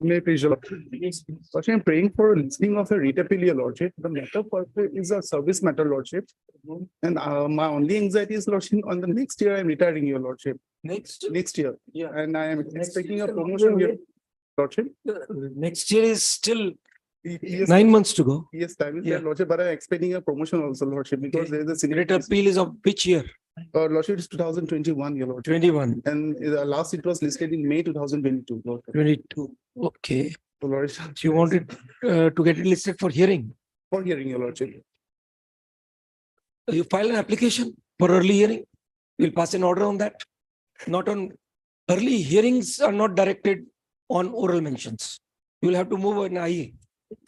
May I please, your Lordship, I'm praying for a listing of a writ appeal, your Lordship. The matter purpose is a service matter, Lordship. And my only anxiety is, Lordship, on the next year, I'm retiring, your Lordship. Next year. Yeah. And I am Next expecting year a is promotion, your Lordship. Next year is still Yes, 9 months to go. yes, time is Yeah. there, Lordship, but I'm expecting a promotion also, Lordship, because Okay. there is a senior. Great appeal is of which year? Lordship is 2021, your Lordship. 21, And last it was listed in May 2022. Lordship. 22. Okay. So, Lordship, So you wanted to get it listed for hearing. for hearing, your Lordship. You file an application for early hearing. We'll pass an order on that. Not on early hearings are not directed on oral mentions. You will have to move an IE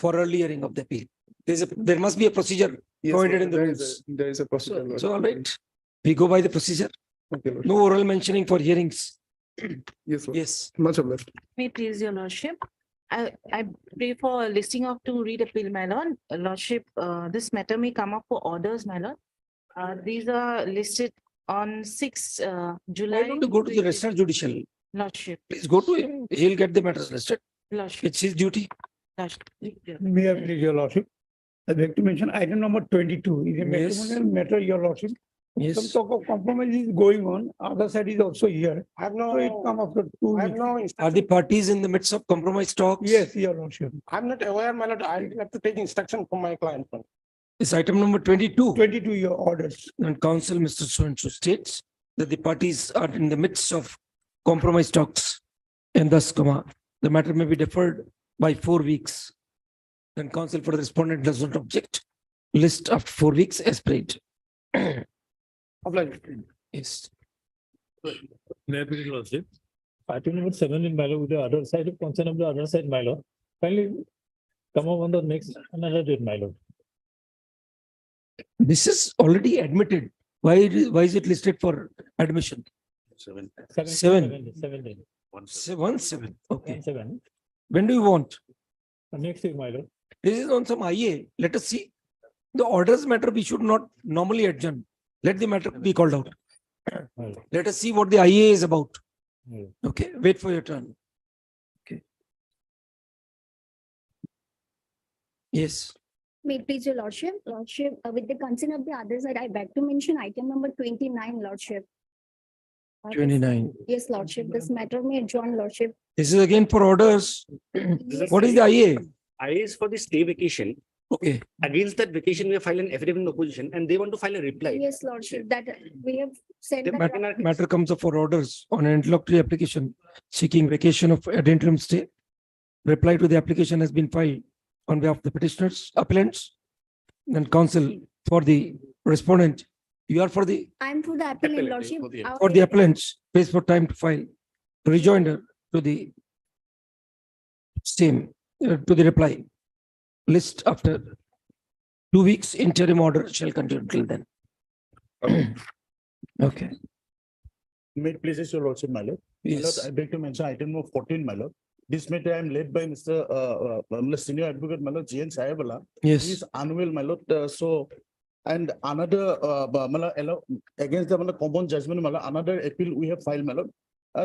for early hearing of the appeal. There must be a procedure Yes, provided in the there is rules. there is a procedure. So Lordship. all right, we go by the procedure. Okay, Lordship. No oral mentioning for hearings. Yes, Lord. Yes. Much obliged. May it please your lordship. I pray for a listing of two read appeal, my lord. Lordship, this matter may come up for orders, my lord. These are listed on 6 July. Why don't you go to the Registrar Judicial? Lordship, Please go to him. He'll get the matters listed. lordship, It's his duty. lordship. May I please, your lordship? I'd like to mention item number 22 is a Yes. matrimonial matter, your lordship. Some Yes. talk of compromise is going on. Other side is also here. I have So it come no, after 2 I have weeks. no Are the instruction. parties in the midst of compromise talks? Yes, your lordship. I'm not aware, my lord. I have to take instruction from my client. It's item number 22. 22 your orders. And counsel, Mr. So-and-so states that the parties are in the midst of compromise talks. And thus, the matter may be deferred by 4 weeks. Then counsel for the respondent does not object. List after 4 weeks as prayed. Yes. May I please, Lordship? Item number 7 in my lord with the other side of concern of the other side, my lord. Kindly come up on the next another date, my lord. This is already admitted. Why is it listed for admission? 7. Seven. 7. 1-7. Okay. 7. When do you want? Next week, my lord. This is on some IA. Let us see. The orders matter we should not normally adjourn. Let the matter be called out. My lord. Let us see what the IA is about. My lord. Okay, wait for your turn. Okay. Yes, May it please your lordship, with the consent of the other side, I beg to mention item number 29, lordship. 29. Yes, lordship, this matter may adjourn, lordship. This is again for orders. What is the IA? IA is for the stay vacation. Okay, Against that vacation, we have filed an affidavit in opposition and they want to file a reply. Yes, lordship, that we have said The that. matter comes up for orders on an interlocutory application seeking vacation of ad interim stay. Reply to the application has been filed on behalf of the petitioners, appellants, and counsel for the respondent. You are for the I'm for the appellant, Appellant, lordship. for the- for the appellants, pays for time to file rejoinder to the same, to the reply. List after 2 weeks, interim order shall continue till then. Okay, May it please your lordship, my lord. My lord, yes, I beg to mention item number 14, my lord. This matter I am led by Mr. Senior Advocate, my lord, GN Saibala. He yes, is unwell, my lord. So, and another, against the common judgment, my lord, another appeal we have filed, my lord.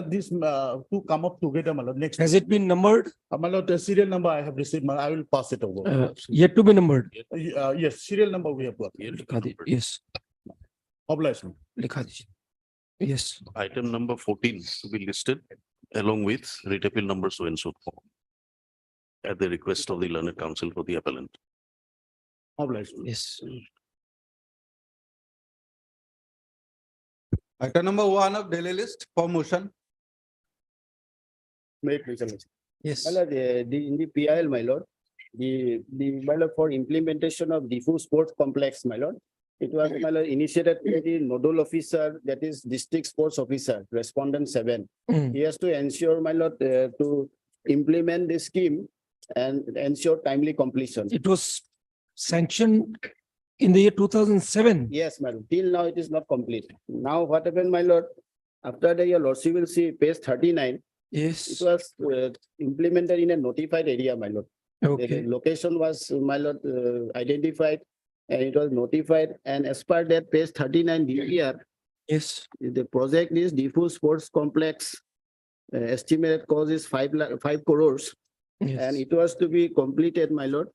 This to come up together, my lord, next. has it been numbered? My lord, the serial number I have received, I will pass it over. Yet to be numbered? Yes, serial number we have got. लिखा दीजिए. Yes, Obliged. लिखा दीजिए. Yes, Item number 14 to be listed along with writ appeal number so and so. At the request of the learned counsel for the appellant. Obliged. yes. Item number 1 of daily list for motion. May it please, your Lordship. Yes, My lord, in the PIL, my lord, my lord, for implementation of Diffu Sports Complex, my lord. It was, my lord, initiated by the nodal officer, that is district sports officer, respondent 7. Mm. He has to ensure, my lord, to implement the scheme and ensure timely completion. it was sanctioned in the year 2007. Yes, madam. Till now, it is not complete. Now, what happened, my lord? After the, your lordship will see page 39, it Yes, was implemented in a notified area, my lord. The okay, location was, my lord, identified and it was notified. And as per that page 39 DPR, yes, the project is Diffu Sports Complex. Estimated cost is 5 crores. and Yes, it was to be completed, my lord,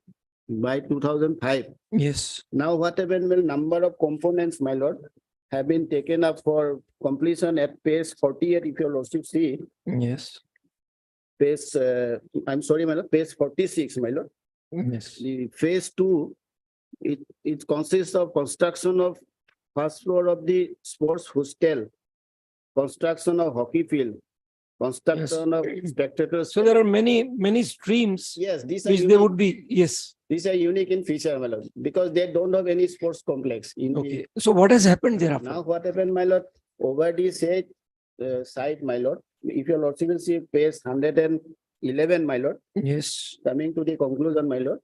by 2005. yes, Now, whatever number of components, my lord, have been taken up for completion at page 48, if your lordship see, yes, page, I'm sorry, my lord, page 46, my lord. yes. The phase two, it consists of construction of first floor of the sports hostel, construction of hockey field, construction of spectators. So there are many streams Yes, these are which they unique, would be, yes. these are unique in feature, my lord, because they don't have any sports complex in the. Okay, so what has happened thereafter? Now, what happened, my lord, over the said side, my lord, if your lordship will see page 111, my lord, Yes, coming to the conclusion, my lord,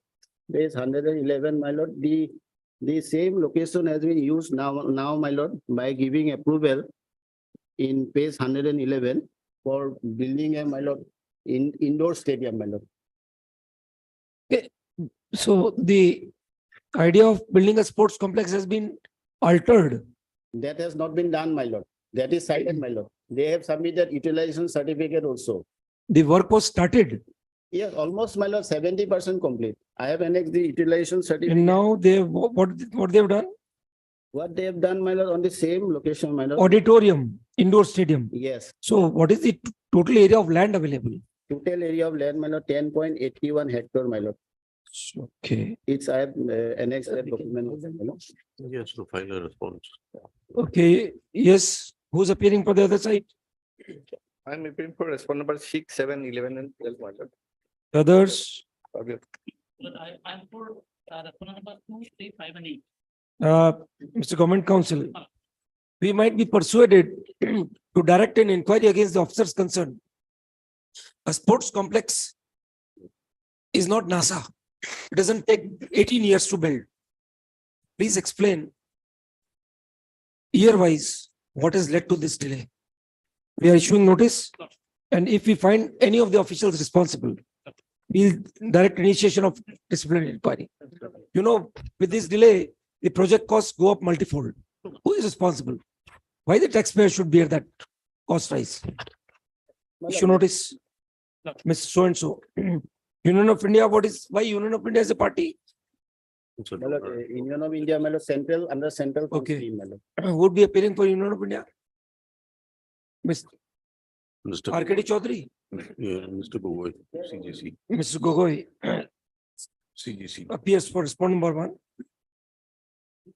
page 111, my lord, the same location has been used now, my lord, by giving approval in page 111 for building a, my lord, indoor stadium, my lord. so the idea of building a sports complex has been altered. That has not been done, my lord. That is cited, my lord. They have submitted utilization certificate also. The work was started Yes, almost, my lord, 70% complete. I have annexed the utilization and certificate. now they, what they have done? What they have done, my lord, on the same location, my lord. Auditorium, indoor stadium. Yes, So what is the total area of land available? total area of land, my lord, 10.81 hectare, my lord. Okay, It's, I have annexed that document. my lord. Yes, to file a response. okay, yes, who's appearing for the other side? I'm appealing for respondent number 6, 7, 11 and 12, my lord. Others, I'm for number 2, 3, 5 and 8. Mr. Government Counsel, we might be persuaded to direct an inquiry against the officers concerned. A sports complex is not NASA. It doesn't take 18 years to build. Please explain year-wise what has led to this delay. We are issuing notice, and if we find any of the officials responsible, we'll direct initiation of disciplinary inquiry. You know, with this delay, the project costs go up multifold. Who is responsible? Why the taxpayer should bear that cost rise? Issue notice, Ms. So and so. Union of India, why Union of India is a party? So, My lord, Union of India, my lord, central, under central. fund Okay. scheme, my lord. Would be appearing for Union of India? Mr. Mr. RKD Chaudhary, Yeah, Mr. Gogoi, CGC, Mr. Gogoi CGC. appears for respondent number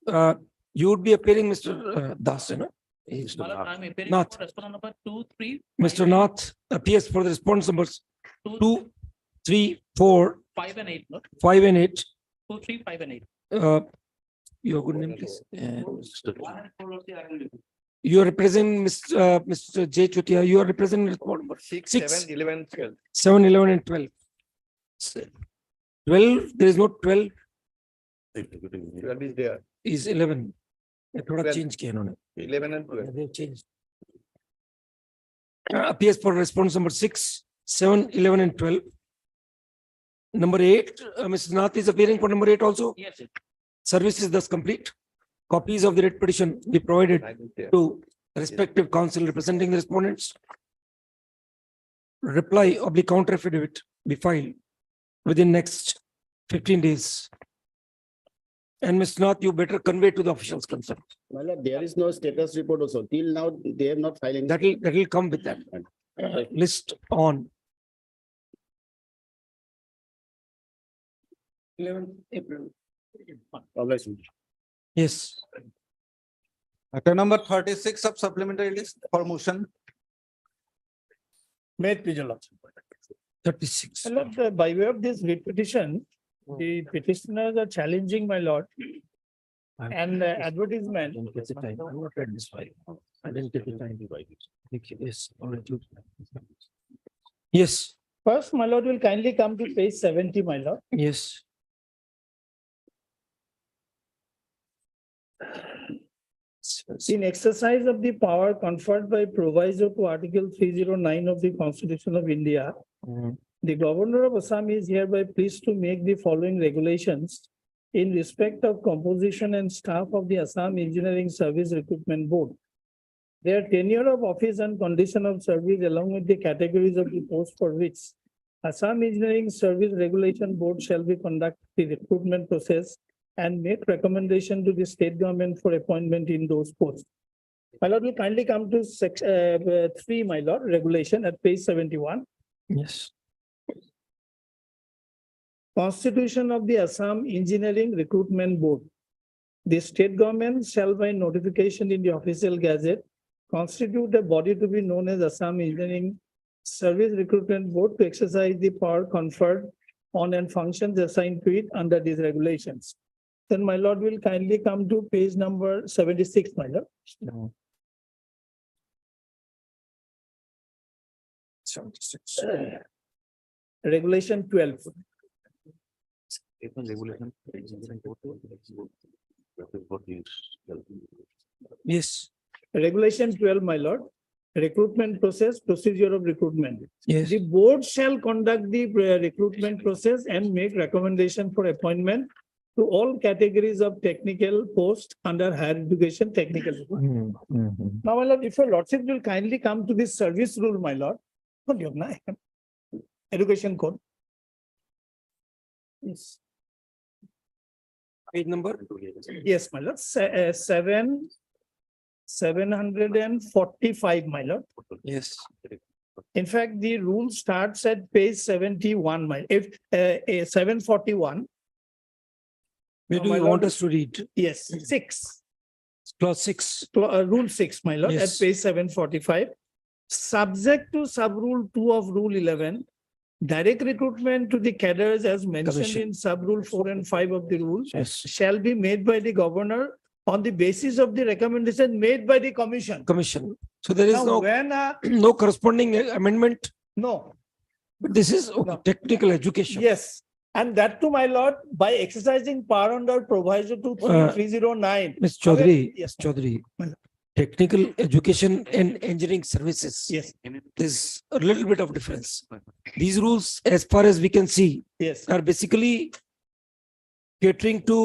1. You would be appearing, Mr. Das, no? Mr. Madam, Nath. I'm appearing Nath. for respondent number 2, 3. Mr. Nath appears for the response numbers 2, 3, 4, 5 and 8, no? 5 and 8. 2, 3, 5 and 8. Your good name, please. Mr. You are representing Mr. J. Chutia. You are representing respondent number 6, Six. 7, 11, 12. 7, 11 and 12. 12, there is no 12, 12 is there. is 11. ये थोड़ा 12. change किया इन्होंने. 11 and 12. They've changed. Appears for response number 6, 7, 11 and 12. Number 8, Mrs. Nath is appearing for number 8 also. Yes, sir. Service is thus complete. Copies of the writ petition be provided I will there. to respective counsel representing the respondents. Reply of the counter affidavit be filed within next 15 days. And Ms. Nath, you better convey to the officials concerned. My lord, there is no status report also. Till now, they have not filed any. That will come with that. List on 11 April. Obligation. Yes, Matter number 36 of supplementary list for motion. May it please your lordship. 36. My lord, by way of this writ petition, the petitioners are challenging, my lord, and advertisement. I didn't get the time. I'm not read this file. I didn't get the time. Yes, all right. Yes, First, my lord will kindly come to page 70, my lord. yes. In exercise of the power conferred by proviso to Article 309 of the Constitution of India, the Governor of Assam is hereby pleased to make the following regulations in respect of composition and staff of the Assam Engineering Service Recruitment Board. Their tenure of office and condition of service along with the categories of the post for which Assam Engineering Service Regulation Board shall be conduct the recruitment process and make recommendation to the state government for appointment in those posts. My lord, will kindly come to section 3, my lord, regulation at page 71. Yes. Constitution of the Assam Engineering Recruitment Board. The state government shall by notification in the official gazette constitute a body to be known as Assam Engineering Service Recruitment Board to exercise the power conferred on and functions assigned to it under these regulations. Then my lord will kindly come to page number 76, my lord. No. 76. Regulation 12. Regulation. Yes, Regulation 12, my lord. Recruitment process, procedure of recruitment. yes, The board shall conduct the recruitment process and make recommendation for appointment to all categories of technical post under higher education technical. Now, my lord, if your lordship will kindly come to this service rule, my lord. What do you have? Education code. Yes, page number, yes, my lord. 745, my lord. yes. In fact, the rule starts at page 71, my, if 741. Where do my you lord, want us to read? Yes, 6. Clause 6. Rule 6, my lord, at Yes. page 745. Subject to sub-rule 2 of Rule 11, direct recruitment to the cadres as mentioned Commission. in sub-rule 4 and 5 of the rule Yes. shall be made by the governor on the basis of the recommendation made by the commission. Commission. So there is Now, no, when, no corresponding amendment, no, but this is okay, No. technical education. yes, and that too, my lord, by exercising power under proviso to Uh, 309. Ms. Chaudhary, Yes, Chaudhary, Well- technical education and engineering services. yes, There's a little bit of difference. These rules, as far as we can see, yes, are basically catering to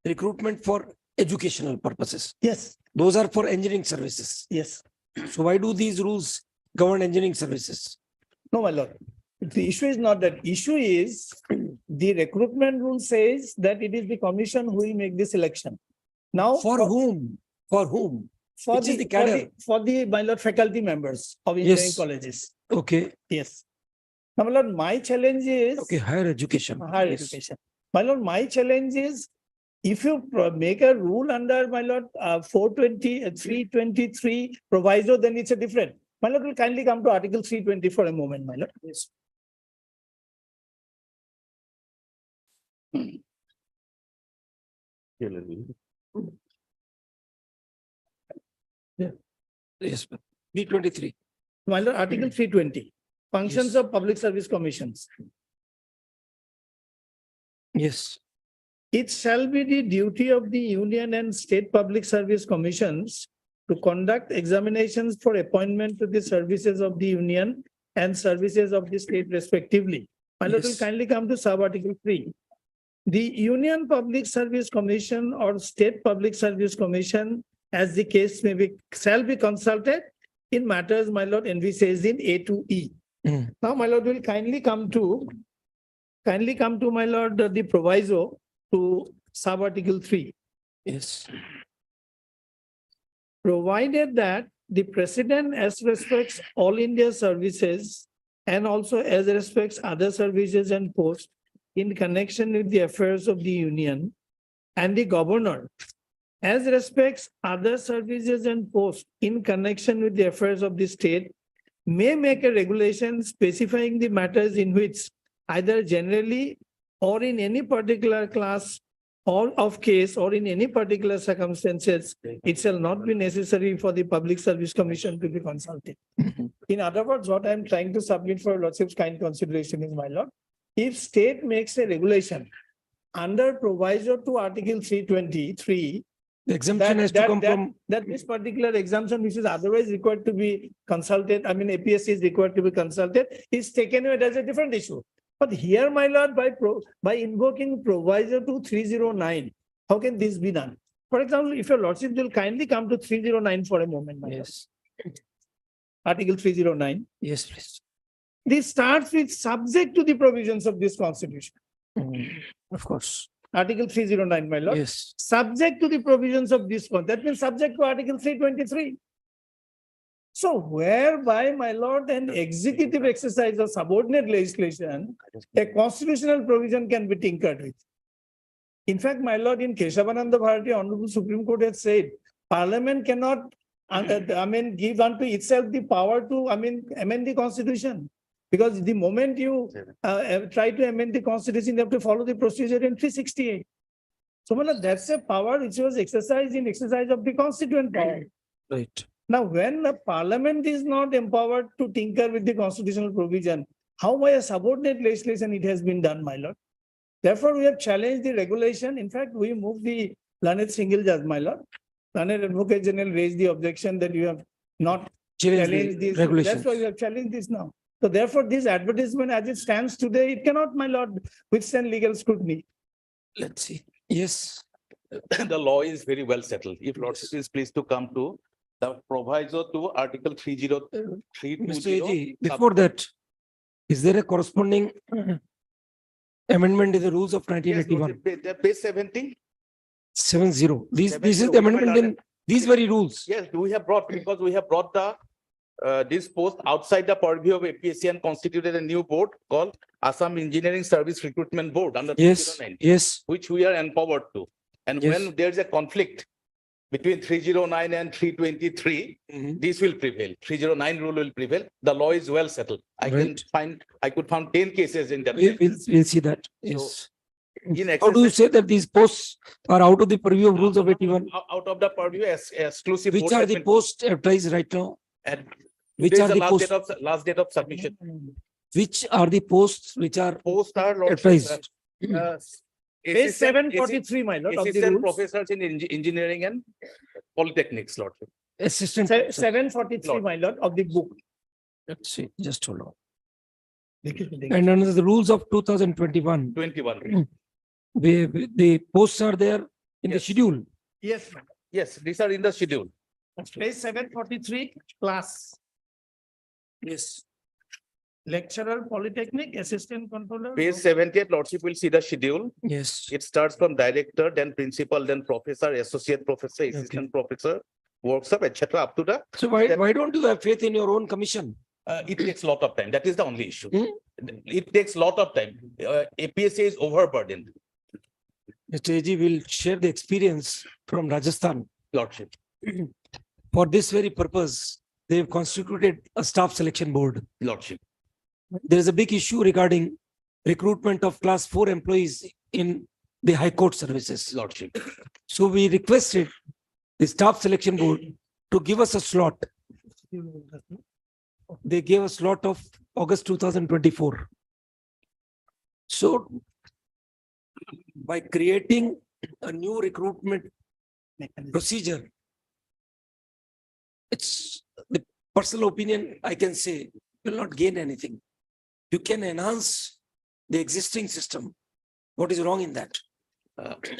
recruitment for educational purposes. yes, Those are for engineering services. yes. So why do these rules govern engineering services? No, my lord. The issue is not that. Issue is the recruitment rule says that it is the commission who will make the selection. Now. For whom? For whom? For which is the cadre? for the, my lord, faculty members of engineering Yes. colleges. Okay, Yes. Now, my lord, my challenge is. okay, higher education. Higher Yes. education. My lord, my challenge is, if you make a rule under, my lord, 420, 323 proviso, then it's a different. My lord, will kindly come to Article 320 for a moment, my lord. Yes. Yes, B23. My lord, Article 320, functions Yes. of public service commissions. Yes, It shall be the duty of the union and state public service commissions to conduct examinations for appointment to the services of the union and services of the state respectively. My lord, will Yes. kindly come to sub-article 3. The Union Public Service Commission or State Public Service Commission, as the case may be, shall be consulted in matters, my lord, envisaged in A to E. Mm. Now, my lord, will kindly come to, my lord, the proviso to sub-article 3. yes, Provided that the president as respects all India services and also as respects other services and posts in connection with the affairs of the union, and the governor as respects other services and posts in connection with the affairs of the state may make a regulation specifying the matters in which either generally or in any particular class or of case or in any particular circumstances, it shall not be necessary for the Public Service Commission to be consulted. In other words, what I am trying to submit for lordship's kind consideration is, my lord, if state makes a regulation under proviso to Article 323, the exemption has to come from, that this particular exemption, which is otherwise required to be consulted, I mean, APSC is required to be consulted, is taken away as a different issue. But here, my lord, by invoking proviso to 309, how can this be done? For example, if your lordship will kindly come to 309 for a moment, my lord. yes, Article 309. yes, please. This starts with subject to the provisions of this constitution. Of course, Article 309, my lord. yes. Subject to the provisions of this one. That means subject to Article 323. So whereby, my lord, an executive exercise of subordinate legislation, a constitutional provision can be tinkered with. In fact, my lord, in Keshavananda Bharati, Honorable Supreme Court has said, Parliament cannot, give unto itself the power to, amend the constitution. Because the moment you try to amend the constitution, you have to follow the procedure in 368. So, my lord, that's a power which was exercised in exercise of the constituent power. Right. Now, when the parliament is not empowered to tinker with the constitutional provision, how by a subordinate legislation it has been done, my lord? Therefore, we have challenged the regulation. In fact, we moved the learned single judge, my lord. Learned Advocate General raised the objection that you have not Challenge challenged the this. regulations. That's why we have challenged this now. So therefore, this advertisement as it stands today, it cannot, my lord, withstand legal scrutiny. Let's see. Yes, The law is very well settled. If Lordship is pleased to come to the proviso to Article 303. Mr. AG, before that, is there a corresponding amendment in the rules of 1981? Page 70. 70. This is 70, the amendment in Learned. these very rules. Yes, we have brought, because we have brought the this post outside the purview of APSC and constituted a new board called Assam Engineering Service Recruitment Board under Yes, 309, yes, which we are empowered to. And Yes. when there's a conflict between 309 and 323, Mhm. this will prevail. 309 rule will prevail. The law is well settled. I Right. could find 10 cases in that. We'll see that. Yes. In How do you exercise- say that these posts are out of the purview of rules of 81? Out of the purview exclusive. Which board are has the been- posts advertised right now? And Which today are is the the last posts? date of, last date of submission. Which are the posts which are Post are advertised? Page 743, my lord, of the Assistant rules. professors in engineering and polytechnics, Lordship. Assistant. 743, my lord, of the book. Let's see, just hold on. And under the rules of 2021, 21. the posts are there in the Yes. schedule. Yes, ma'am. Yes, these are in the schedule. Page 743, class. Yes. Lecturer, Polytechnic, Assistant Controller. Page 78, Lordship will see the schedule. Yes. It starts from director, then principal, then professor, associate professor, assistant professor, workshop, etc. up to the, So why don't you have faith in your own commission? it takes a lot of time. That is the only issue. Hmm? It takes a lot of time. APSA is overburdened, Mr. AG will share the experience from Rajasthan. Lordship. For this very purpose, they have constituted a staff selection board. Lordship. There is a big issue regarding recruitment of class 4 employees in the high court services. Lordship. So we requested the staff selection board to give us a slot. They gave a slot of August 2024. So by creating a new recruitment procedure, it's the personal opinion, I can say, will not gain anything. You can enhance the existing system. What is wrong in that?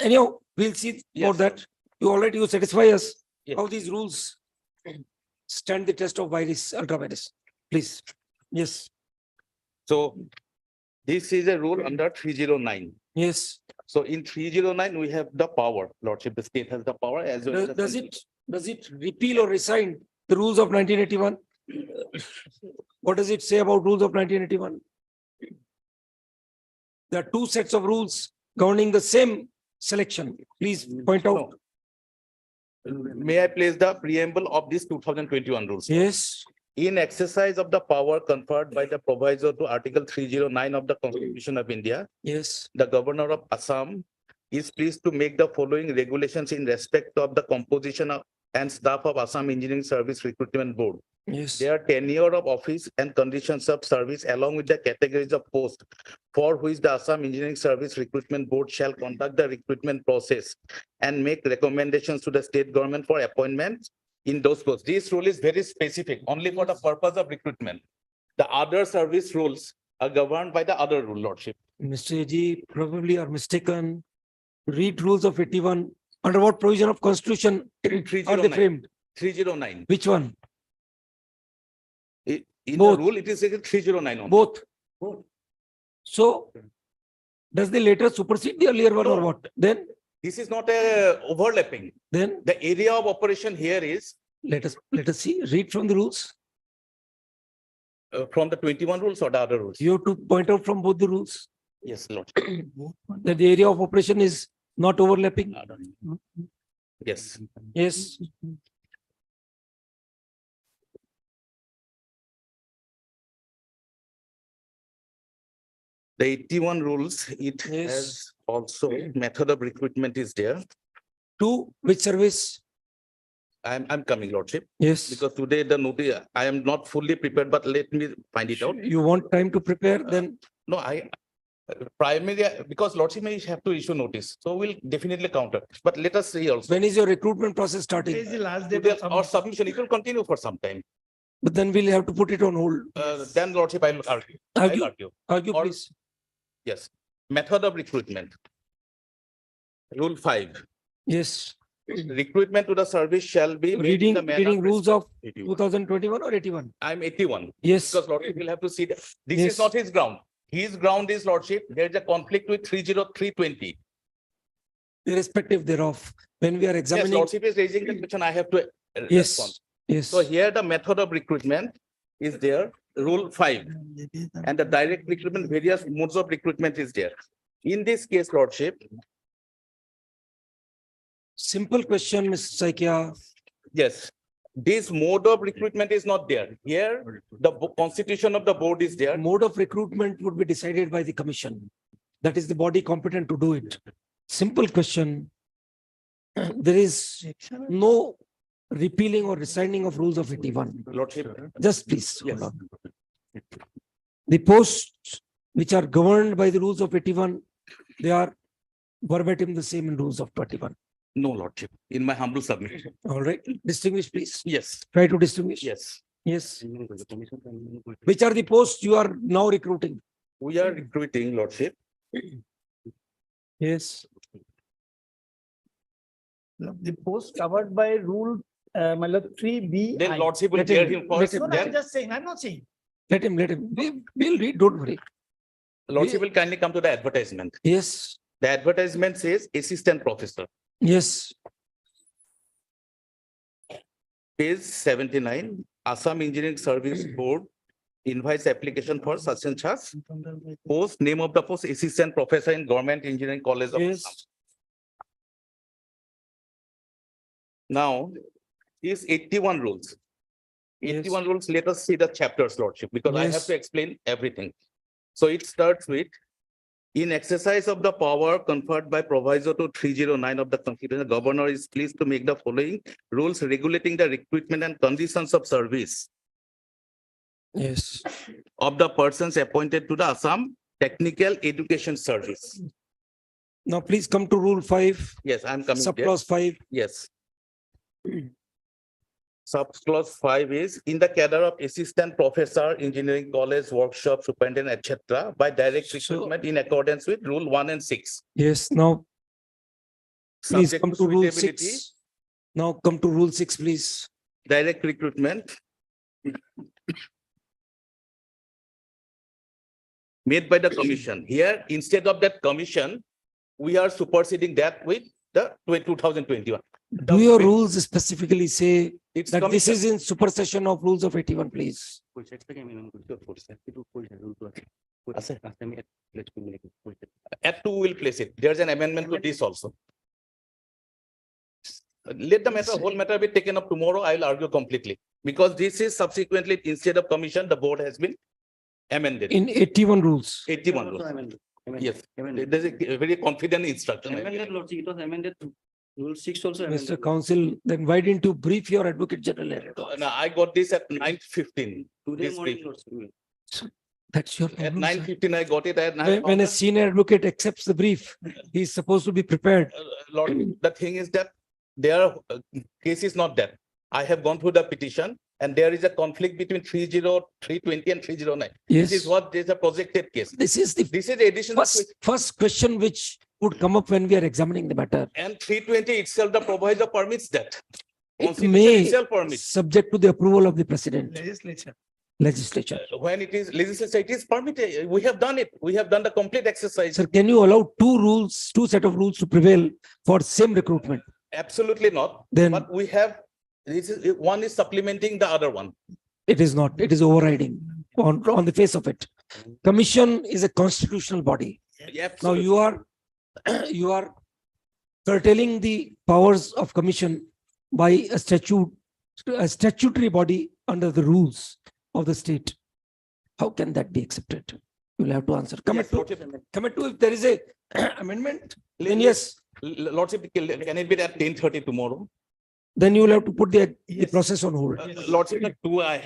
Anyhow, we'll see for Yes. that. You satisfy us Yes. how these rules stand the test of ultra virus. Please. Yes, So this is a rule under 309. yes. So in 309, we have the power, Lordship, the state has the power as well. as the Does it repeal or rescind the rules of 1981? What does it say about rules of 1981? There are two sets of rules governing the same selection. Please point out. May I place the preamble of this 2021 rules? Yes, In exercise of the power conferred by the proviso to Article 309 of the Constitution of India, yes, the Governor of Assam is pleased to make the following regulations in respect of the composition of and staff of Assam Engineering Service Recruitment Board. yes. Their tenure of office and conditions of service along with the categories of post for which the Assam Engineering Service Recruitment Board shall conduct the recruitment process and make recommendations to the state government for appointments in those posts. This rule is very specific, only for the purpose of recruitment. The other service rules are governed by the other rule, Lordship. Mr. AG, probably are mistaken. Read rules of 81. Under what provision of constitution are they 309. framed? 309. Which one? In the Both. rule, it is 309 only. Both. So does the later supersede the earlier one or No. what? Then, This is not a overlapping. then The area of operation here is let us see, read from the rules. from the 21 rules or the other rules? You have to point out from both the rules Yes, Lord. that the area of operation is not overlapping. Yes. Yes. The 81 rules, it Yes. has also method of recruitment is there. To which service? I'm coming, Lordship, Yes. because today the notice, I am not fully prepared, but let me find it out. You want time to prepare, then No, primarily, because Lordship may have to issue notice, so we'll definitely counter. But let us see also. when is your recruitment process starting? Today is the last day. Today, Our submission, it will continue for some time. But then we'll have to put it on hold. Then Lordship, I'll argue. Argue, I'll argue. argue, Or- please. Yes. Method of recruitment. Rule 5. Yes. Recruitment to the service shall be. made in Reading, the manner reading rules of 81. 2021 or 81? I'm 81. Yes. Because Lordship will have to see that. This Yes. is not his ground. His ground is Lordship. There is a conflict with 30320. Irrespective thereof, when we are Yes, examining. Lordship is raising the question. I have to respond. Yes, yes. So here the method of recruitment is there, rule 5. And the direct recruitment, various modes of recruitment is there. In this case, Lordship, Simple question, Mr. Saikia. yes, this mode of recruitment is not there. Here, the constitution of the board is there. Mode of recruitment would be decided by the commission. That is the body competent to do it. Simple question. There is no repealing or rescinding of rules of 81. Lordship, Just please. hold yes. on. The posts which are governed by the rules of 81, they are verbatim the same in rules of 21. No, Lordship, in my humble submission. All right, distinguish, please. Yes, Try to distinguish. yes. Yes. Which are the posts you are now recruiting? We are recruiting, Lordship. Yes. The post covered by rule, 3B. Then Lordship will Let hear him- him first. let him- No, I'm Then just saying, I'm not saying. Let him. We'll read, don't worry. Lordship will kindly come to the advertisement. Yes, The advertisement says assistant professor. yes. Page 79, Assam Engineering Service Board invites application for such and such. Post, name of the post, assistant professor in Government Engineering College of Assam. Yes. Now, is 81 rules. Yes. 81 rules, let us see the chapters, Lordship, because I have Yes. to explain everything. So it starts with, in exercise of the power conferred by proviso to 309 of the Constitution, the governor is pleased to make the following rules regulating the recruitment and conditions of service Yes. of the persons appointed to the Assam Technical Education Service. Now please come to rule 5, Yes, I'm coming there. subclause 5. Yes. Subclause 5 is in the cadre of assistant professor, engineering college, workshop, superintendent, etc. by direct So- recruitment in accordance with rule 1 and 6. Yes, now please Subject come to rule suitability, 6. Now come to rule 6, please. direct recruitment made by the commission. Here, instead of that commission, we are superseding that with the 2021. Do your rules specifically say It's that this commission. is in supersession of rules of 81, please? At 2 will place it. There's an amendment to this also. Let the matter, whole matter be taken up tomorrow. I will argue completely. Because this is subsequently, instead of commission, the board has been amended. In 81 rules. 81 rules. Yes, there's a very confident instruction. Amended, Lordship, it was amended. Rule 6 also Mr. amended. Council, then why didn't you brief your advocate general? Now, I got this at 9:15. Today this morning, brief. Lordship. That's your. At problem, sir. 9:15, I got it. And I When found a that, senior advocate accepts the brief, he is supposed to be prepared. Lord, the thing is that their case is not that. I have gone through the petition and there is a conflict between 320 and 309. Yes. This is what is a projected case. This is the This is the additional. first question which would come up when we are examining the matter. And 320 itself, the proviso permits that. It Constitution may, itself permits. subject to the approval of the president. Legislature. legislature. When it is legislature, it is permitted. We have done it. We have done the complete exercise. Sir, can you allow two set of rules to prevail for same recruitment? Absolutely not. Then But we have, one is supplementing the other one. it is not, it is overriding on the face of it. Commission is a constitutional body. Now Absolutely. you are curtailing the powers of commission by a statutory body under the rules of the state. How can that be accepted? You'll have to answer. Comment Yes, two, Lordship. if there is a amendment, then yes, Lordship, can it be at 10:30 tomorrow? then you will have to put the process on hold. Lordship, I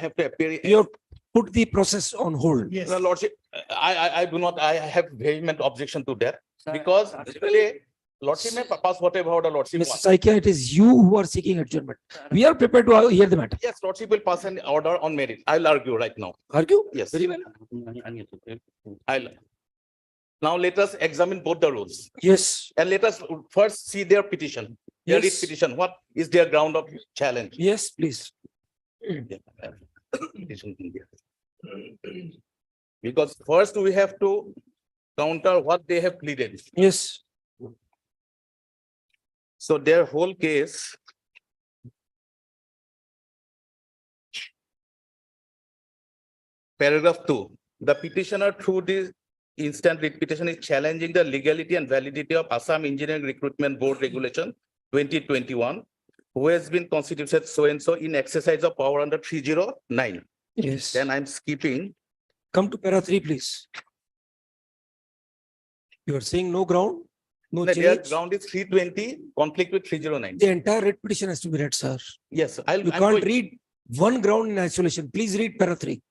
have to appear. You have put the process on hold. Yes. Lordship, I do not, I have vehement objection to that because today, Lordship may pass whatever order Lordship Mr. wants. Saikia, it is you who are seeking adjournment. We are prepared to hear the matter. Yes, Lordship will pass an order on merit. I'll argue right now. Argue? Yes. Very well. I'll. Now let us examine both the rules Yes, and let us first see their petition. Their writ yes, petition, what is their ground of challenge? yes, please. Petition India. Because first we have to counter what they have pleaded. Yes, So their whole case. Paragraph 2, the petitioner through this instant writ petition is challenging the legality and validity of Assam Engineering Recruitment Board Regulation 2021, who has been constituted so and so in exercise of power under 309. yes. Then I'm skipping. Come to para 3, please. You are saying no ground, no Their change. ground is 320, conflict with 309. The entire writ petition has to be read, sir. Yes, You I'm can't going- read one ground in isolation. Please read para 3.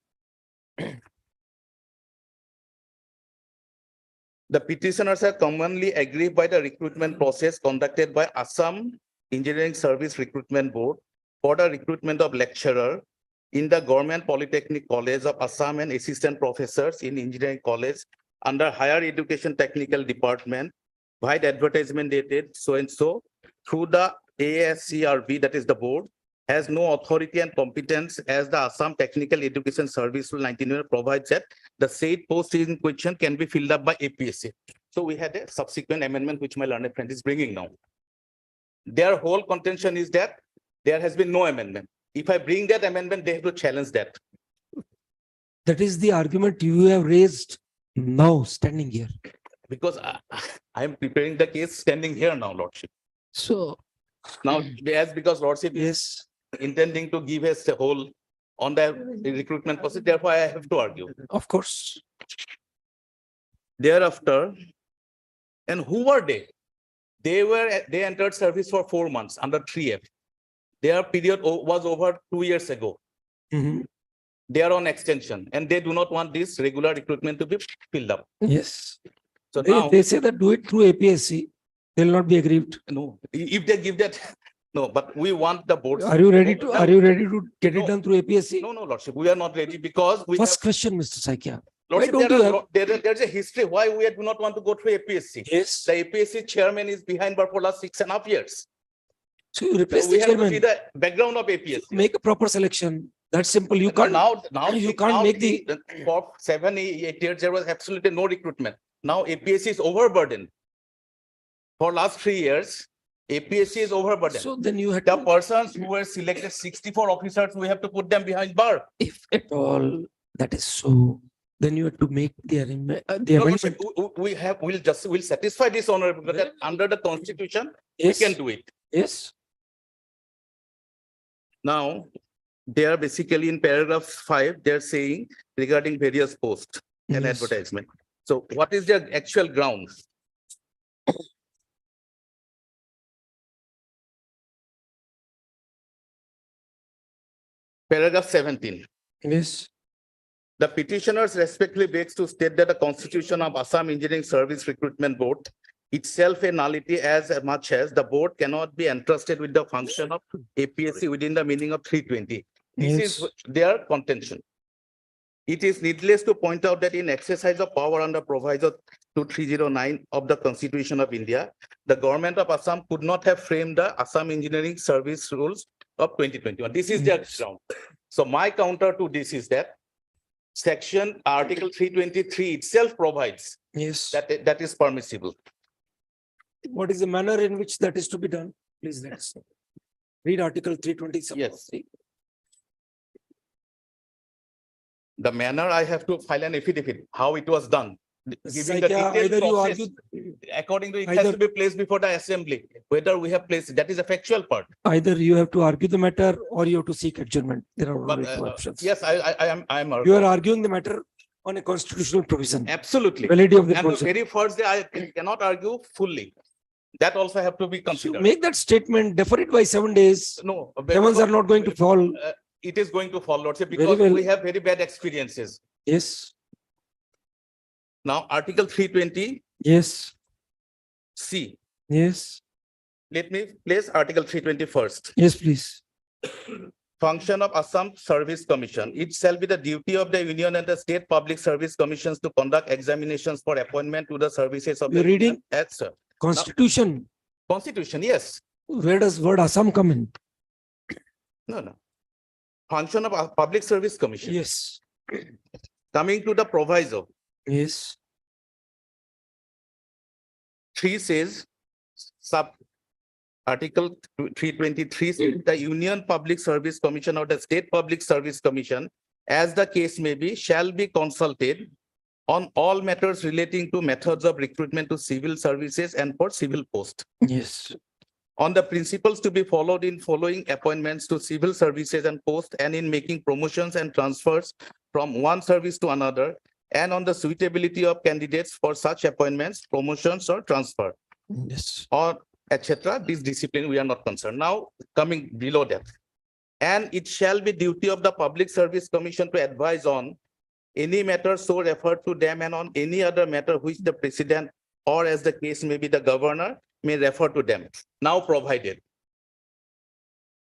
The petitioners are commonly aggrieved by the recruitment process conducted by Assam Engineering Service Recruitment Board for the recruitment of lecturer in the Government Polytechnic College of Assam and assistant professors in Engineering College under Higher Education Technical Department by the advertisement dated so and so through the ASCRB, that is the board, has no authority and competence as the Assam Technical Education Service Rule 19 provides that the said post in question can be filled up by APSC. So we had a subsequent amendment which my learned friend is bringing now. Their whole contention is that there has been no amendment. If I bring that amendment, they have to challenge that. That is the argument you have raised now standing here. Because I am preparing the case standing here now, Lordship. So, Now, as because Lordship is yes, intending to give us a whole on the recruitment process, therefore I have to argue. of course. Thereafter, and who were they? They entered service for 4 months under 3F. Their period was over 2 years ago. Mhm. They are on extension and they do not want this regular recruitment to be filled up. Yes. So now, They say that do it through APSC. They will not be aggrieved. no, if they give that, no, but we want the boards. Are you ready to get it No. done through APSC? No, Lordship, we are not ready because we have, First question, Mr. Saikia. Lordship, don't you have- there's a history why we do not want to go through APSC. Yes. The APSC chairman is behind bar for last 6.5 years. So you So replace we the have to see chairman, the background of APSC. make a proper selection. That's simple. You can't. Now you can't make for 7-8 years, there was absolutely no recruitment. Now APSC is overburdened. For last 3 years, APSC is overburdened. So then you had The to, persons who were selected, 64 officers, we have to put them behind bar. if at all that is so, then you have to make the No, amendment. we'll satisfy this honorable, that under the constitution, we Yes, can do it. yes. Now, they are basically in paragraph 5, they're saying regarding various posts and Yes. advertisement. So what is their actual ground? Paragraph 17. Yes. The petitioners respectfully begs to state that the constitution of Assam Engineering Service Recruitment Board itself a nullity as much as the board cannot be entrusted with the function of APSC within the meaning of 320. This is Yes. their contention. It is needless to point out that in exercise of power under proviso 2309 of the Constitution of India, the government of Assam could not have framed the Assam Engineering Service Rules of 2021. This is their Yes. ground. So my counter to this is that section Article 323 itself provides Yes. that that is permissible. What is the manner in which that is to be done? Please let us know. Read Article 320. Yes. The manner I have to file an affidavit, how it was done. Giving the Saikya, detailed either you process, argue, according to it has either- to be placed before the assembly, whether we have placed, that is a factual part. either you have to argue the matter or you have to seek adjournment. There are But only two options. yes, I am. You are arguing the matter on a constitutional provision. Absolutely. Validity of the And the provision. very first day, I cannot argue fully. That also have to be So considered. make that statement, defer it by 7 days. No. Heavens are not going to fall. It is going to fall, Lordship, Very because well. we have very bad experiences. Yes, Now, Article 320 yes, C. yes, Let me place Article 320 first. yes, please. Function of Assam Service Commission. It shall be the duty of the Union and the State Public Service Commissions to conduct examinations for appointment to the services of the. You're reading? Union. Yes, sir. Constitution, Constitution, yes. where does word Assam come in? No. Function of a Public Service Commission. Yes, Coming to the proviso, yes, 3 says, sub Article 323 says the Union Public Service Commission or the State Public Service Commission, as the case may be, shall be consulted on all matters relating to methods of recruitment to civil services and for civil post. yes, On the principles to be followed in following appointments to civil services and post and in making promotions and transfers from one service to another, and on the suitability of candidates for such appointments, promotions or transfer, yes, or etc. This discipline we are not concerned. Now, coming below that. And it shall be duty of the Public Service Commission to advise on any matter so referred to them and on any other matter which the president or as the case may be the governor may refer to them. Now provided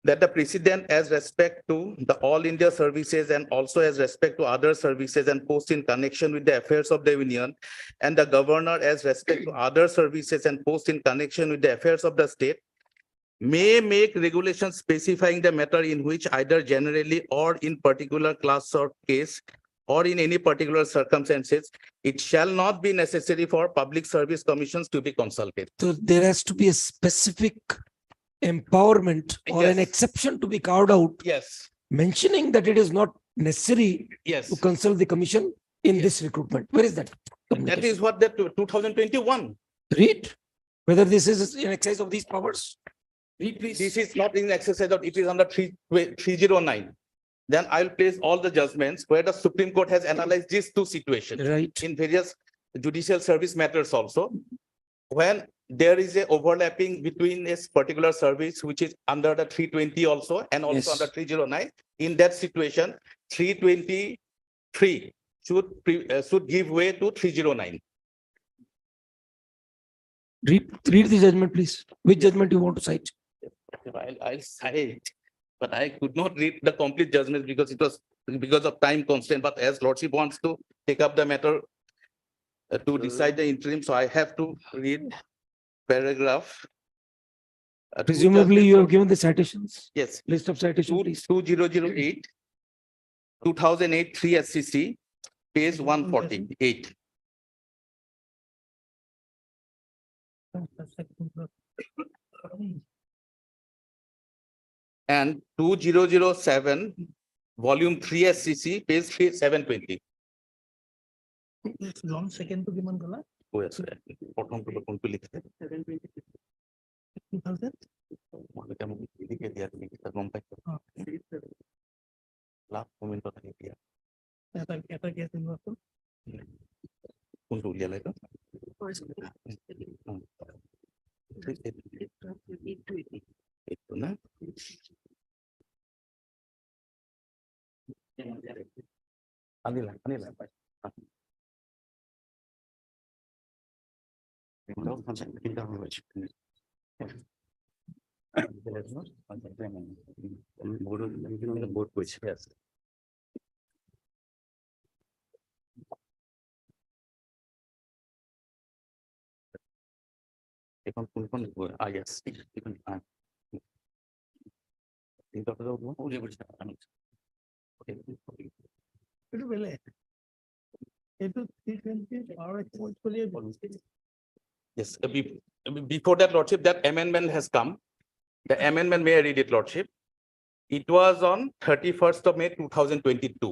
that the president as respect to the all India services and also as respect to other services and posts in connection with the affairs of the union, and the governor as respect to other services and posts in connection with the affairs of the state, may make regulations specifying the matter in which either generally or in particular class or case or in any particular circumstances, it shall not be necessary for public service commissions to be consulted. so there has to be a specific empowerment or an Yes. exception to be carved out, Yes, mentioning that it is not necessary yes. to consult the commission in this recruitment. Where is that? That is what the 2021. Read whether this is in excess of these powers. Read, please. This is not in exercise of, it is under 309. Then I'll place all the judgments where the Supreme Court has analyzed these two situations Right. in various judicial service matters also. When there is a overlapping between a particular service, which is under the 320 also, and also Yes. under 309, in that situation, 323 should give way to 309. Read the judgment, please. Which judgment you want to cite? I'll say it, but I could not read the complete judgment because it was because of time constraint, but as Lordship wants to take up the matter to decide the interim, so I have to read paragraph. Presumably you have given the citations, Yes, list of citations, please. 2008, 2008, 3 SCC, page 148. And 2007, volume 3 SCC, page 720. long second to given color, Oh, yes, প্রথম থেকে কোনটা লিখতে? 2000. মানে কেমন এদিকে দিয়া তুমি কিতা গম পাইছো? লাভ কমেন্ট কথা দিয়া। এটা কেস ইনভলভ কোনটা উলিয়া লাইতো? একটু না? আনিলা। Board করেছে। Yes. এখন কোন yes. এখন একটু পেলে একটু 320 power actually Yes, before that, Lordship, that amendment has come. The amendment, may I read it, Lordship? It was on 31st of May 2022.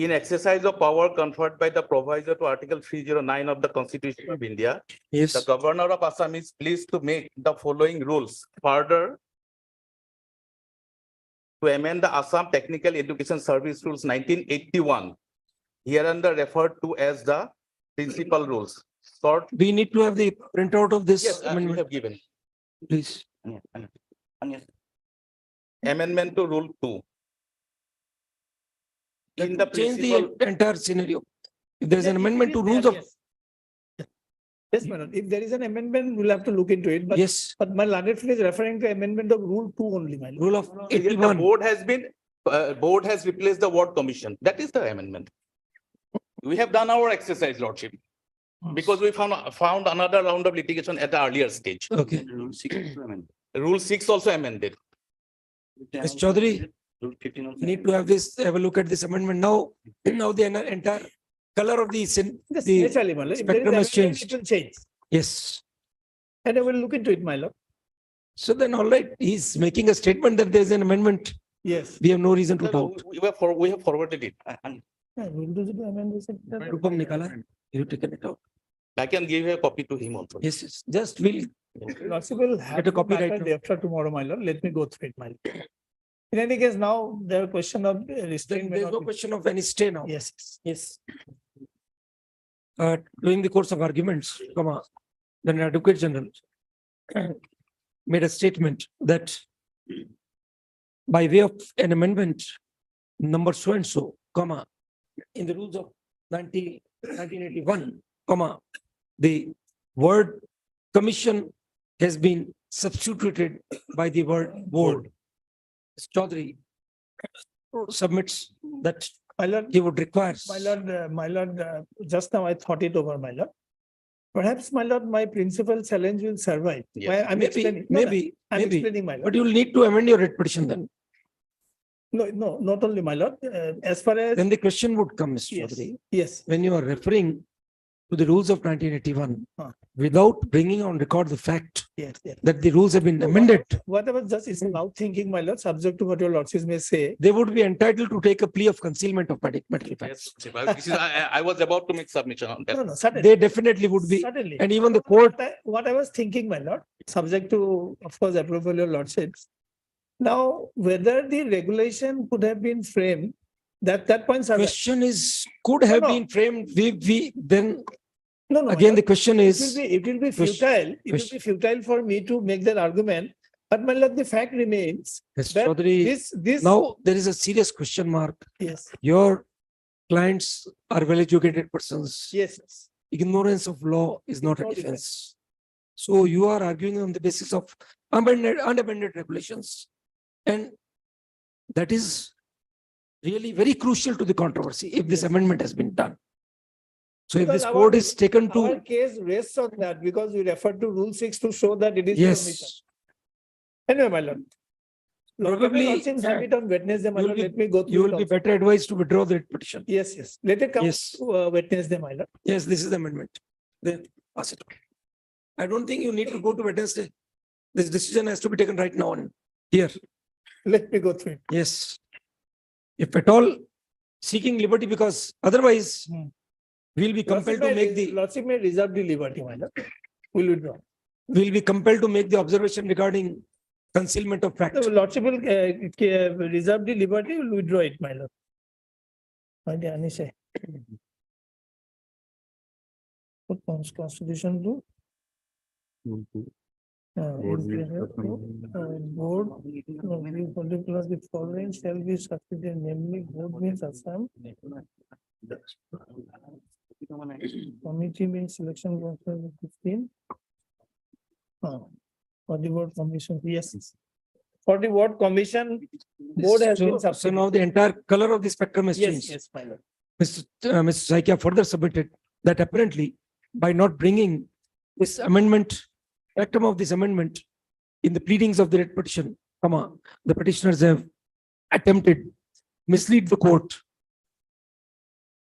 In exercise of power conferred by the proviso to Article 309 of the Constitution of India, Yes. the Governor of Assam is pleased to make the following rules. Further, to amend the Assam Technical Education Service Rules 1981, hereunder referred to as the principal rules. Short, We need to have the printout of this yes, we amendment, have given. please. Amendment to Rule 2. In the Change principal, the entire scenario. If there is an amendment to rules of, Yes, madam. If there is an amendment, we'll have to look into it, but yes, but my learned friend is referring to amendment of rule 2 only, my lord. rule of the 81. board has replaced the ward commission. That is the amendment. We have done our exercise, Lordship, because we found another round of litigation at the earlier stage. Okay. Rule 6 also amended. Ms. Chaudhary, need to have this, have a look at this amendment now. Now the entire color of the, Just the naturally, my lord. If there is spectrum has amendment, changed. it will change. Yes. And I will look into it, my lord. So then, all right, he's making a statement that there is an amendment. Yes. We have no reason to doubt. We have forwarded it. Yeah, we'll do the amendment. Rupam Nikala, you taken it out. I can give a copy to him also. Yes, yes, just we'll, Lordship will have Get a copy right matter now. day after tomorrow, my lord. Let me go through it, my lord. In any case, now the question of restraint. may there's not no be- question of any stay now. Yes, yes. During the course of arguments, then Advocate General made a statement that by way of an amendment, number so and so, in the rules of 1981, the word commission has been substituted by the word board. Mr. Chaudhary submits that My lord, he would require. my lord, just now I thought it over, my lord. Perhaps, my lord, my principal challenge will survive. Yes. Why I'm Maybe, explaining. No, no, maybe, I'm maybe, explaining, my but lord. you will need to amend your writ petition then. No, not only, my lord, as far as. Then the question would come, Mr. Yes, Chaudhary, yes. when you are referring to the rules of 1981, Huh. without bringing on record the fact Yes, yes. that the rules have been No, amended, What I was just is now thinking, my lord, subject to what your lordships may say. they would be entitled to take a plea of concealment of material facts. This is, I was about to make submission on that. No, certainly. They definitely would be, Certainly. and even the court, What I was thinking, my lord, subject to, of course, approval of your lordships. Now, whether the regulation could have been framed, that point. sir, question is, could have No, no. been framed, then No, my again, the lord, question is, it will be futile. It will be futile for me to make that argument. But my lord, the fact remains Mr. that Chaudhary, this. now there is a serious question mark. Yes, Your clients are well-educated persons. yes. Ignorance of law is not a not defense. So you are arguing on the basis of unamended regulations. And that is really very crucial to the controversy if this amendment has been done. So if Because this board is taken Our to, case rests on that because we referred to rule 6 to show that it is. permission. yes, Anyway, my lord. Probably, Lordships have it on Wednesday, my you will lord. be- Let me go through. you it will be also. better advised to withdraw the petition. Yes, yes. Let it come Yes. to Wednesday, my lord. Yes, this is the amendment. Then pass it on. I don't think you need to go to Wednesday. This decision has to be taken right now and here. Let me go through it. Yes. If at all seeking liberty, because otherwise Hmm. we'll be compelled to make the, Lordship may reserve the liberty, my lord. Will withdraw. we'll be compelled to make the observation regarding concealment of fact. The Lordship will reserve the liberty, will withdraw it, my lord. My dear Anisha. What constitution do? Board, particular the following shall be succeeded, namely board means Assam. Committee means selection 15. For the board commission, yes. For the board commission, board has been So succeeded. now the entire color of the spectrum has Yes, changed. yes, my lord. Mr. Saikia further submitted that apparently by not bringing this amendment, spectrum of this amendment in the pleadings of the writ petition, the petitioners have attempted mislead the court.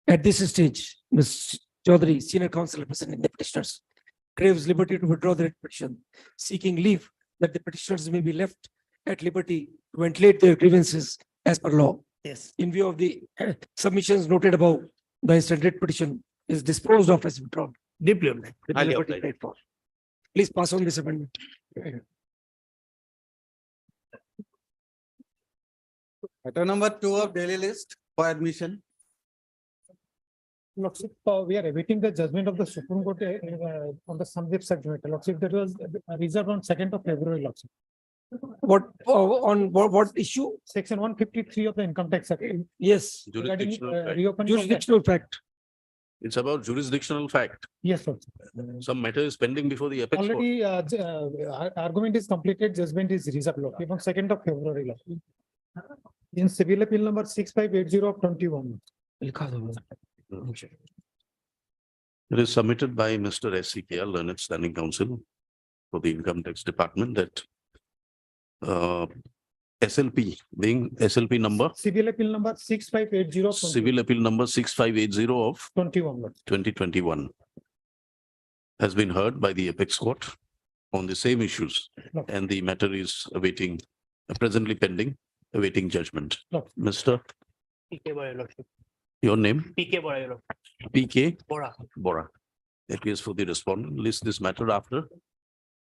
At this stage, Ms. Chaudhary, senior counsel representing the petitioners, craves liberty to withdraw the petition, seeking leave that the petitioners may be left at liberty to ventilate their grievances as per law. Yes. In view of the submissions noted above, the instant writ petition is disposed of as withdrawn. Deeply obliged. With Highly liberty obliged. paid for. Please pass on this amendment. Matter number 2 of daily list for admission. Lordship, we are awaiting the judgment of the Supreme Court on the Sandeep Sajj. Lordship, that was reserved on 2nd of February, Lordship. What, on what issue? Section 153 of the Income Tax Act. Yes, regarding, Jurisdictional fact. reopening of the- jurisdictional fact. It's about jurisdictional fact. Yes, Lordship. Some matter is pending before the apex court. Already, argument is completed, judgment is reserved, Lordship, on 2nd of February, Lordship. In civil appeal number 6580 of 21. It is submitted by Mr. S.C.K.L. Learned Standing Counsel for the Income Tax Department that SLP being SLP number, Civil appeal number 6580 of civil appeal number 6580 of 21, Lordship. 2021 has been heard by the apex court on the same issues, No. and the matter is awaiting, presently pending, awaiting judgment. No. Mr. PK Bora, Your Lordship. Your name? PK Bora, Your Lordship. PK Bora. Bora. Appears for the respondent. List this matter after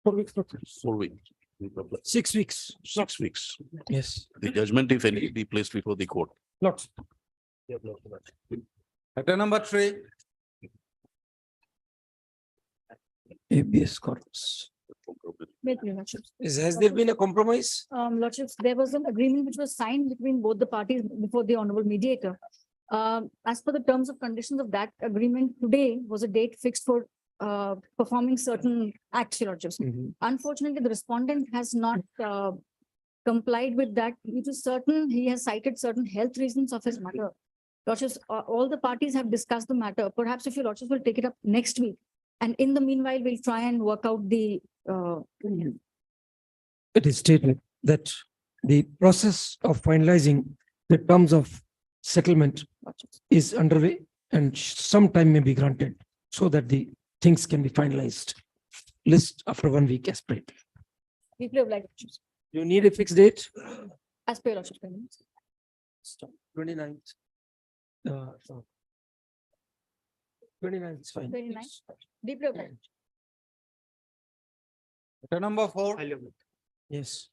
4 weeks, Lordship. 4 weeks. 6 weeks. 6 weeks. Yes. The judgment, if any, be placed before the court. Lordship. Matter number 3. Habeas corpus. Wait, Your Lordship. Has there been a compromise? Lordships, there was an agreement which was signed between both the parties before the honorable mediator. As per the terms of conditions of that agreement, today was a date fixed for performing certain acts, Your Lordships. Unfortunately, the respondent has not complied with that due to certain, he has cited certain health reasons of his mother. Lordships, all the parties have discussed the matter. Perhaps if your Lordships will take it up next week. And in the meanwhile, we'll try and work out the It is stated that the process of finalizing the terms of settlement is underway and some time may be granted so that the things can be finalized. List after 1 week as per. deeply obliged. You need a fixed date? As per your Lordship's guidance. 29th. 29th is fine. 29th. Deeply obliged. Matter number 4. Yes.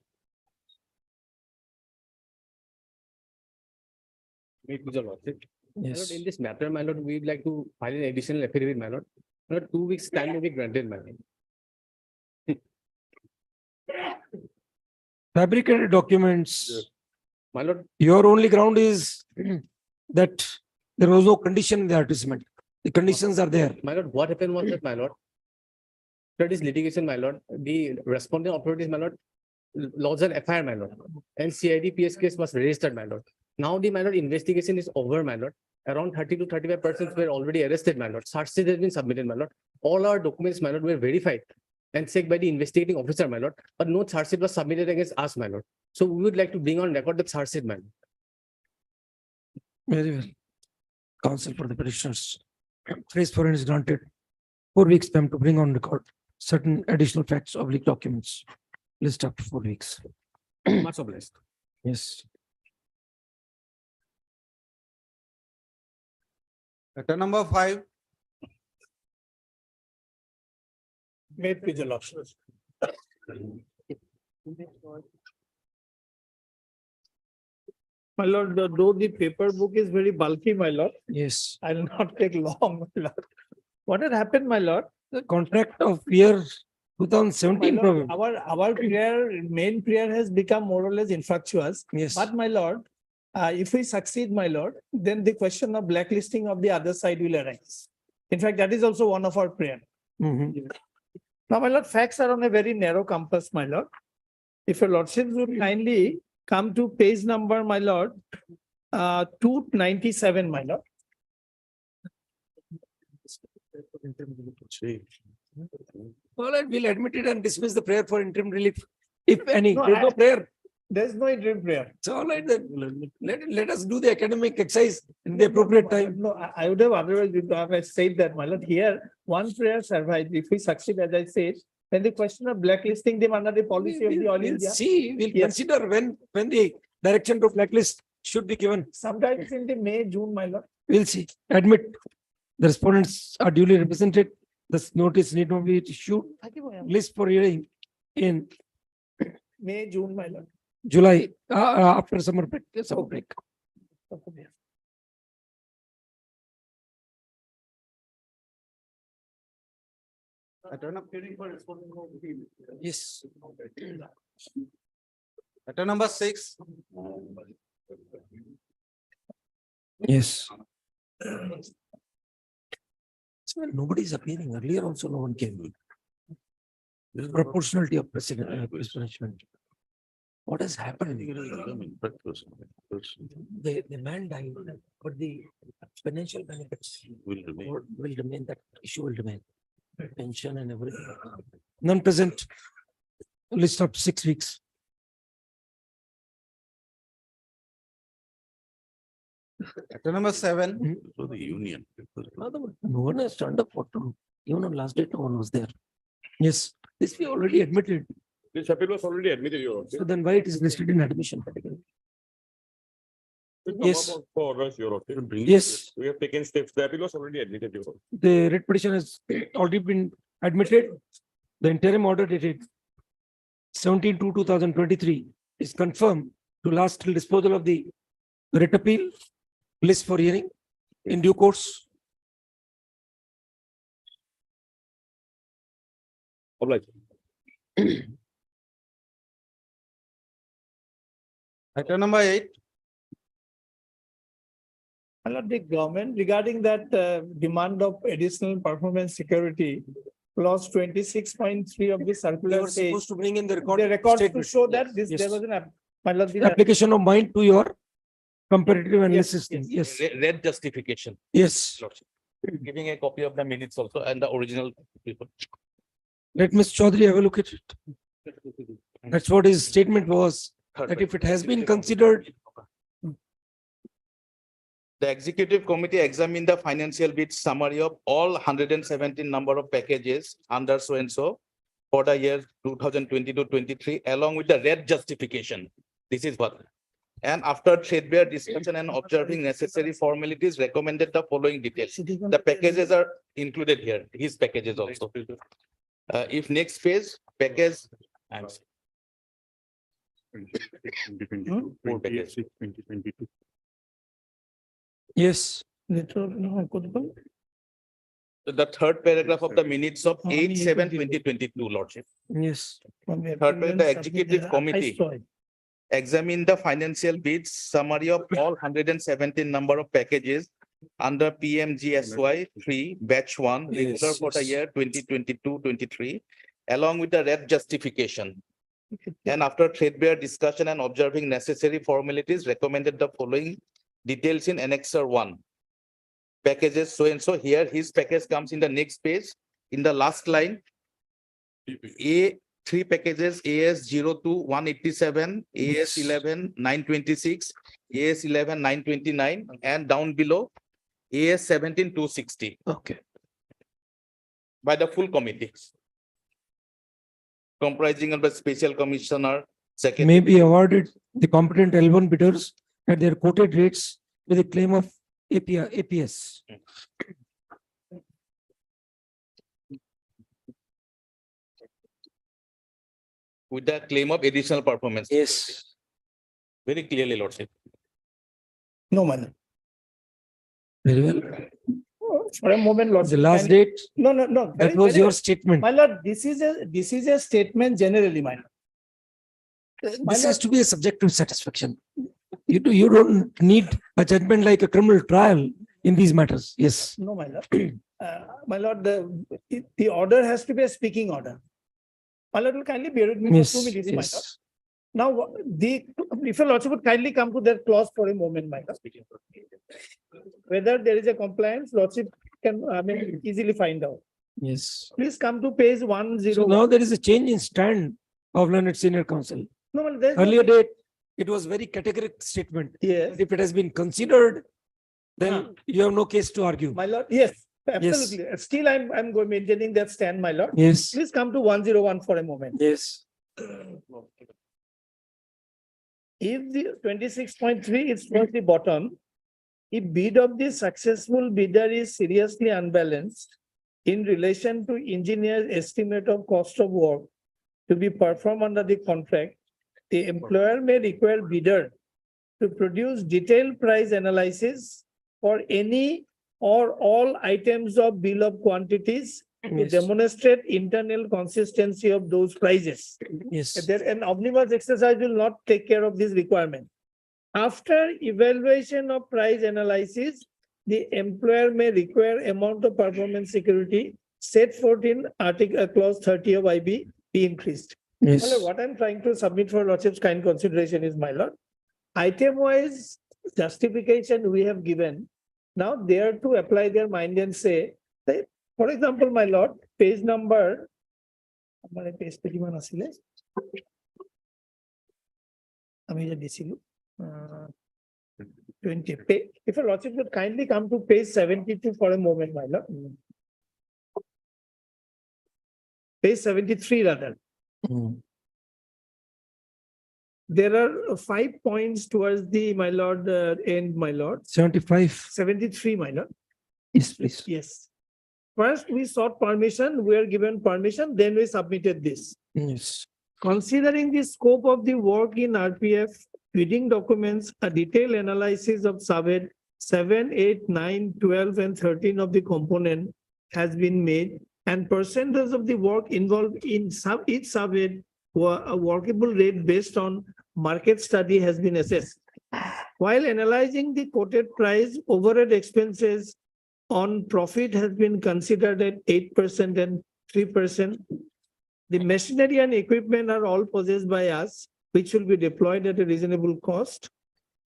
Wait, Mr. Lordship. My Yes. lord, in this matter, my lord, we'd like to file an additional affidavit, my lord. My lord, 2 weeks time may be granted, my lord. Fabricated documents, My lord, your only ground is that there was no condition in the advertisement. The conditions are there. my lord, what happened was that, my lord. That is litigation, my lord. The responding authorities, my lord, lodged an FIR, my lord. And CID PS case was registered, my lord. Now the, my lord, investigation is over, my lord. Around 30 to 35 persons were already arrested, my lord. Charge sheet has been submitted, my lord. All our documents, my lord, were verified and checked by the investigating officer, my lord. But no charge sheet was submitted against us, my lord. So we would like to bring on record the charge sheet, my lord. Very well. Counsel for the petitioners. Phrase for is granted. 4 weeks time to bring on record certain additional facts of leaked documents. List after 4 weeks. Much obliged. Yes. Matter number 5. May it please your Lordship. My lord, though the paper book is very bulky, my lord, Yes. I will not take long, my lord. What had happened, my lord? The contract of year My 2017 lord, probably. our prayer, main prayer has become more or less infructuous. Yes. But my lord, if we succeed, my lord, then the question of blacklisting of the other side will arise. In fact, that is also one of our prayer. Mhm. Now, my lord, facts are on a very narrow compass, my lord. If your lordship would kindly come to page number, my lord, 297, my lord. All right, we'll admit it and dismiss the prayer for interim relief. If any, No, there's no prayer. There's no interim prayer. So all right, then, let us do the academic exercise in the appropriate time. No, I would have otherwise, would have said that, my lord, here, one prayer survived. If we succeed, as I said, then the question of blacklisting them under the policy of the All We'll India. see, we'll Yes. consider when the direction to blacklist should be given. Sometimes in the May, June, my lord. We'll see. Admit the respondents are duly represented. This notice need not be issued. List for hearing in May, June, my lord. July, after summer break, summer break. I turn up hearing for responding. Yes. Matter number 6. Yes. So nobody is appearing. Earlier also no one came. Proportionality of punishment. What has happened? The man died, but the financial benefits Will remain. will remain, that issue will remain. Pension and everything. None present. List of 6 weeks. Matter number 7. So the union. No one has turned up for two. Even on last date, no one was there. Yes, this we already admitted. This appeal was already admitted, Your Worship. So then why it is listed in admission category? It's Yes. not for us, Your Worship. Yes, We have taken steps. The appeal was already admitted, Your Worship. the writ petition has already been admitted. The interim order dated 17/2/2023 is confirmed to last till disposal of the writ appeal. List for hearing in due course. Obliged. Matter number 8. My lord, the government regarding that demand of additional performance security, clause 26.3 of the You circular were says, supposed to bring in the the record. records to statement. show that Yes. there was an, my lord, the Application of mine to your comparative analysis thing. Yes, Red justification, yes. Lordship. Giving a copy of the minutes also and the original people. Let Ms. Chaudhary have a look at it. That's what his statement was, that if it has been considered, The executive committee examined the financial bid summary of all 117 number of packages under so and so for the year 2022-23 along with the red justification. This is what. And after threadbare discussion and observing necessary formalities, recommended the following details. The packages are included here, his packages also. If next page, package. I'm sorry. 2022. yes, The third paragraph of the minutes of 8/7/2022, Lordship. yes. Third paragraph, the executive committee examine the financial bids summary of all 117 number of packages under PMGSY 3 batch 1 regular for the yes. year 2022-23 along with the red justification. And after threadbare discussion and observing necessary formalities, recommended the following details in annexure 1. Packages so and so, here his package comes in the next page in the last line. Three packages AS 02-187, AS 11-926, AS 11-929, and down below AS 17-260 Okay. by the full committee. Comprising of the special commissioner, second. May be awarded the competent L1 bidders at their quoted rates with a claim of APS. With the claim of additional performance. Yes. Very clearly, Lordship. No, my lord. Very well. For a moment, Lord. The last date, No, no, no. that very- was very- your statement. My lord, this is a statement generally, my lord. This has to be a subjective satisfaction. You don't need a judgment like a criminal trial in these matters. Yes. No, my lord. My lord, the order has to be a speaking order. My lord will kindly bear with me Yes. for 2 minutes, my lord. Yes. Now, if your lordship would kindly come to that clause for a moment, my lord. Whether there is a compliance, lordship can, easily find out. Yes. Please come to page So 101. now there is a change in stand of learned senior counsel. No, my lord, there's no Earlier date, it was very categorical statement. Yes, If it has been considered, then you have no case to argue. my lord, yes, absolutely. Still, I'm going maintaining that stand, my lord. Yes, Please come to 101 for a moment. yes. If the 26.3 is towards the bottom, if bid of the successful bidder is seriously unbalanced in relation to engineer's estimate of cost of work to be performed under the contract, the employer may require bidder to produce detailed price analysis for any or all items of bill of quantities to Yes. demonstrate internal consistency of those prices. Yes. There, an omnibus exercise will not take care of this requirement. After evaluation of price analysis, the employer may require amount of performance security set forth in article clause 30 of IB be increased. Yes. Well, what I'm trying to submit for lordship's kind consideration is, my lord, item wise justification we have given. Now they are to apply their mind and say, that, for example, my lord, page number. Page 31 asile. আমি যে দিছিলো 20. If a lordship would kindly come to page 72 for a moment, my lord. Page 73 rather. There are 5 points towards the, my lord, end, my lord. 75. 73, my lord. Yes, please. Yes. First, we sought permission, we are given permission, then we submitted this. Yes. Considering the scope of the work in RPF, bidding documents, a detailed analysis of subhead 7, 8, 9, 12, and 13 of the component has been made, and percentage of the work involved in each subhead were a workable rate based on market study has been assessed. While analyzing the quoted price, overhead expenses on profit has been considered at 8% and 3%. The machinery and equipment are all possessed by us, which will be deployed at a reasonable cost.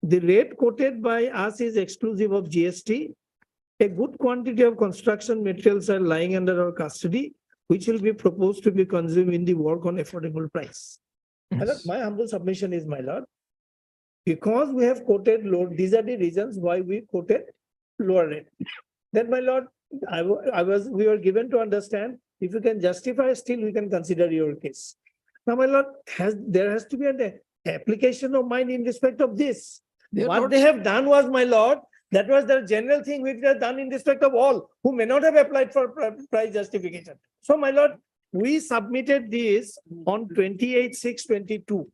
The rate quoted by us is exclusive of GST. A good quantity of construction materials are lying under our custody, which will be proposed to be consumed in the work on affordable price. My lord, my humble submission is, my lord, because we have quoted low, these are the reasons why we quoted lower rate. Then, my lord, we were given to understand, if you can justify, still we can consider your case. Now, my lord, there has to be an application of mine in respect of this. They are What not- they have done was, my lord, that was the general thing which they have done in respect of all who may not have applied for price justification. So, my lord, we submitted this on 28/6/22.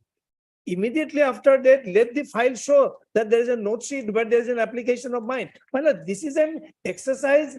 Immediately after that, let the file show that there is a note sheet, but there is an application of mine. My lord, this is an exercise.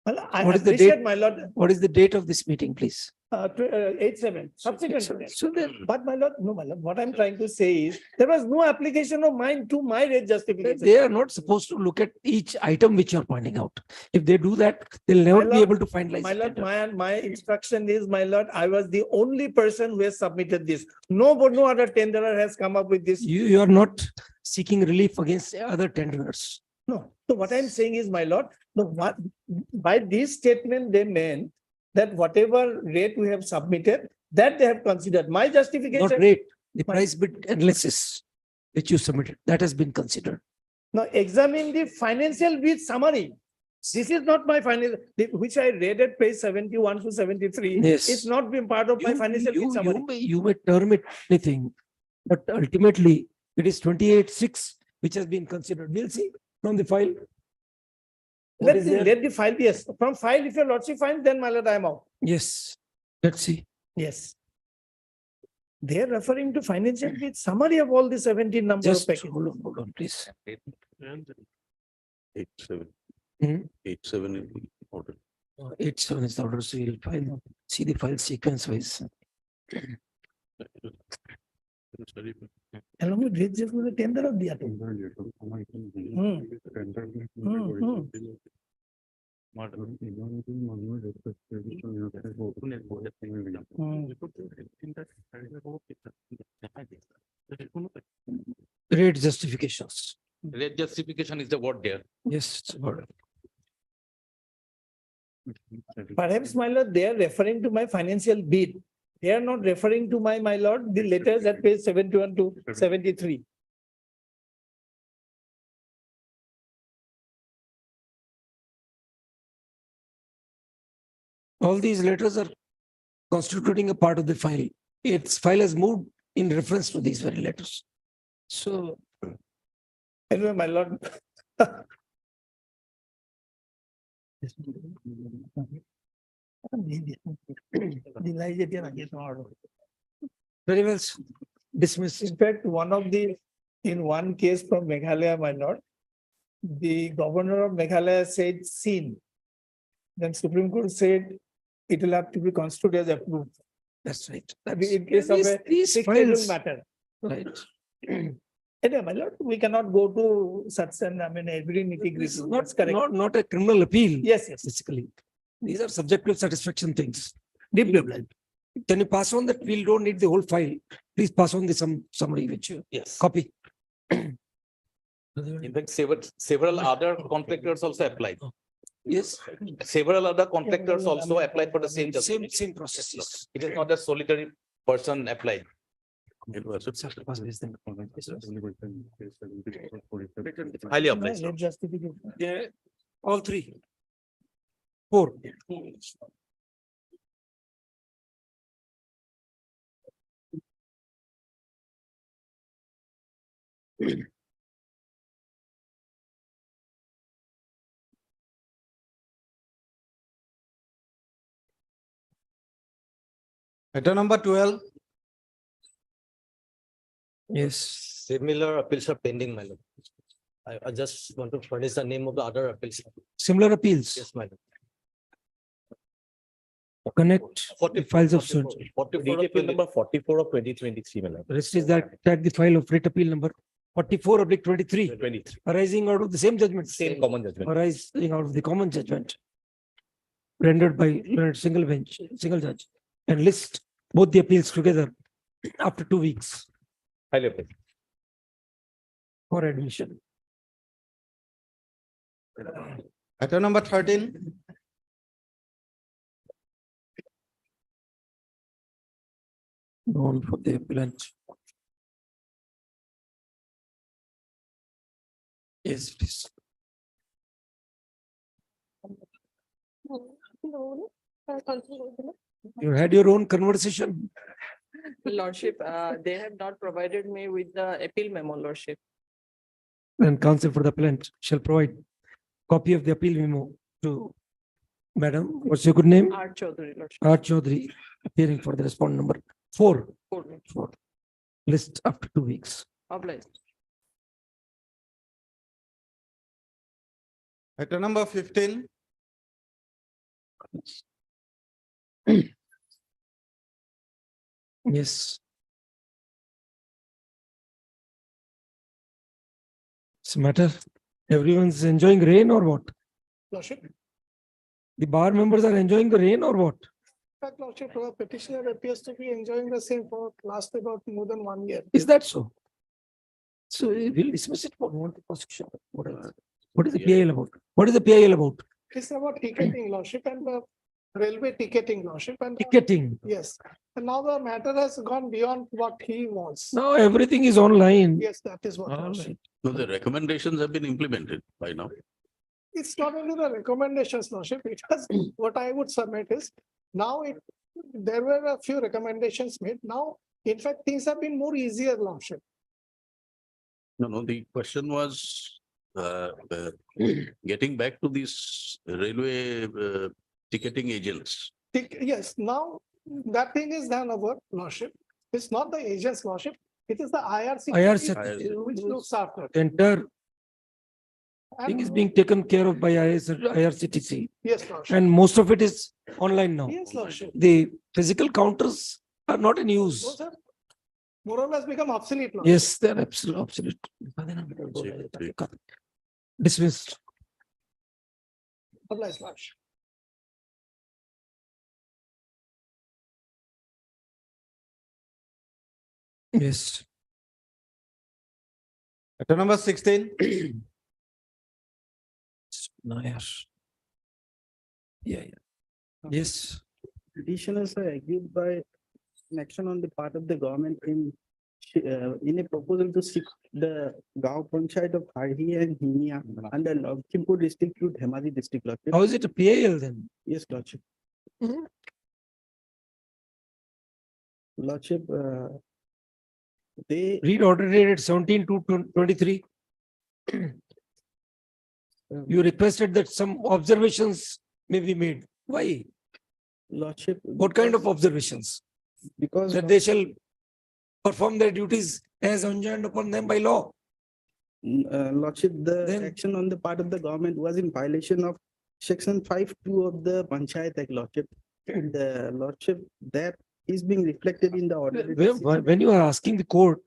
Well, I What is the appreciate, date? my lord, What is the date of this meeting, please? 8/7, subsequent to that. So then, But my lord, no, my lord, what I'm trying to say is, there was no application of mine to my rate justification. they are not supposed to look at each item which you are pointing out. If they do that, they'll never My be lord- able to finalize. My the lord, tender. my instruction is, my lord, I was the only person who has submitted this. No other tenderer has come up with this. You are not seeking relief against other tenderers. No, so what I'm saying is, my lord, no, what, by this statement, they meant that whatever rate we have submitted, that they have considered. My Not justification. rate, the price bid analysis which you submitted, that has been considered. Now examine the financial bid summary. This is not my final, which I read at page 71 to 73. Yes. It's not been part of my financial bid summary. You may term it anything, but ultimately it is 28/6 which has been considered. We'll see from the file. What is there? Let the file, yes, from file, if your lordship finds, then my lord, I am out. Yes, let's see. Yes. They are referring to financial bid summary of all the 17 number of Just packages. hold on, please. 8/7. Hmm? 8/7 in the order. 8/7 is the order, so you'll find, see the file sequence wise. Along with rate judgment, tender of the item. Rate justifications. Rate justification is the word there. Yes, it's about it. Perhaps, my lord, they are referring to my financial bid. They are not referring to my lord, the letters at page 71 to 73. All these letters are constituting a part of the file. Its file has moved in reference to these very letters. So Anyway, my lord. very well dismissed. In fact, in one case from Meghalaya, my lord, the governor of Meghalaya said seen. Then Supreme Court said it will have to be constituted as approved. That's right. In case of a These six schedule files, matter. right. Anyway, my lord, we cannot go to such an, every nitty This is gritty. not, That's correct. not a criminal appeal. Yes, yes. Basically, these are subjective satisfaction things. Deeply applied. Can you pass on that? We don't need the whole file. Please pass on the summary which you Yes. copy. In fact, several other contractors also applied. Yes, Several other contractors also applied for the same. same processes. It is not a solitary person applied. It was. Highly applied. Late justification. Yeah, all three. Four. Item number 12. Yes. Similar appeals are pending, my lord. I just want to furnish the name of the other appeals. Similar appeals. Yes, my lord. Connect the files of search. Appeal number 44 of 2023. Rest is that tag the file of writ appeal number 44/23 23. arising out of the same judgment. Same common judgment. Arising out of the common judgment rendered by single bench, single judge, and list both the appeals together after 2 weeks Highly applied. for admission. Item number 13. Known for the appellant. Yes, please. You had your own conversation. Lordship, they have not provided me with the appeal memo, Lordship. And counsel for the appellant shall provide copy of the appeal memo to Madam, what's your good name? R Chaudhary, Lordship. R Chaudhary, appearing for the respondent number 4. Court, Four. List after 2 weeks. obliged. Item number 15. Yes. What's the matter? Everyone's enjoying rain or what? Lordship, The bar members are enjoying the rain or what? fact, Lordship, petitioner appears to be enjoying the same for last about more than 1 year. Is that so? So we'll dismiss it for want of prosecution. What else? What is the PIL about? What is the PIL about? It's about ticketing, Lordship, and railway ticketing, Lordship, and Ticketing. yes. And now the matter has gone beyond what he wants. Now everything is online. Yes, that is what. All Lordship. right. No, the recommendations have been implemented by now. It's not only the recommendations, Lordship, it has, what I would submit is, now there were a few recommendations made. Now, in fact, things have been more easier, Lordship. No, the question was getting back to these railway ticketing agents. Yes, now that thing is done over, Lordship. It's not the agent's, Lordship. It is the IRCTC. which looks after. The entire thing is being taken care of by IRCTC. Yes, Lordship. And most of it is online now. Yes, Lordship. The physical counters are not in use. Those have more or less become obsolete. Lordship. Yes, they're absolute. Dismissed. Obliged, Lordship. Yes. Item number 16. Nair. Yeah. Yes. Petitioners are agreed by an action on the part of the government in a proposal to shift the Gao Panchayat of Harhi and Hinia under Lakhimpur district to Dhemali district. Lordship. How is it a PIL then? Yes, Lordship. Lordship, they, Read order dated 17/2/23. You requested that some observations may be made. Why? Lordship. What kind of observations? Because That they shall perform their duties as enjoined upon them by law. Lordship, the Then- action on the part of the government was in violation of section 5(2) of the Panchayat Act, Lordship. The Lordship, that is being reflected in the order. When you are asking the court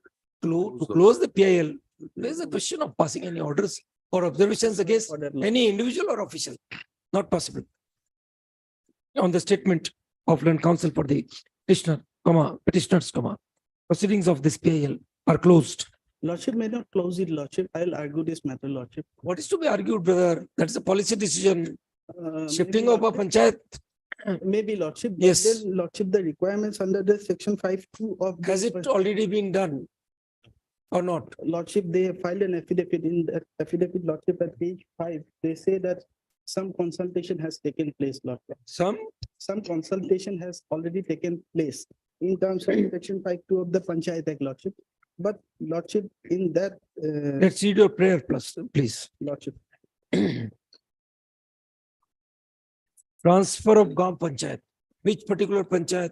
to close the PIL, there is a question of passing any orders or observations against Order, Lordship. any individual or official. Not possible. On the statement of learned counsel for the petitioners, proceedings of this PIL are closed. Lordship may not close it, Lordship. I'll argue this matter, Lordship. What is to be argued, brother? That's a policy decision. Shifting Maybe of a panchayat. Maybe Lordship. but Yes. then, Lordship, the requirements under the section 5(2) of. the Has it already been done? Or not? Lordship, they have filed an affidavit in that affidavit, Lordship, at page 5. They say that some consultation has taken place, Lordship. Some consultation has already taken place in terms of section 5(2) of the Panchayat Act, Lordship. But Lordship, in that, Let's read your prayer plus, please. Lordship, Transfer of Gram Panchayat. Which particular panchayat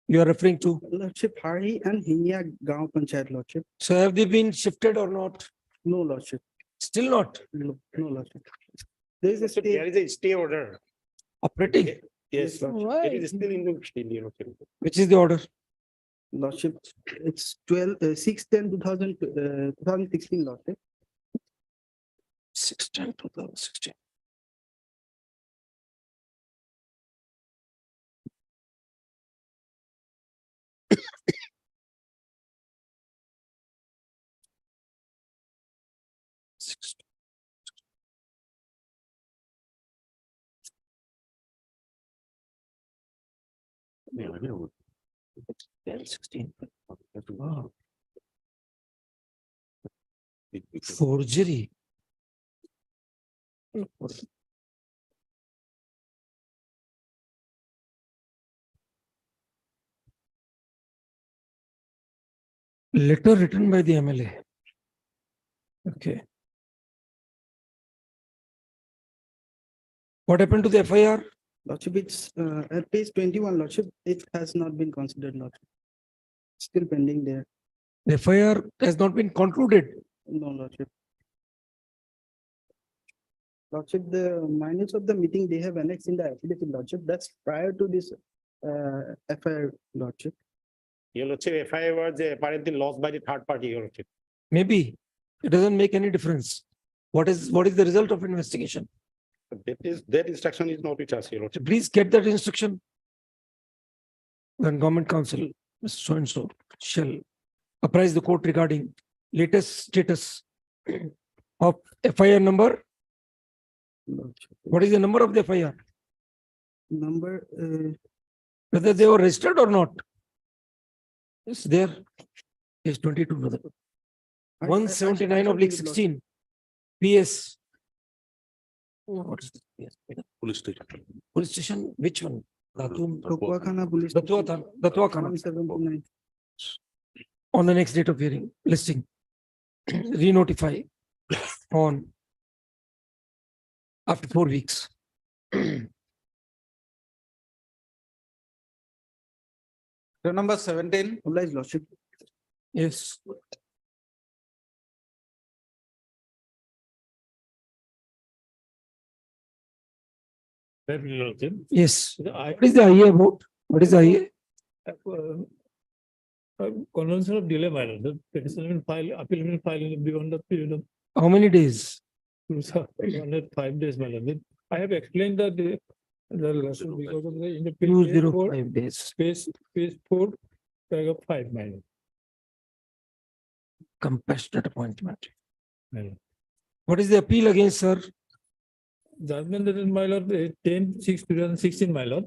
you are referring to? Lordship, Hari and Hinya Gaon Panchayat, Lordship. So have they been shifted or not? No, Lordship. Still not No, Lordship. There is a So stay. there is a stay order. operating. Yes, Lordship. Why? it is still in the. Which is the order? Lordship, it's 6/10/2016, Lordship. 6/10/2016. Yeah, I know. 16. Wow. Forgery. Letter written by the MLA. Okay. What happened to the FIR? Lordship, it's at page 21, Lordship, it has not been considered, Lordship. Still pending there. The FIR has not been concluded. No, Lordship. Lordship, the minutes of the meeting, they have annexed in the affidavit, Lordship. That's prior to this FIR, Lordship. Your lordship, FIR was apparently lost by the third party, your lordship. Maybe it doesn't make any difference. What is the result of investigation? That instruction is not with us, your lordship. Please get that instruction. When government council, so and so shall apprise the court regarding latest status of FIR number. Lordship. What is the number of the FIR? Number, Whether they were registered or not. It's there. Page 22, brother. I- I- I- 179 of Lordship. 16. PS. Oh, what is this? PS? Police station. Police station, which one? Khartoum, Kokwa Khana Police. Datwa Khana. 179. On the next date of hearing, listing. Re-notify on after 4 weeks. Item number 17. Obliged, Lordship. Yes. Very little, lordship. Yes. I, What is the IA about? What is the IA? Convention of delay, my lord. The petition will file, appeal will file beyond the period of How many days? 105 days, my lord. I have explained that the lordship because of the in the page 205 days. Space 4, paragraph 5, my lord. Compassionate appointment. My lord. What is the appeal against, sir? Judgment that is, my lord, 10/6/2016, my lord.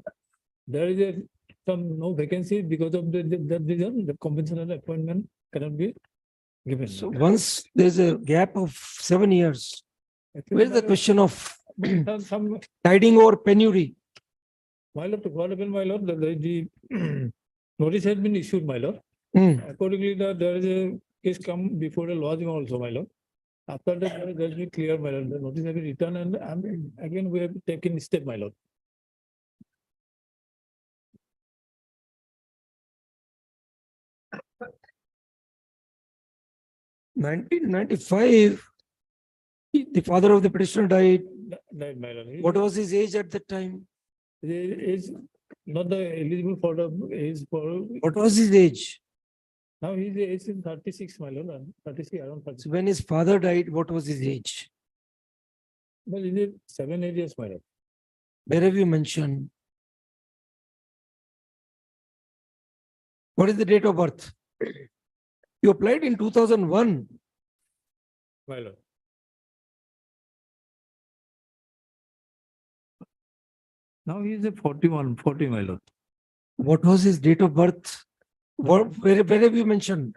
There is no vacancy because of the reason, the conventional appointment cannot be given. So once there's a gap of 7 years, where is the question of Some tiding or penury? My lord, what happened, my lord, the notice has been issued, my lord. Hmm. Accordingly, there is a case come before the lodging also, my lord. After that, there will be clear, my lord, the notice has been returned and again, we have taken step, my lord. Nineteen 95, the father of the petitioner died. Right, my lord. What was his age at that time? Is not the eligible for the, is for, What was his age? now his age is 36, my lord, 36, around 36. So when his father died, what was his age? Well, is it 7, 8 years, my lord? Where have you mentioned? What is the date of birth? You applied in 2001. My lord. Now he is a 41, 40, my lord. What was his date of birth? Where have you mentioned?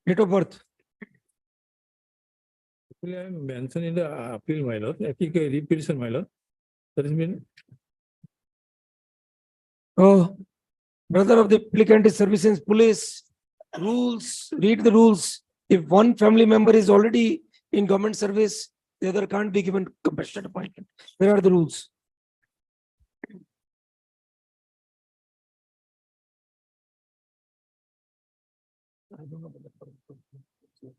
Date of birth? Actually, I mentioned in the appeal, my lord, repetition, my lord. That has been, Oh, brother of the applicant is servicing police. Rules, read the rules. If one family member is already in government service, the other can't be given compassionate appointment. Where are the rules? I don't know about the.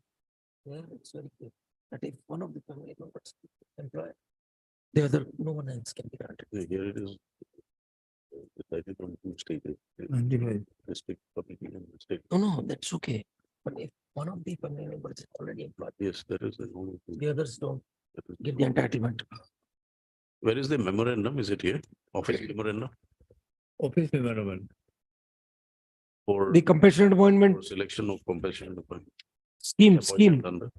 Yeah, it's very clear that if one of the family members employed, the other, no one else can be granted. Here it is. Decided on two stages. 95. District, public, and state. No, that's okay. But if one of the family members is already employed, Yes, there is a rule. the others don't get the entitlement. Where is the memorandum? Is it here? Office memorandum Office memorandum. for The compassionate appointment for selection of compassionate appointment. scheme. Appointment under-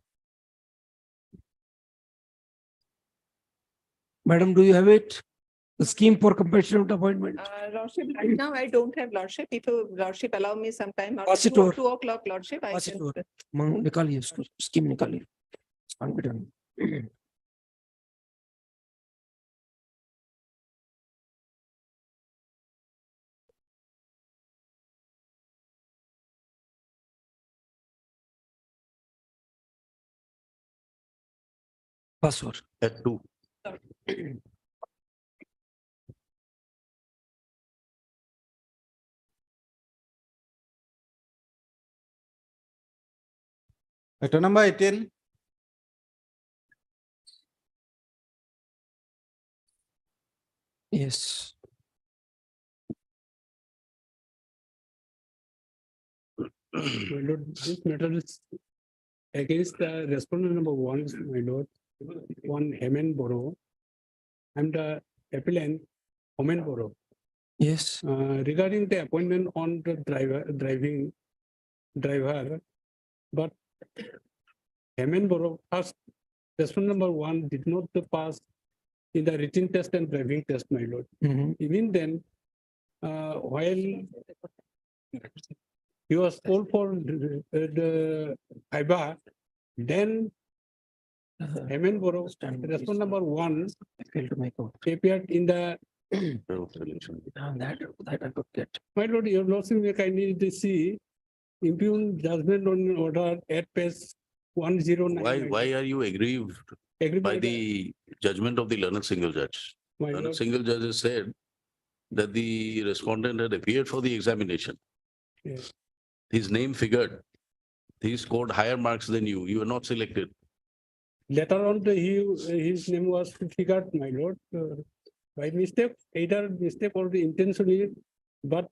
Madam, do you have it? The scheme for compassionate appointment? Lordship, right now I don't have lordship. If you lordship allow me some time. Pass it after over. 2 o'clock lordship, I Pass it can. over. निकालिए उसको, scheme निकालिए. I'm done. Password. At two. Item number 18. Yes. My lord, this matter is against the respondent number one, my lord, one Hemen Borough. I'm the appellant, Hemen Borough. Yes. Regarding the appointment on the driver, but Hemen Borough first, respondent number one did not pass in the written test and driving test, my lord. Mhm. Even then, while he was called for the IBA, then Hemen Borough, respondent number one Failed to make out. appeared in the, That I could get. my lord, your lordship may kindly to see impugn judgment on order at page 109. Why are you aggrieved by the judgment of the learned single judge? My Learned lord, single judge has said that the respondent had appeared for the examination. yes. His name figured. He scored higher marks than you. You were not selected. Later on, his name was figured, my lord, by mistake, either mistake or the intentionally, but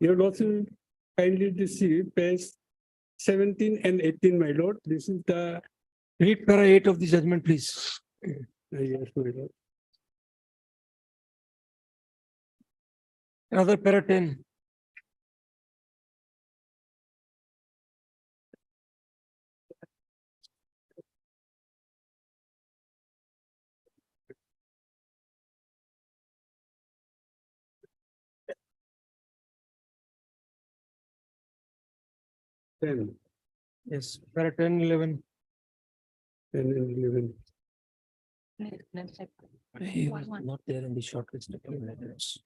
your lordship kindly to see page 17 and 18, my lord. This is the, Read para 8 of the judgment, please. yes, my lord. Another para 10. Ten, Yes, para 10, 11. 10 and 11. He was not there in the short list of letters.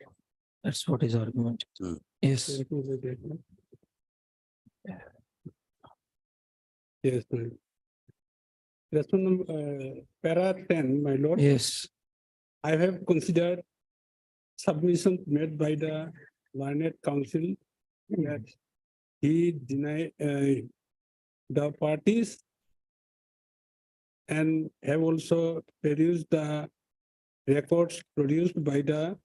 That's what his argument. Hmm. Yes. Yes, my lord. Response number, para 10, my lord. Yes. I have considered submission made by the learned council that he deny the parties and have also produced the records produced by the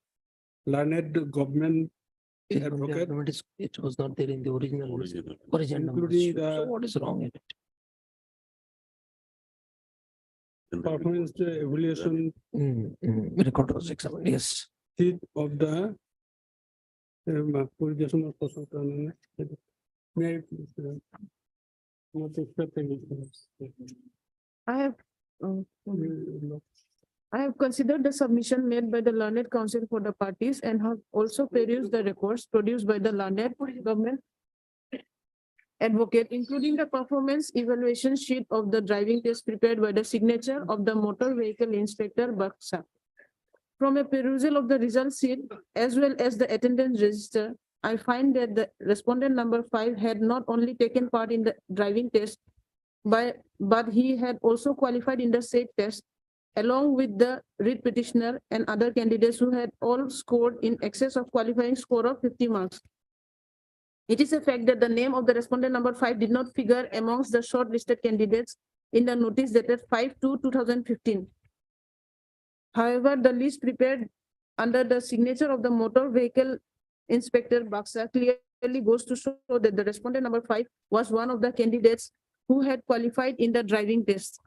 learned government advocate, It was not there in the original. Original numbers. including So the what is wrong in it? performance evaluation Record was examined, yes. sheet of the publication of social. May I please, not expecting it. I have, I have considered the submission made by the learned counsel for the parties and have also perused the records produced by the learned government advocate, including the performance evaluation sheet of the driving test prepared by the signature of the motor vehicle inspector Baksa. From a perusal of the result sheet as well as the attendance register, I find that the respondent number 5 had not only taken part in the driving test, but he had also qualified in the said test, along with the writ petitioner and other candidates who had all scored in excess of qualifying score of 50 marks. It is a fact that the name of the respondent number 5 did not figure amongst the shortlisted candidates in the notice dated 5/2/2015. However, the list prepared under the signature of the motor vehicle inspector Baksa clearly goes to show that the respondent number 5 was one of the candidates who had qualified in the driving test.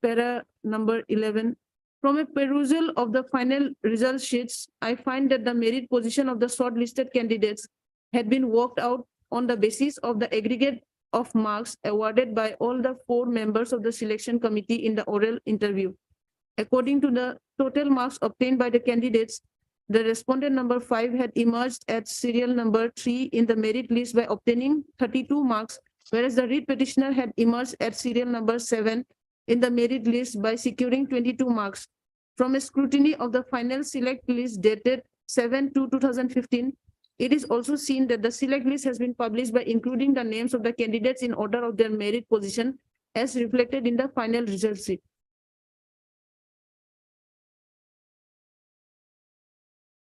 Para number 11. From a perusal of the final result sheets, I find that the merit position of the shortlisted candidates had been worked out on the basis of the aggregate of marks awarded by all the 4 members of the selection committee in the oral interview. According to the total marks obtained by the candidates, the respondent number 5 had emerged at serial number 3 in the merit list by obtaining 32 marks, whereas the writ petitioner had emerged at serial number 7 in the merit list by securing 22 marks. From a scrutiny of the final select list dated 7/2/2015, it is also seen that the select list has been published by including the names of the candidates in order of their merit position as reflected in the final result sheet.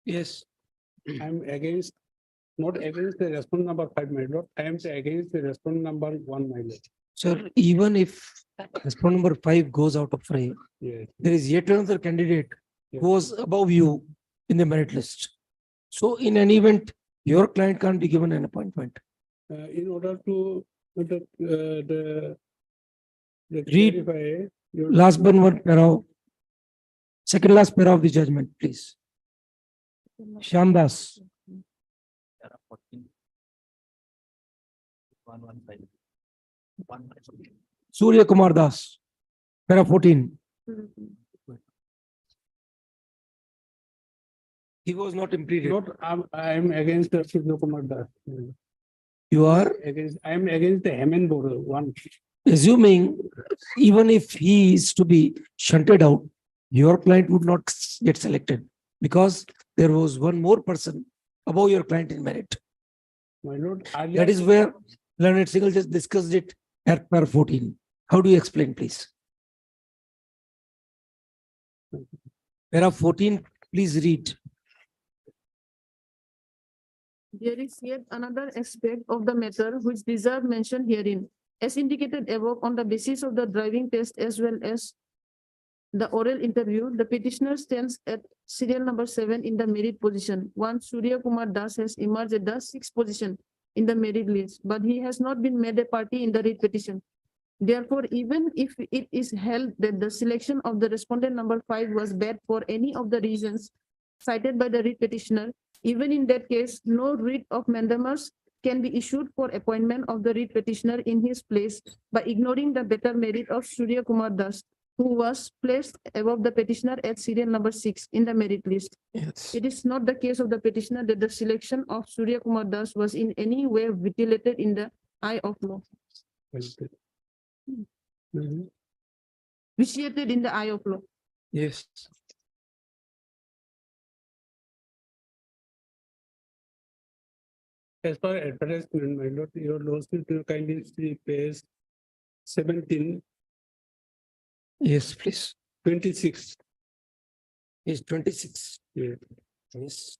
Yes. I'm against, not against the respondent number 5, my lord. I am against the respondent number 1, my lord. Sir, even if respondent number 5 goes out of frame, Yes. there is yet another candidate Yes. who was above you in the merit list. So in any event, your client can't be given an appointment. In order to, the Read clarify. your- last but one para, second last para of the judgment, please. Shyamdas. Surya Kumar Das, para 14. He was not impeded. Not, I'm against the Surya Kumar Das. You are I am against the Hemen Bodo 1. assuming even if he is to be shunted out, your client would not get selected because there was one more person above your client in merit. My lord. That is where Learned Singhal just discussed it at par 14. How do you explain, please? Para 14, please read. There is yet another aspect of the matter which deserves mention herein. As indicated above, on the basis of the driving test as well as the oral interview, the petitioner stands at serial number 7 in the merit position. One Surya Kumar Das has emerged at the 6th position in the merit list, but he has not been made a party in the writ petition. Therefore, even if it is held that the selection of the respondent number 5 was bad for any of the reasons cited by the writ petitioner, even in that case, no writ of mandamus can be issued for appointment of the writ petitioner in his place by ignoring the better merit of Surya Kumar Das, who was placed above the petitioner at serial number 6 in the merit list. Yes. It is not the case of the petitioner that the selection of Surya Kumar Das was in any way vitiated in the eye of law. Vitiated in the eye of law. Yes. as per advertisement, my lord, your lordship to kindly see page 17, Yes, please. 26. Is 26. Yeah. Yes.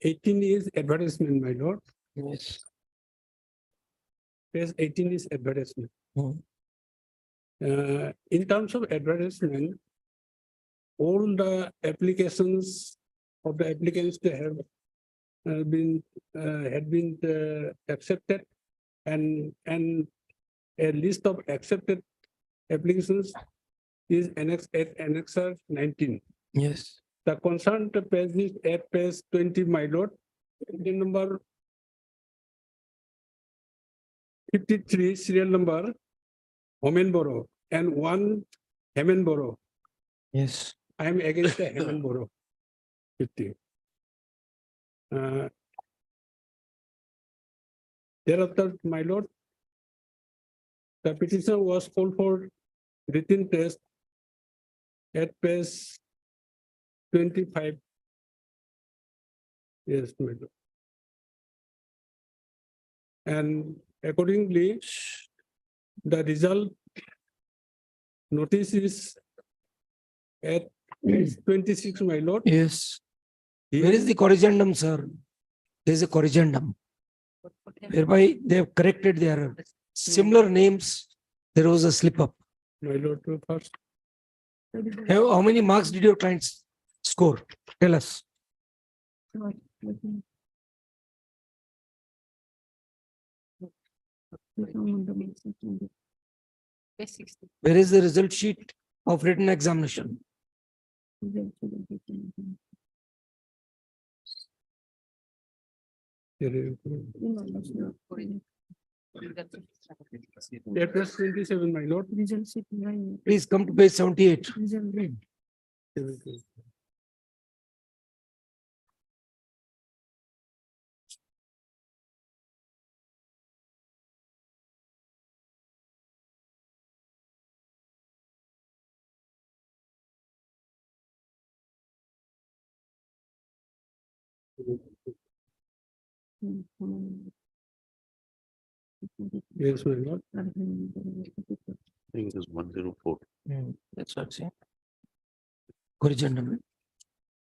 18 is advertisement, my lord. Yes. Page 18 is advertisement. Hmm. In terms of advertisement, all the applications of the applicants they have had been accepted, and a list of accepted applications is annexer 19. Yes. The concerned page is at page 20, my lord. The number 53, serial number Homenboro and 1 Hemenboro. Yes. I am against the Hemenboro 50. Thereafter, my lord, the petition was called for written test at page 25. Yes, my lord. And accordingly, the result notice is at page 26, my lord. Yes. Where is the corrigendum, sir? There is a corrigendum. Whereby they have corrected their similar names. There was a slip up. My lord, first. How many marks did your clients score? Tell us. Where is the result sheet of written examination? At page 27, my lord. Please come to page 78. Yes, my lord. I think it is 104. That's what I'm saying. Corrigendum.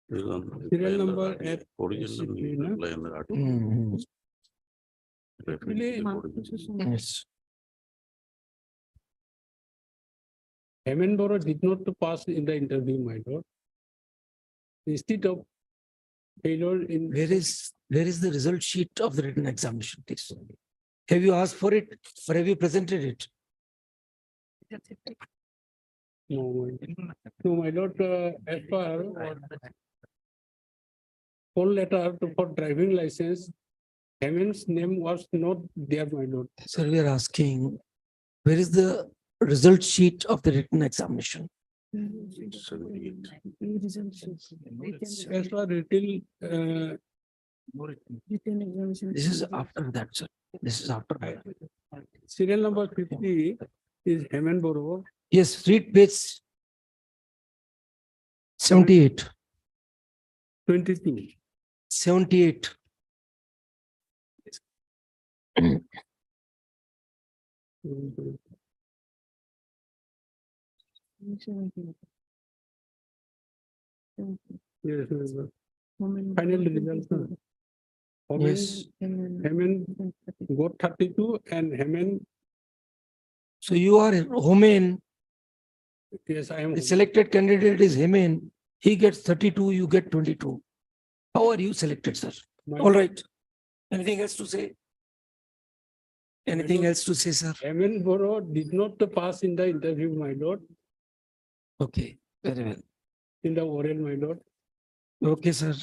Serial number at Original SCP, apply on the article. Mhm. Reference to the original. Yes. Hemenboro did not pass in the interview, my lord. Instead of failure in. Where is the result sheet of the written examination, please? Have you asked for it or have you presented it? No, my lord, as per whole letter for driving license, Hemen's name was not there, my lord. Sir, we are asking, where is the result sheet of the written examination? As per retail, This is after that, sir. This is after that. serial number 50 is Hemenboro. Yes, read page 78. 22. 78. Yes, final result. Sir. Yes. Hemen got 32 and Hemen, So you are Homen, yes, I am. the selected candidate is Hemen. He gets 32, you get 22. How are you selected, sir? All right. Anything else to say? Anything else to say, sir? Hemenboro did not pass in the interview, my lord, Okay, very well. in the oral, my lord. Okay, sir.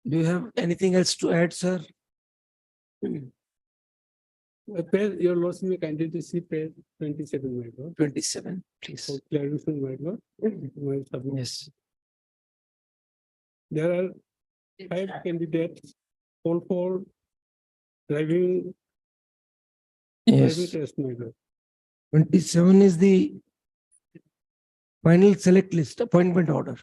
Do you have anything else to add, sir? Page, your lordship may kindly to see page 27, my lord. 27, please. For clarification, my lord. My submission. Yes. There are 5 candidates, all for driving Yes. test, my lord. 27 is the final select list, appointment order.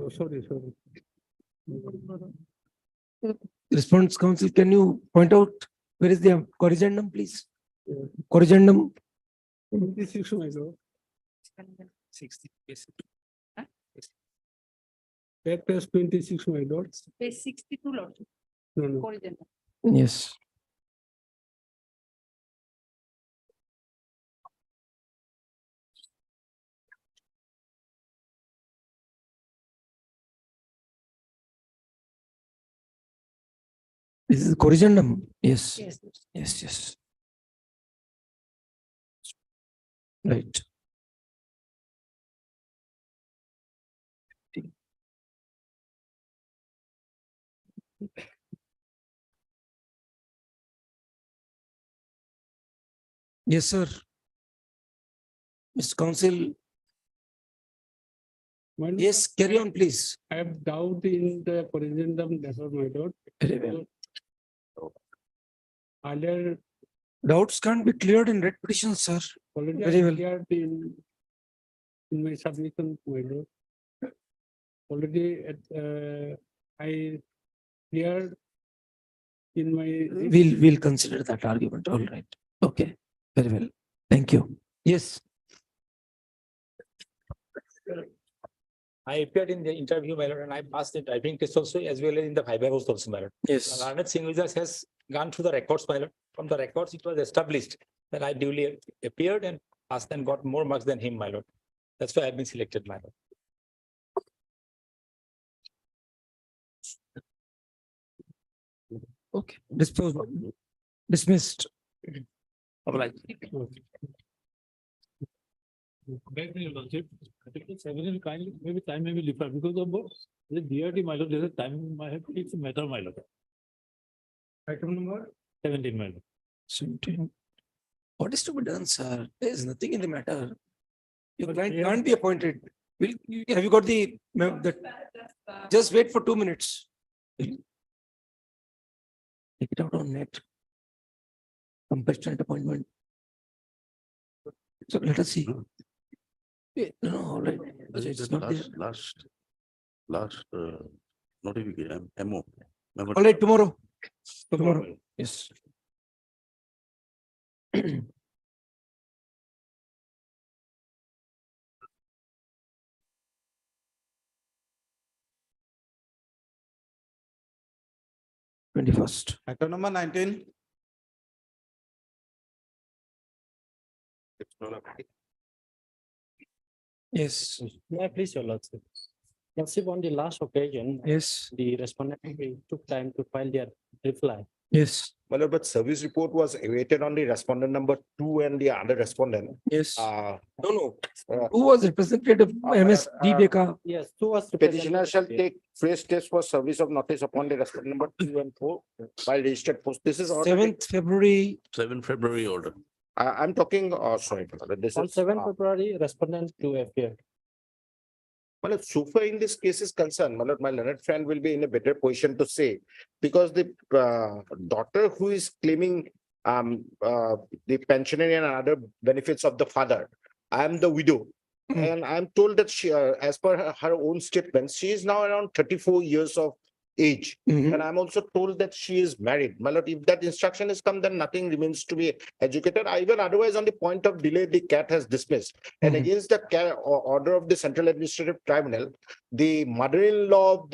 sorry. Response counsel, can you point out where is the corrigendum, please? Corrigendum. 26, my lord. 60. Yes. Back page 26, my lord. Page 62, Lordship. No. Corrigendum. Yes. This is corrigendum. Yes. Yes. Yes. Right. Yes, sir. Mr. Council. My lord, Yes, carry on, please. I have doubt in the corrigendum letter, my lord. Very well. Earlier, Doubts can't be cleared in red petitions, sir. already Very I well. cleared in my submission, my lord. Already I cleared in my. We'll consider that argument. All right. Okay. Very well. Thank you. Yes. I appeared in the interview, my lord, and I passed the driving test also as well as in the fiber house also, my lord. Yes. Learned Singh has gone through the records, my lord. From the records, it was established that I duly appeared and passed and got more marks than him, my lord. That's why I've been selected, my lord. Okay. Disposed. Dismissed. Back to your lordship, I think the several kindly, maybe time may be different because of the DRT, my lord, there's a time, I have, it's a matter, my lord. Item number 17, my lord. 17. What is to be done, sir? There is nothing in the matter. Your But client here- can't be appointed. Have you got the, just wait for 2 minutes. Take it out on net. Compassionate appointment. So let us see. No, all right. It's not there. Last notification, MO. All right, tomorrow. Tomorrow. Yes. Twenty-first. Item number 19. Yes. May I please, your lordship? Lordship, on the last occasion, Yes. the respondent took time to file their reply. Yes. Well, but service report was awaited on the respondent number 2 and the other respondent. Yes. Uh, No. Who was representative? MS D. Deka. Yes, two was. Petitioner shall represented. take fresh test for service of notice upon the respondent number 2 and 4 by registered post. This is ordered. 7th February. 7 February order. I'm talking, sorry, this On is. 7 February, respondent to appear. Well, so far in this case is concerned, my learned friend will be in a better position to say, because the daughter who is claiming the pensionary and other benefits of the father, I am the widow. And I'm told that she, as per her own statement, she is now around 34 years of age. And I'm also told that she is married. My lord, if that instruction is come, then nothing remains to be educated. Even otherwise, on the point of delay, the CAT has dismissed. And against the order of the Central Administrative Tribunal, the mother-in-law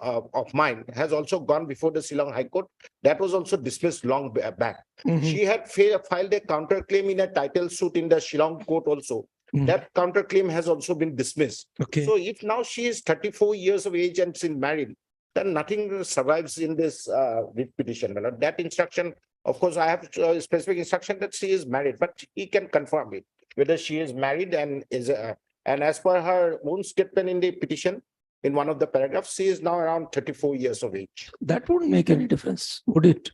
of mine has also gone before the Shillong High Court. That was also dismissed long back. She had filed a counterclaim in a title suit in the Shillong court also. That counterclaim has also been dismissed. Okay. So if now she is 34 years of age and she's married, then nothing survives in this writ petition. My lord. That instruction, of course, I have a specific instruction that she is married, but he can confirm it, whether she is married and is, and as per her own statement in the petition, in one of the paragraphs, she is now around 34 years of age. That wouldn't make any difference, would it?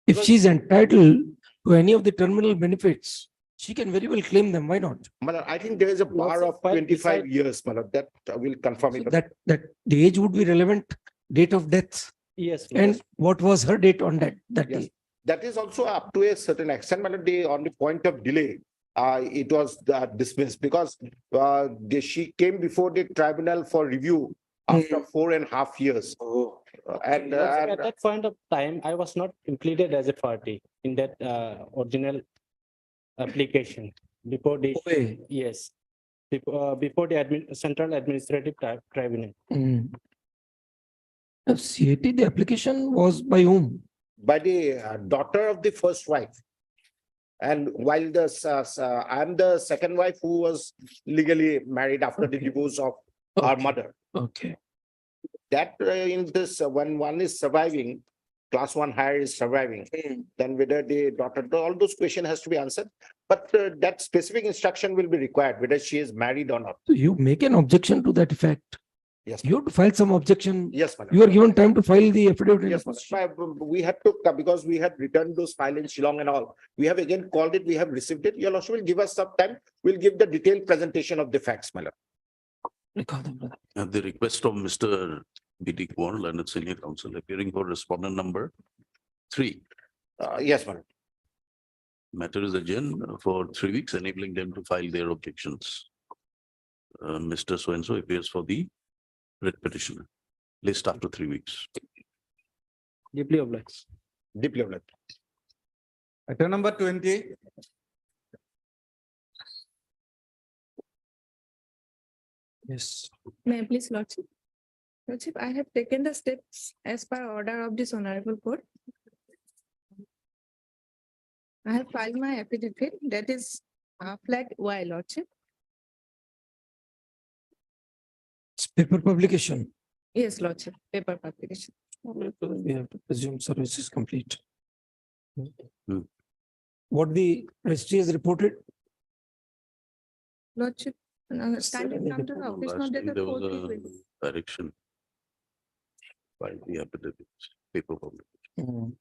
If she's entitled to any of the terminal benefits, she can very well claim them. Why not? My lord, I think there is a bar of 25 years, my lord, that will confirm it. That the age would be relevant, date of death. Yes. And what was her date on that Yes. day? That is also up to a certain extent, but on the point of delay, it was dismissed because she came before the tribunal for review after 4.5 years. And, At that point of time, I was not included as a party in that original application before the, Okay. yes. Before the Central Administrative Tribunal. CAT, the application was by whom? by the daughter of the first wife. And while I am the second wife who was legally married after the divorce of our mother. Okay. That in this, when one is surviving, class 1 higher is surviving, then whether the daughter, all those questions has to be answered. But that specific instruction will be required, whether she is married or not. So you make an objection to that effect. Yes. You have to file some objection. Yes, madam. You are given time to file the affidavit. in Yes, opposition. we had to, because we had returned those files in Shillong and all. We have again called it, we have received it. Your lordship will give us some time. We'll give the detailed presentation of the facts, my lord. At the request of Mr. B.D. Kumar, Learned Senior Counsel, appearing for respondent number 3. Yes, madam. Matter is adjourned for 3 weeks, enabling them to file their objections. Mr. So-and-so appears for the writ petitioner. List after 3 weeks. Deeply obliged. Deeply obliged. Item number 20. Yes. May I please, Lordship? Lordship, I have taken the steps as per order of this honorable court. I have filed my affidavit, that is flag Y, Lordship. It's paper publication. Yes, Lordship, paper publication. We have to presume service is complete. Hmm. What the registry has reported? Lordship, standing from the office, Last not time that there the was court a is. direction. By the affidavit, paper publication,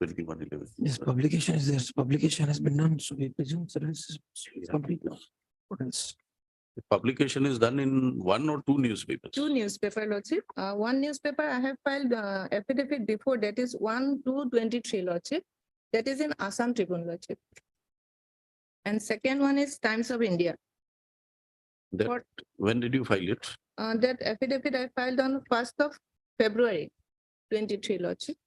21/11. Yes, publication is there. Publication has been done, so we presume service is complete now. What else? The publication is done in 1 or 2 newspapers. Two newspaper, Lordship. One newspaper I have filed affidavit before, that is 1/2/23, Lordship. That is in Assam Tribune, Lordship. And second one is Times of India. That, What? when did you file it? That affidavit I filed on 1st of February 23, Lordship.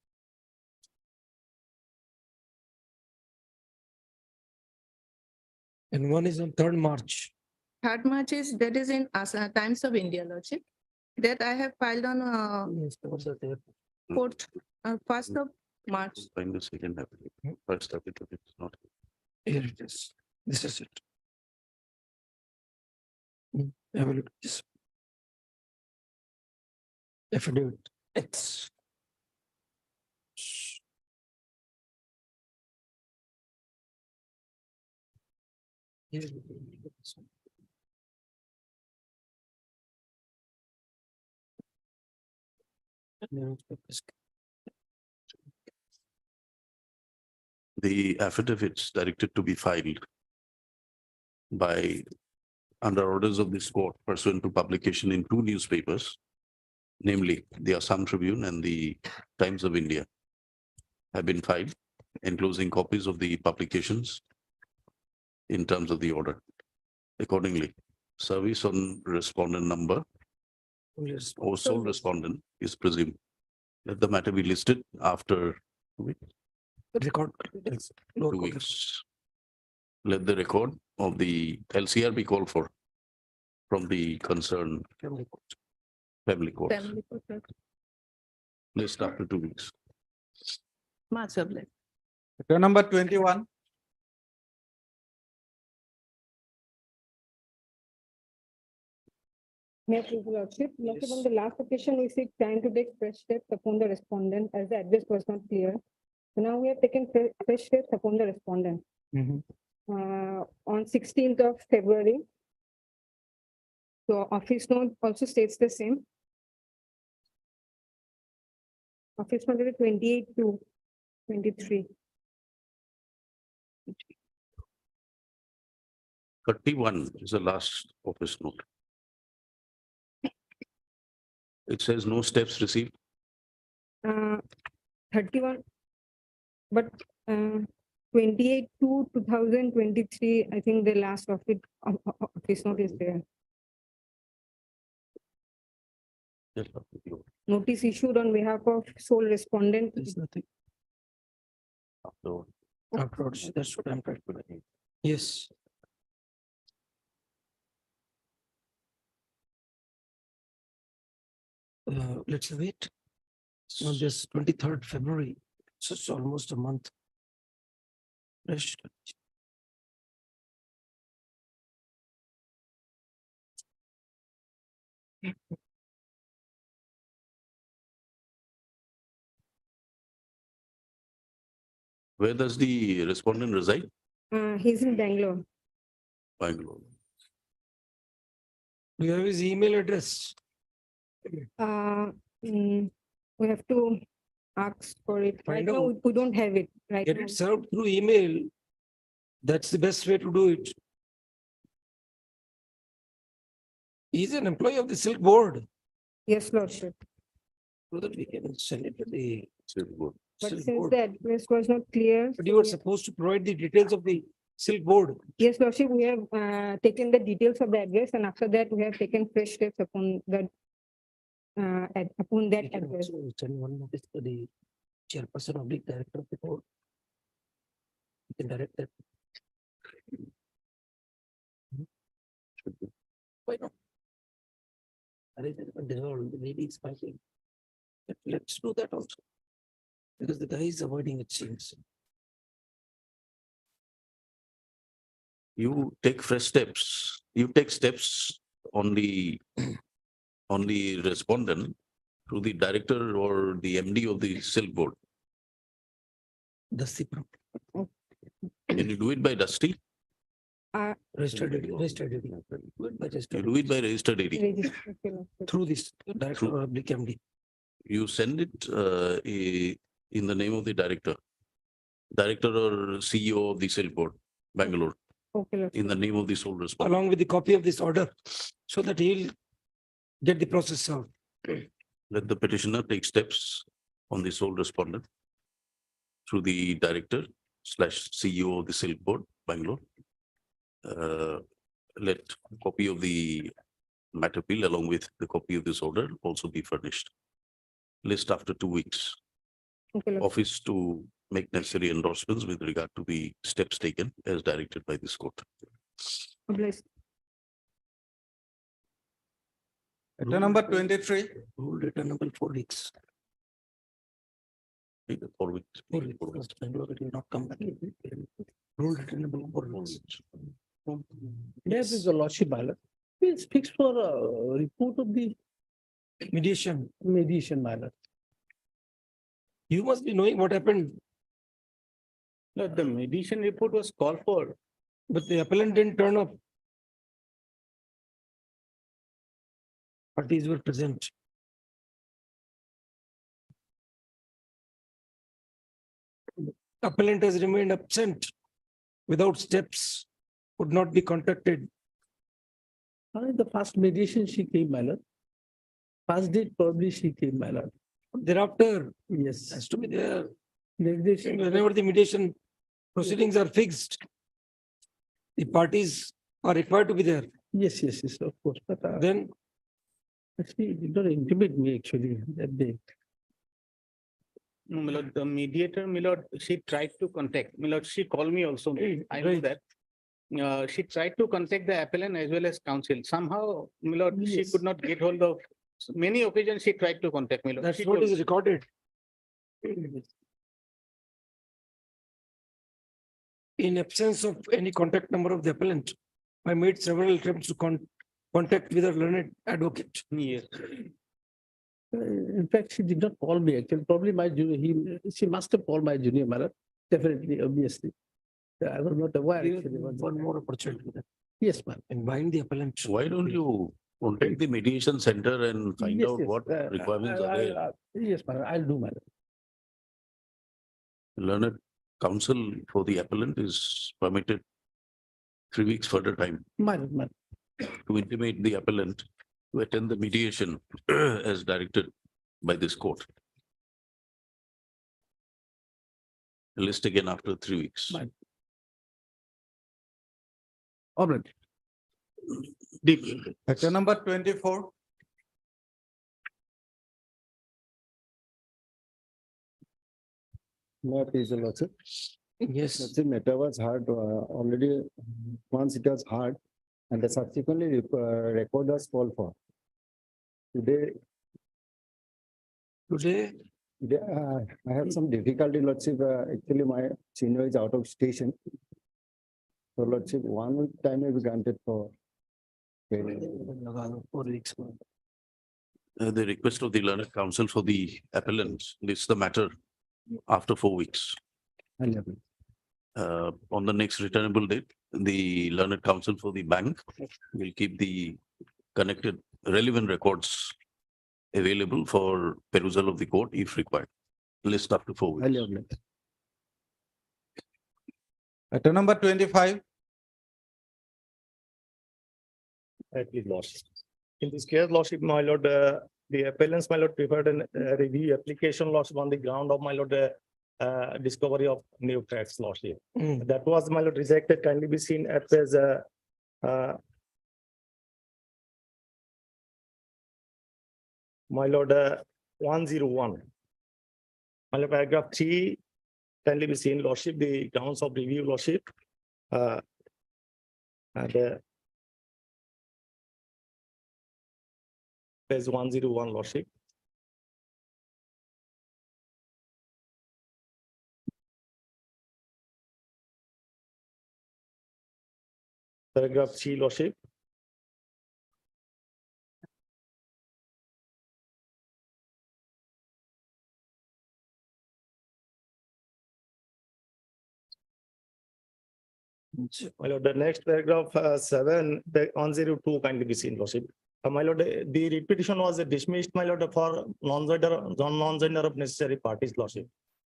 And one is on 3rd March. 3rd March is, that is in Times of India, Lordship. That I have filed on 1st of March. Find the second affidavit. First affidavit is not. Here it is. This is it. Have a look at this. Affidavit. It's. Here it is. The affidavits directed to be filed by, under orders of this court pursuant to publication in 2 newspapers, namely the Assam Tribune and the Times of India, have been filed, enclosing copies of the publications in terms of the order. Accordingly, service on respondent number or sole respondent is presumed. Let the matter be listed after Record. 2 weeks. Let the record of the LCR be called for from the concerned family court. Family court. List after 2 weeks. March of late. Item number 21. May I please, Lordship? Lordship, on the last occasion, we seek time to take fresh steps upon the respondent as the address was not clear. So now we have taken fresh steps upon the respondent. On 16th of February. So office note also states the same. Office note is 28/2/23. 31 is the last office note. It says no steps received. 31. But 28/2/2023, I think the last office note is there. Notice issued on behalf of sole respondent. There's nothing. Afterwards, that's what I'm trying to do. Yes. Let's wait. No, this 23rd February, so it's almost a month. Rest. Where does the respondent reside? He's in Bangalore. Bangalore. Do you have his email address? We have to ask for it. Right Find now, out. we don't have it right Get now. it served through email. That's the best way to do it. He's an employee of the Silk Board, Yes, Lordship. so that we can send it to the Silk Board. But Silk since Board. the address was not clear. But you were supposed to provide the details of the Silk Board. Yes, Lordship, we have taken the details of the address, and after that, we have taken fresh steps upon that. Upon that We can address. also send one notice to the chairperson of the director of the board. You can direct that. Why not? The lady is fighting. Let's do that also. Because the guy is avoiding it seems. You take fresh steps. You take steps on the respondent to the director or the MD of the Silk Board. That's the problem. Can you do it by Dusty? Registered AD, registered AD. Do it by You registered do it by registered AD. Register, okay, Lordship. through this director or public MD. You send it in the name of the director. Director or CEO of the Silk Board, Bangalore, Okay, Lordship. in the name of the sole respondent. Along with the copy of this order, so that he'll get the process served. Let the petitioner take steps on the sole respondent through the director / CEO of the Silk Board, Bangalore. Let copy of the matter bill along with the copy of this order also be furnished. List after 2 weeks. Okay, Lordship. Office to make necessary endorsements with regard to the steps taken as directed by this court. Bless. Letter number 23. Rule returnable 4 weeks. 4 weeks. 4 weeks. First, Bangalore, it will not come back. Rule returnable 4 weeks. Yes, is a lordship, my lord. It speaks for a report of the Mediation. mediation, my lord. You must be knowing what happened, No, the mediation report was called for. but the appellant didn't turn up. Parties were present. Appellant has remained absent without steps, could not be contacted. The first mediation she came, my lord. First date probably she came, my lord. Thereafter, Yes. has to be there. Mediation. Whenever the mediation proceedings are fixed, the parties are required to be there. Yes, of course, but Then she did not intimate me actually that day. No, my lord, the mediator, my lord, she tried to contact, my lord, she called me also. I know Right. that. She tried to contact the appellant as well as counsel. Somehow, my lord, she Yes. could not get hold of, many occasions she tried to contact me. that's what is recorded. In absence of any contact number of the appellant, I made several attempts to contact with a learned advocate. Yes. In fact, she did not call me actually, probably my junior, she must have called my junior, my lord. Definitely, obviously. I was not aware Give actually. One more opportunity Yes, ma'am. and bind the appellant. Why don't you contact the mediation center and find Yes, out yes, what requirements are there? Yes, ma'am, I'll do, madam. Learned counsel for the appellant is permitted 3 weeks further time Madam. to intimate the appellant to attend the mediation as directed by this court. List again after 3 weeks. Fine. All right. Deep. Letter number 24. Not is also. Yes. The matter was heard already, once it was heard, and the subsequently record was called for. Today, Today, I have some difficulty, Lordship, actually my senior is out of station. So Lordship, 1 week time may be granted for. The request of the learned counsel for the appellants, this is the matter after 4 weeks. On the next returnable date, the learned counsel for the bank will keep the connected relevant records available for perusal of the court if required. List up to 4 weeks. Item number 25. Please, Lordship. In this case, Lordship, my lord, the appellants, my lord, preferred a review application, Lordship, on the ground of my lord, discovery of new facts, Lordship. That was, my lord, rejected. Kindly be seen at as my lord, 101. My lord, paragraph 3, kindly be seen, Lordship, the grounds of review, Lordship. And page 101, Lordship. Paragraph 3, Lordship. My lord, the next paragraph 7, the 102, kindly be seen, Lordship. My lord, the repetition was dismissed, my lord, for non-gender of necessary parties, Lordship.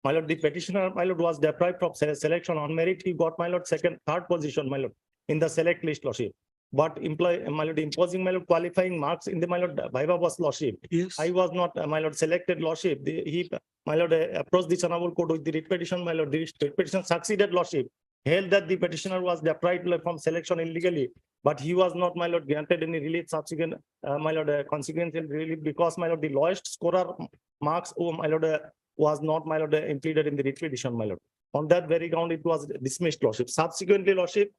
My lord, the petitioner, my lord, was deprived of selection on merit. He got, my lord, third position, my lord, in the select list, Lordship. But my lord, imposing, my lord, qualifying marks in the, my lord, viva was, Lordship. yes. I was not, my lord, selected, Lordship. He, my lord, approached the honorable court with the writ petition, my lord, the writ petition succeeded, Lordship. Held that the petitioner was deprived from selection illegally, but he was not, my lord, granted any relief subsequent, my lord, consequential relief because, my lord, the lowest scorer marks, my lord, was not, my lord, included in the writ petition, my lord. On that very ground, it was dismissed, Lordship. Subsequently, Lordship,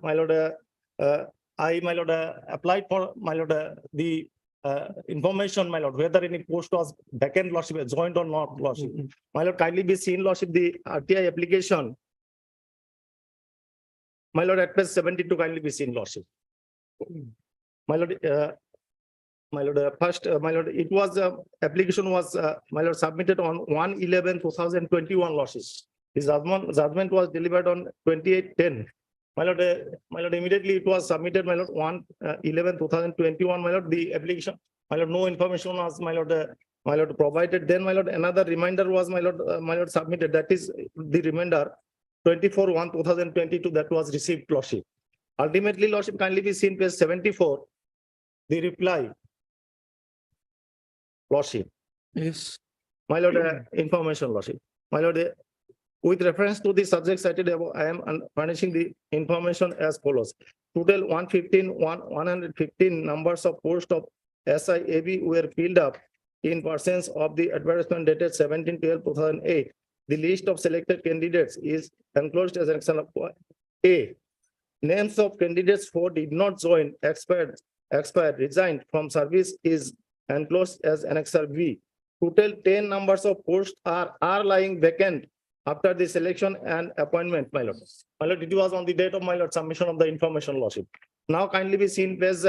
my lord, I, my lord, applied for, my lord, the information, my lord, whether any post was vacant, Lordship, joined or not, Lordship. My lord, kindly be seen, Lordship, the RTI application. My lord, at page 72, kindly be seen, Lordship. My lord, first, my lord, it was, application was, my lord, submitted on 1/11/2021, Lordship. His judgment was delivered on 28/10. My lord, immediately it was submitted, my lord, 1/11/2021, my lord, the application, my lord, no information was, my lord, provided. Then, my lord, another reminder was, my lord, submitted. That is the reminder 24/1/2022 that was received, Lordship. Ultimately, Lordship, kindly be seen page 74, the reply, Lordship. Yes. My lord, information, Lordship. My lord, with reference to the subject cited above, I am furnishing the information as follows. Total 115 numbers of posts of SIAB were filled up in persons of the advertisement dated 17/12/2008. The list of selected candidates is enclosed as an example of A. Names of candidates who did not join, expired, resigned from service is enclosed as annexure B. Total 10 numbers of posts are lying vacant after the selection and appointment, my lord. My lord, it was on the date of, my lord, submission of the information, Lordship. Now kindly be seen page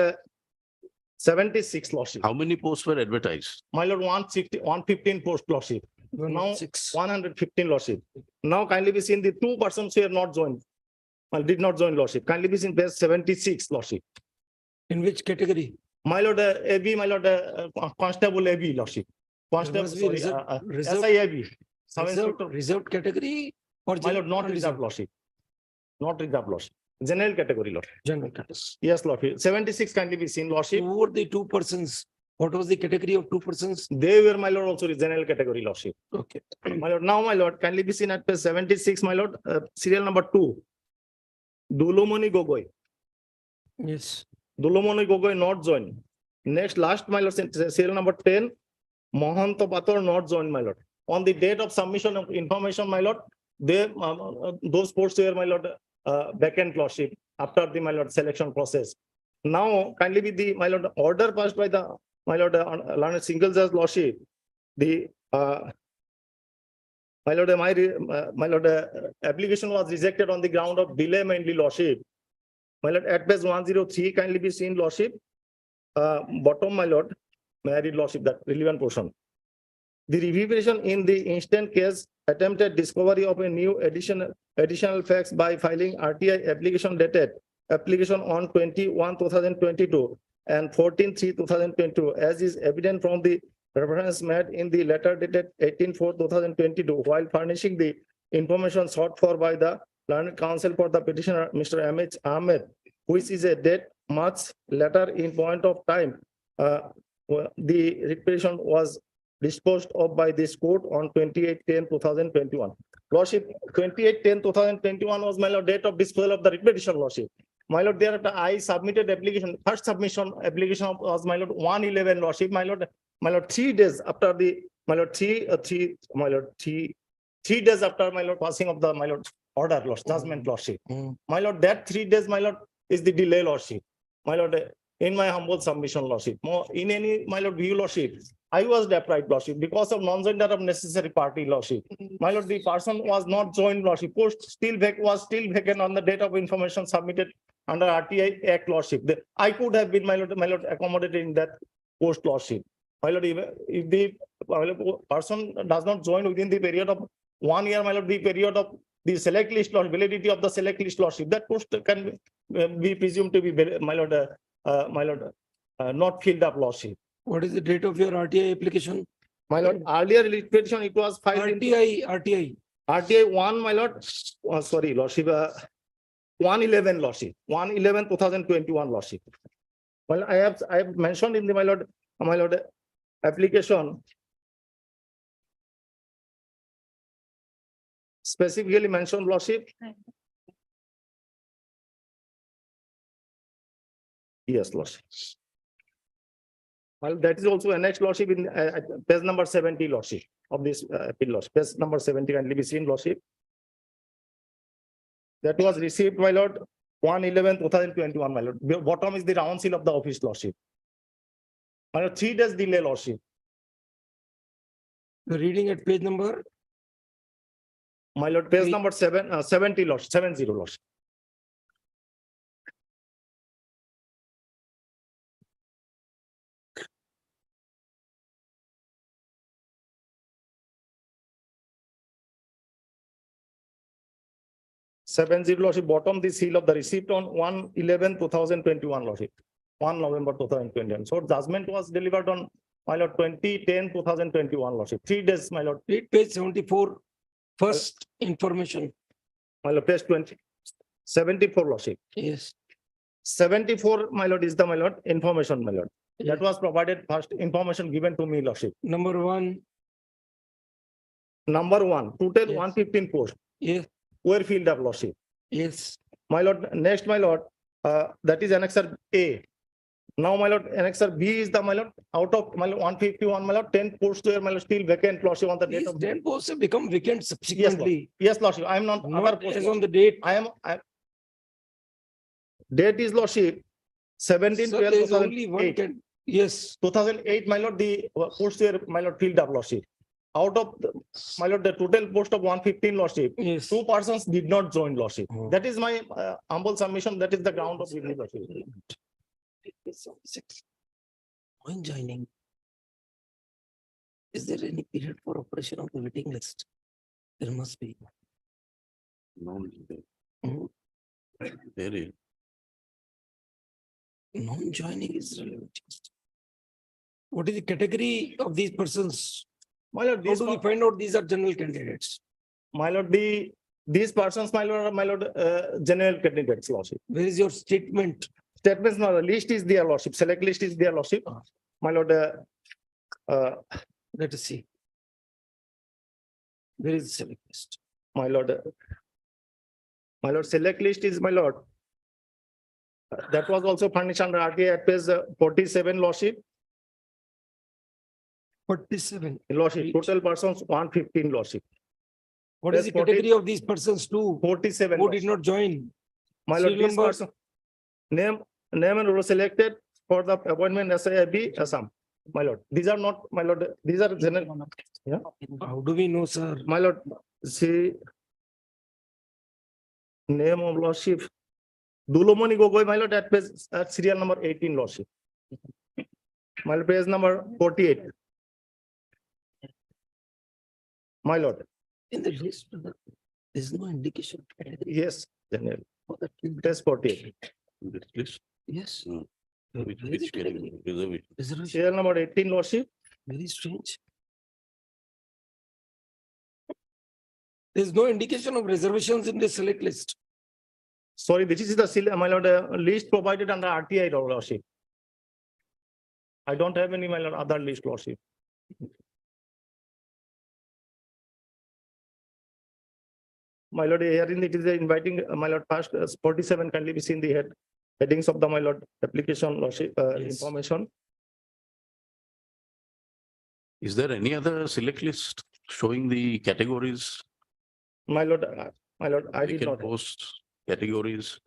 76, Lordship. How many posts were advertised? My lord, 115 posts, Lordship. Now 115, Lordship. Now kindly be seen the 2 persons who have not joined. Well, did not join, Lordship. Kindly be seen page 76, Lordship. In which category? My lord, AB, my lord, Constable AB, Lordship. Constable, must be sorry, reserved- SIAB. Sub-inspector. Reserved category or? My lord, not reserved, reserved? Lordship. Not reserved, Lordship. General category, Lord. General category. Yes, Lordship. 76 kindly be seen, Lordship. Who were the 2 persons? What was the category of 2 persons? They were, my lord, also the general category, Lordship. Okay. My lord, now, my lord, kindly be seen at page 76, my lord, serial number 2. Dulomoni Gogoi. Yes. Dulomoni Gogoi not joined. Next, last, my lord, serial number 10. Mohanto Pator not joined, my lord. on the date of submission of information, my lord, they, those posts were, my lord, vacant lordship after the, my lord, selection process. Now kindly be the, my lord, order passed by the, my lord, learned single judge lordship, the, my lord, my lord, application was rejected on the ground of delay mainly lordship. My lord, at page 103, kindly be seen lordship. Bottom, my lord, may I read lordship, that relevant portion. The revision in the instant case attempted discovery of a new additional facts by filing RTI application dated application on 21/2022 and 14/3/2022, as is evident from the reference made in the letter dated 18/4/2022, while furnishing the information sought for by the learned counsel for the petitioner, Mr. M.H. Ahmed, which is a date much later in point of time. The requisition was disposed of by this court on 28/10/2021. Lordship, 28/10/2021 was, my lord, date of disposal of the requisition, lordship. My lord, thereafter I submitted application, first submission application was, my lord, 1/11, lordship, my lord, 3 days after the, my lord, 3 days after, my lord, passing of the, my lord, order, lordship, judgment, lordship. My lord, that 3 days, my lord, is the delay, lordship. My lord, in my humble submission, lordship, more in any, my lord, view, lordship, I was deprived, lordship, because of non-gender of necessary party, lordship. My lord, the person was not joined, lordship, post still was still vacant on the date of information submitted under RTI Act, lordship. I could have been, my lord, accommodated in that post, lordship. My lord, if the, my lord, person does not join within the period of 1 year, my lord, the period of the select list or validity of the select list, lordship, that post can be presumed to be, my lord, not filled up, lordship. What is the date of your RTI application? My lord, earlier petition, it was filed in RTI. 1, my lord, sorry, lordship, 1/11, lordship, 1/11/2021, lordship. Well, I have mentioned in the, my lord, application, specifically mentioned, lordship. Yes, lordship. Well, that is also annexed, lordship, in page number 70, lordship, of this appeal, lordship. Page number 70 can be seen, lordship. That was received, my lord, 1/11/2021, my lord. Bottom is the round seal of the office, lordship. My lord, 3 days delay, lordship. The reading at page number? My lord, page number 70, lordship, 70, lordship. Lordship, bottom the seal of the receipt on 1/11/2021, lordship, 1 November 2021. So judgment was delivered on, my lord, 20/10/2021, lordship. 3 days, my lord. Read page 74, first information. My lord, page 74, lordship. Yes. 74, my lord, is the, my lord, information, my lord. That was provided first information given to me, lordship. Number 1. Number 1, total Yes. 115 posts. Yes. Were filled up, lordship. Yes. My lord, next, my lord, that is annexure A. Now, my lord, annexure B is the, my lord, out of, my lord, 151, my lord, 10 posts were, my lord, still vacant, lordship, on the date These of. 10 posts have become vacant subsequently. Yes, lordship, I am not. other Not posts, as on the date. Date is, lordship, 17 Sir, 12 there is only one 2008. Yes. 2008, my lord, the posts were, my lord, filled up, lordship. Out of, my lord, the total post of 115, lordship, Yes. 2 persons did not join, lordship. Oh. That is my humble submission. That is the ground of review, lordship. When joining, is there any period for operation of the waiting list? There must be. No, Mhm. very. Non-joining is relevant. What is the category of these persons? My lord, How these, do we find out these are general candidates? my lord, these persons, my lord, general candidates, lordship. Where is your statement? Statements, no, the list is there, lordship. Select list is there, lordship. My lord, Let us see. Where is the select list? my lord, select list is, my lord. That was also furnished under RTA at page 47, lordship. 47. Lordship, total persons 115 Lordship. What is the Yes, 40 category of these persons too? 47. Who did not join? My lord, Serial this number? person, name and role selected for the appointment SIB Assam. My lord, these are not, my lord, these are general. Yeah, How do we know, sir? my lord, see. Name of lordship. Dulomoni Gogoi, my lord, at page, at serial number 18 lordship. My lord, page number 48. My lord, In the list, there's no indication. yes, general, for that. page 48. This list, Yes. which category? Reservation. Reservation, Serial number 18 lordship. very strange. There's no indication of reservations in the select list. Sorry, this is the my lord, list provided under RTI lordship. I don't have any, my lord, other list lordship. My lord, herein it is inviting, my lord, past 47 kindly be seen the headings of the, my lord, application lordship, Yes. information. Is there any other select list showing the categories? My lord, I We did can not. Have. post categories.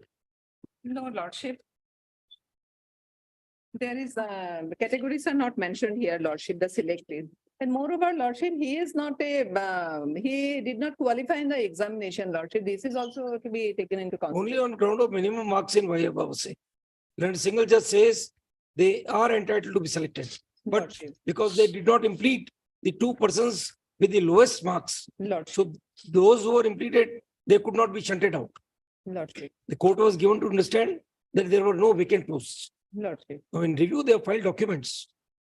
No, Lordship. There is, the categories are not mentioned here, Lordship, the selected. And moreover, Lordship, he is not he did not qualify in the examination, Lordship. This is also to be taken into Only consideration. on ground of minimum marks in Vayabhava say. Then a single judge says they are entitled to be selected. But Lordship, because they did not implead the two persons with the lowest marks. Lordship, So those who were impleaded, they could not be shunted out. Lordship, The court was given to understand that there were no vacant posts. Lordship, Now in review, they have filed documents.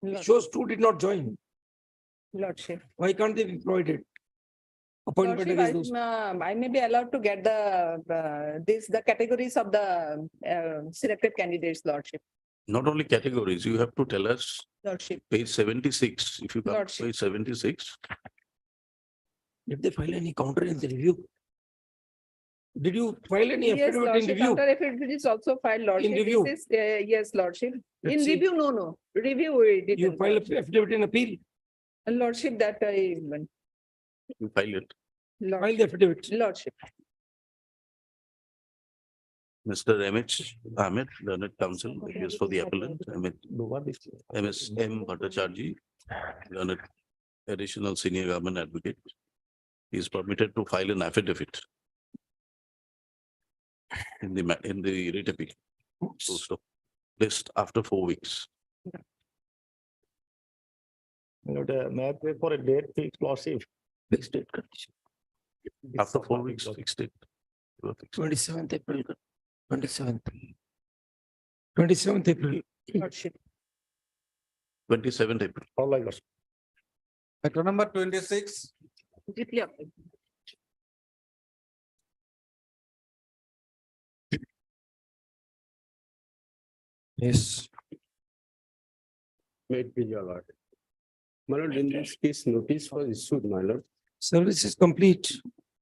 It Lordship, shows two did not join. Lordship. Why can't they be provided? Appointment Lordship, against those. I may be allowed to get the categories of the selected candidates, Lordship. Not only categories, you have to tell us Lordship, page 76, if you come to Lordship. page 76. Did they file any counter in the review? Did you file any Yes, affidavit in Lordship, review? counter affidavit is also filed, Lordship. review? This is, yes, Lordship. Let's In see. review, no. Review we did. You file affidavit in appeal, Lordship, that I, You file it. file the Lordship, affidavit. Lordship. Mr. MH Ahmed, learned counsel, is for the appellant, MS M Bhattacharjee, learned additional senior government advocate. He is permitted to file an affidavit in the writ appeal. So, list after 4 weeks. My lord, may I pray for a date fixed lordship? Fixed date condition. After 4 weeks, fixed it. 27th April. 27th. 27th April. Lordship. 27th April. All like us. Matter number 26, Deeply applied. Yes. May it be your lord. My lord, in this case, notice was issued, my lord. Service is complete.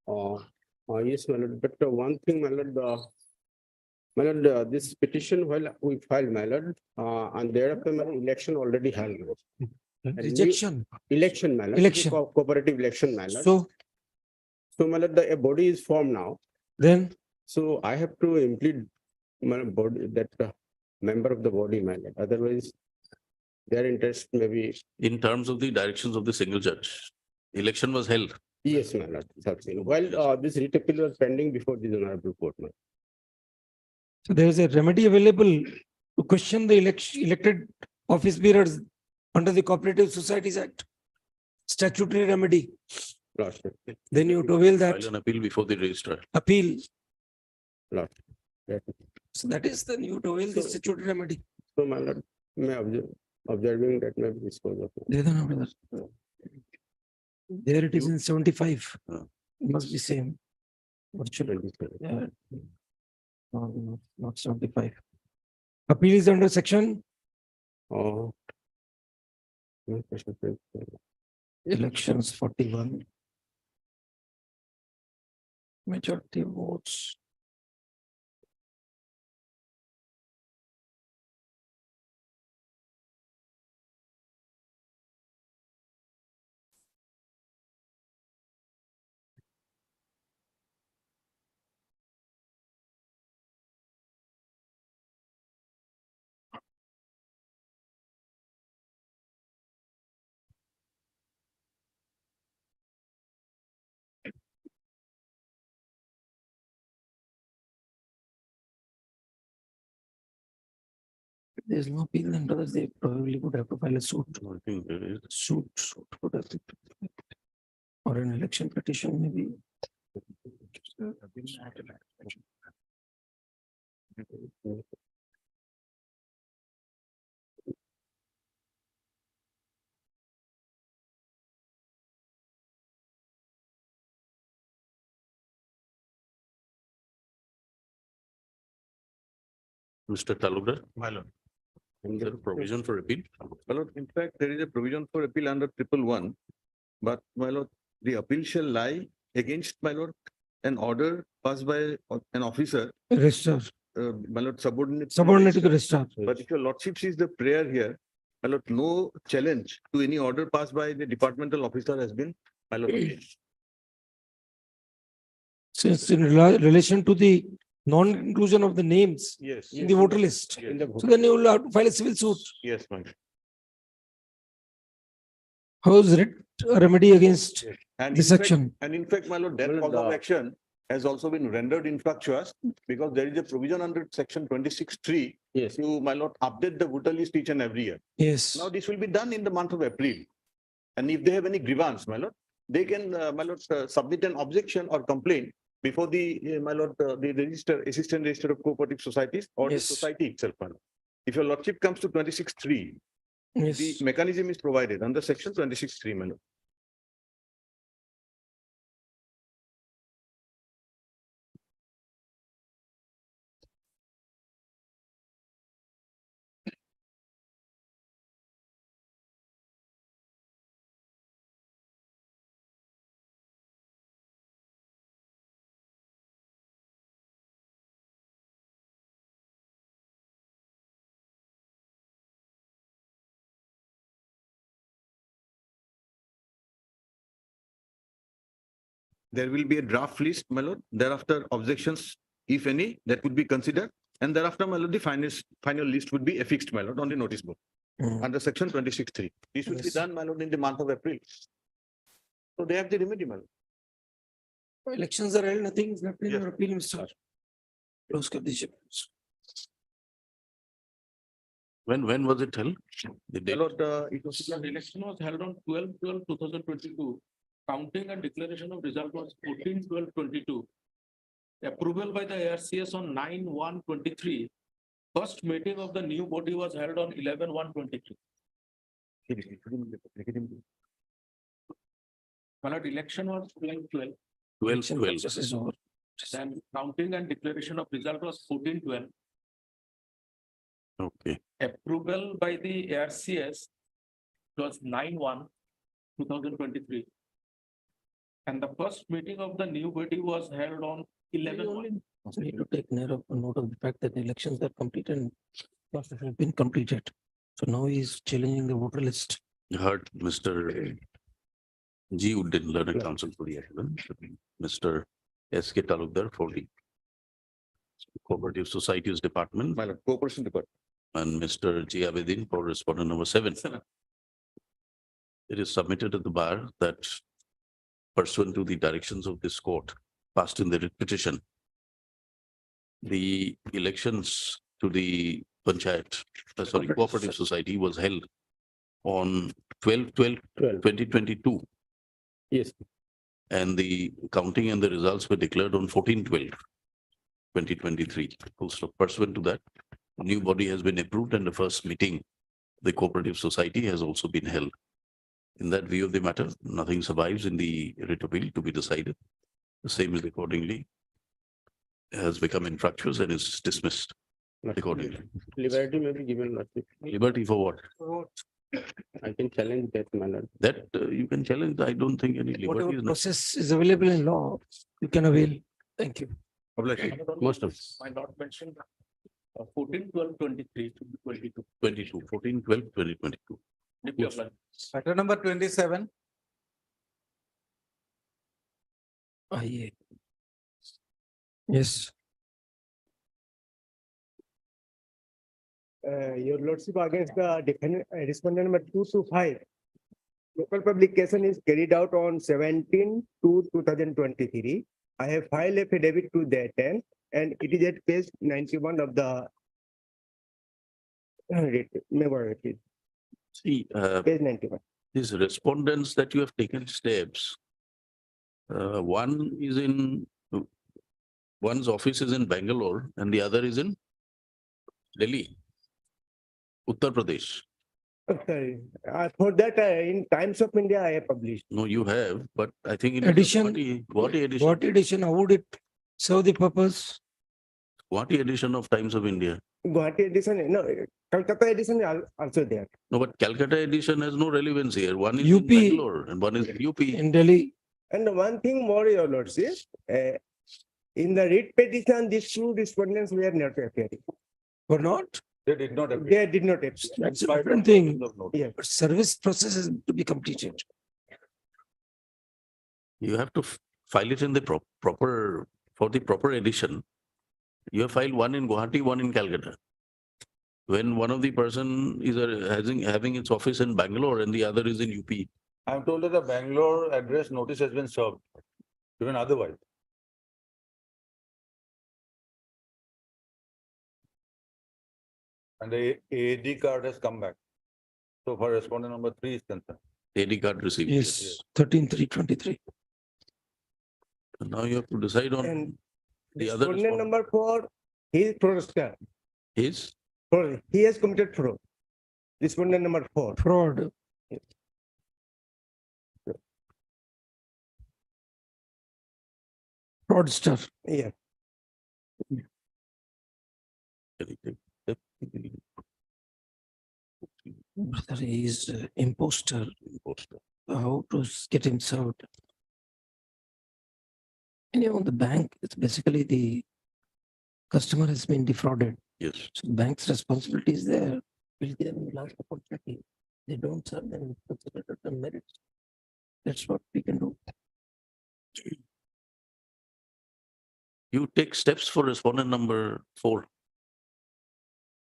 Yes, my lord, but one thing, my lord, this petition, while we filed, my lord, and thereafter, my lord, election already held. And we- Rejection. Election, my lord. Election. Cooperative election, my lord. So My lord, a body is formed now. then So I have to implement my body, that member of the body, my lord. Otherwise, their interest may be, In terms of the directions of the single judge, election was held. yes, my lord. Certainly. While this writ appeal was pending before the honorable court, my lord. so there is a remedy available to question the elected office bearers under the Cooperative Societies Act. Statutory remedy. Lordship. Then you have to avail that File an appeal before the registrar. appeal. Lordship. Yes. So that is then you have to avail the statutory remedy. So, my lord, may observing that may be disposed of. There it is in 75. Must be same. Virtually. Yeah. No, not 75. Appeal is under section Oh. elections 41. Majority votes. There's no appeal, then brothers, they probably would have to file a suit. I think there is. Suit would have to. Or an election petition, maybe. Mr. Talukdar? My lord. Is there a provision for appeal? My lord, in fact, there is a provision for appeal under 111. But my lord, the appeal shall lie against, my lord, an order passed by an officer, Registrar, my lord, subordinate. subordinate to the registrar. But if your lordship sees the prayer here, my lord, no challenge to any order passed by the departmental officer has been, my lord. Since in relation to the non-inclusion of the names Yes. in the voter list. In the So then you will have to file a civil suit. Yes, my lord. How is it a remedy against And the in fact- section? And in fact, my lord, that Well, cause of the- action has also been rendered infructuous because there is a provision under section 26(3) Yes. to, my lord, update the voter list each and every year. Yes. Now, this will be done in the month of April. And if they have any grievance, my lord, they can, my lord, submit an objection or complaint before the, my lord, the register, assistant register of cooperative societies or the Yes. society itself, my lord. If your lordship comes to 26(3), Yes. the mechanism is provided under section 26(3), my lord. There will be a draft list, my lord. Thereafter, objections, if any, that would be considered. And thereafter, my lord, the final list would be affixed, my lord, on the notice board Mm. under section 26(3). This will be Yes. done, my lord, in the month of April. So they have the remedy, my lord. Elections are held, nothing is left in Yes. your appeal, Mr. Close condition. When was it held? The My date? lord, it was. The election was held on 12/12/2022. Counting and declaration of result was 14/12/22. Approval by the ARCS on 9/1/23. First meeting of the new body was held on 11/1/23. My lord, election was 12/12. 12/12. Process is over. Then counting and declaration of result was 14/12. Okay. Approval by the ARCS was 9/1/2023. And the first meeting of the new body was held on 11/1. Also need to take note of the fact that the elections are completed and process has been completed. So now he is challenging the voter list. You heard Mr. G. Uddin, learned counsel for the appellant, Mr. S.K. Talukdar for the Cooperative Societies Department, My lord, Corporation Department. and Mr. G. Abedin for respondent number 7. It is submitted at the bar that pursuant to the directions of this court passed in the writ petition, the elections to the panchayat, cooperative society was held on 12/12/2022. Yes. And the counting and the results were declared on 14/12/2023. Also pursuant to that, a new body has been approved and the first meeting, the cooperative society has also been held. In that view of the matter, nothing survives in the writ appeal to be decided. The same is accordingly has become infructuous and is dismissed accordingly. Liberty may be given, lordship. Liberty for what? I can challenge that, my lord. That you can challenge. I don't think any liberty Whatever is necessary. process is available in law, you can avail. Thank you. Most of. My lord mentioned 14/12/23 to 22. 22, 14/12/2022. Deputy Applied. Matter number 27. Yeah. Yes. Your lordship, against the defendant, respondent number 2 to 5. Local publication is carried out on 17/2/2023. I have filed affidavit to that end, and it is at page 91 of the Member, See, page 91. these respondents that you have taken steps. One is one's office is in Bangalore and the other is in Delhi, Uttar Pradesh. Sorry, for that, in Times of India, I have published. No, you have, but I think in Edition. Guwahati edition, What edition, how would it serve the purpose? Guwahati edition of Times of India. Guwahati edition, no, Kolkata edition is also there. No, but Calcutta edition has no relevance here. One is in UP. Bangalore and one is UP. In Delhi, And one thing more, your lordship, in the writ petition, these two respondents were not appearing. or not? They did not appear. They did not appear. That's a different thing. Yeah. But service process is to be completed. You have to file it in the proper, for the proper edition. You have filed one in Guwahati, one in Calcutta. When one of the person is having its office in Bangalore and the other is in UP. I'm told that the Bangalore address notice has been served, even otherwise. And the AD card has come back. So for respondent number 3 is concerned. AD card received. Yes, 13/3/23. And now you have to decide on And the other respondent respondent. number 4, he is fraudster. Is He has committed fraud. Respondent number 4. Fraud. Fraudster. Yeah. Brother, he is imposter. How to get him served? Anyhow, the bank, it's basically the customer has been defrauded. Yes. So the bank's responsibility is there. Will give them last opportunity. They don't serve them, consider it a merit. That's what we can do. You take steps for respondent number 4.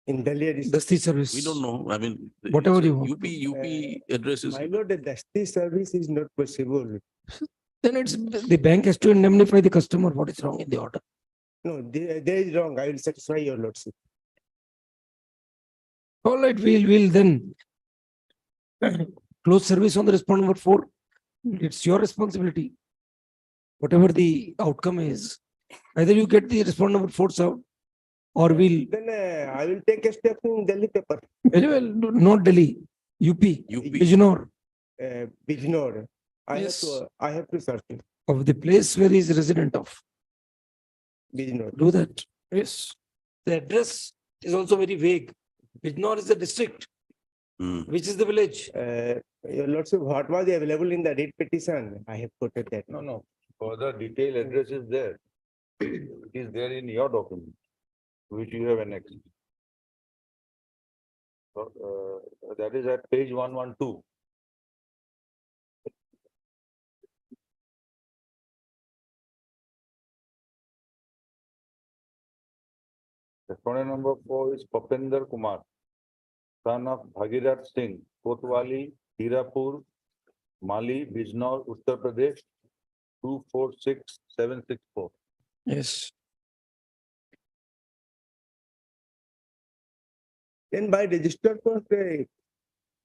In Delhi edition. Dusty service. We don't know. I mean. Whatever it's a you want. UP addresses. My lord, the dusty service is not possible. Then it's, the bank has to indemnify the customer. What is wrong in the order? No, there is wrong. I will satisfy your lordship. All right, we'll then close service on the respondent number 4. It's your responsibility. Whatever the outcome is, either you get the respondent number 4 served or we'll, Then I will take a step in Delhi paper. very well, not Delhi, UP, Bijnor, Bijnor. Yes. I have to search it. of the place where he is resident of. Bijnor. Do that. Yes. The address is also very vague. Bijnor is the district, which is the village. Your lordship, what was available in the writ petition? I have quoted that. No. Further detailed address is there. It is there in your document, which you have annexed. So, that is at page 112. Respondent number 4 is Papender Kumar, son of Bhagirath Singh, Kotwali, Hirapur, Mali, Bijnor, Uttar Pradesh, 246764. Yes. Then by registered post,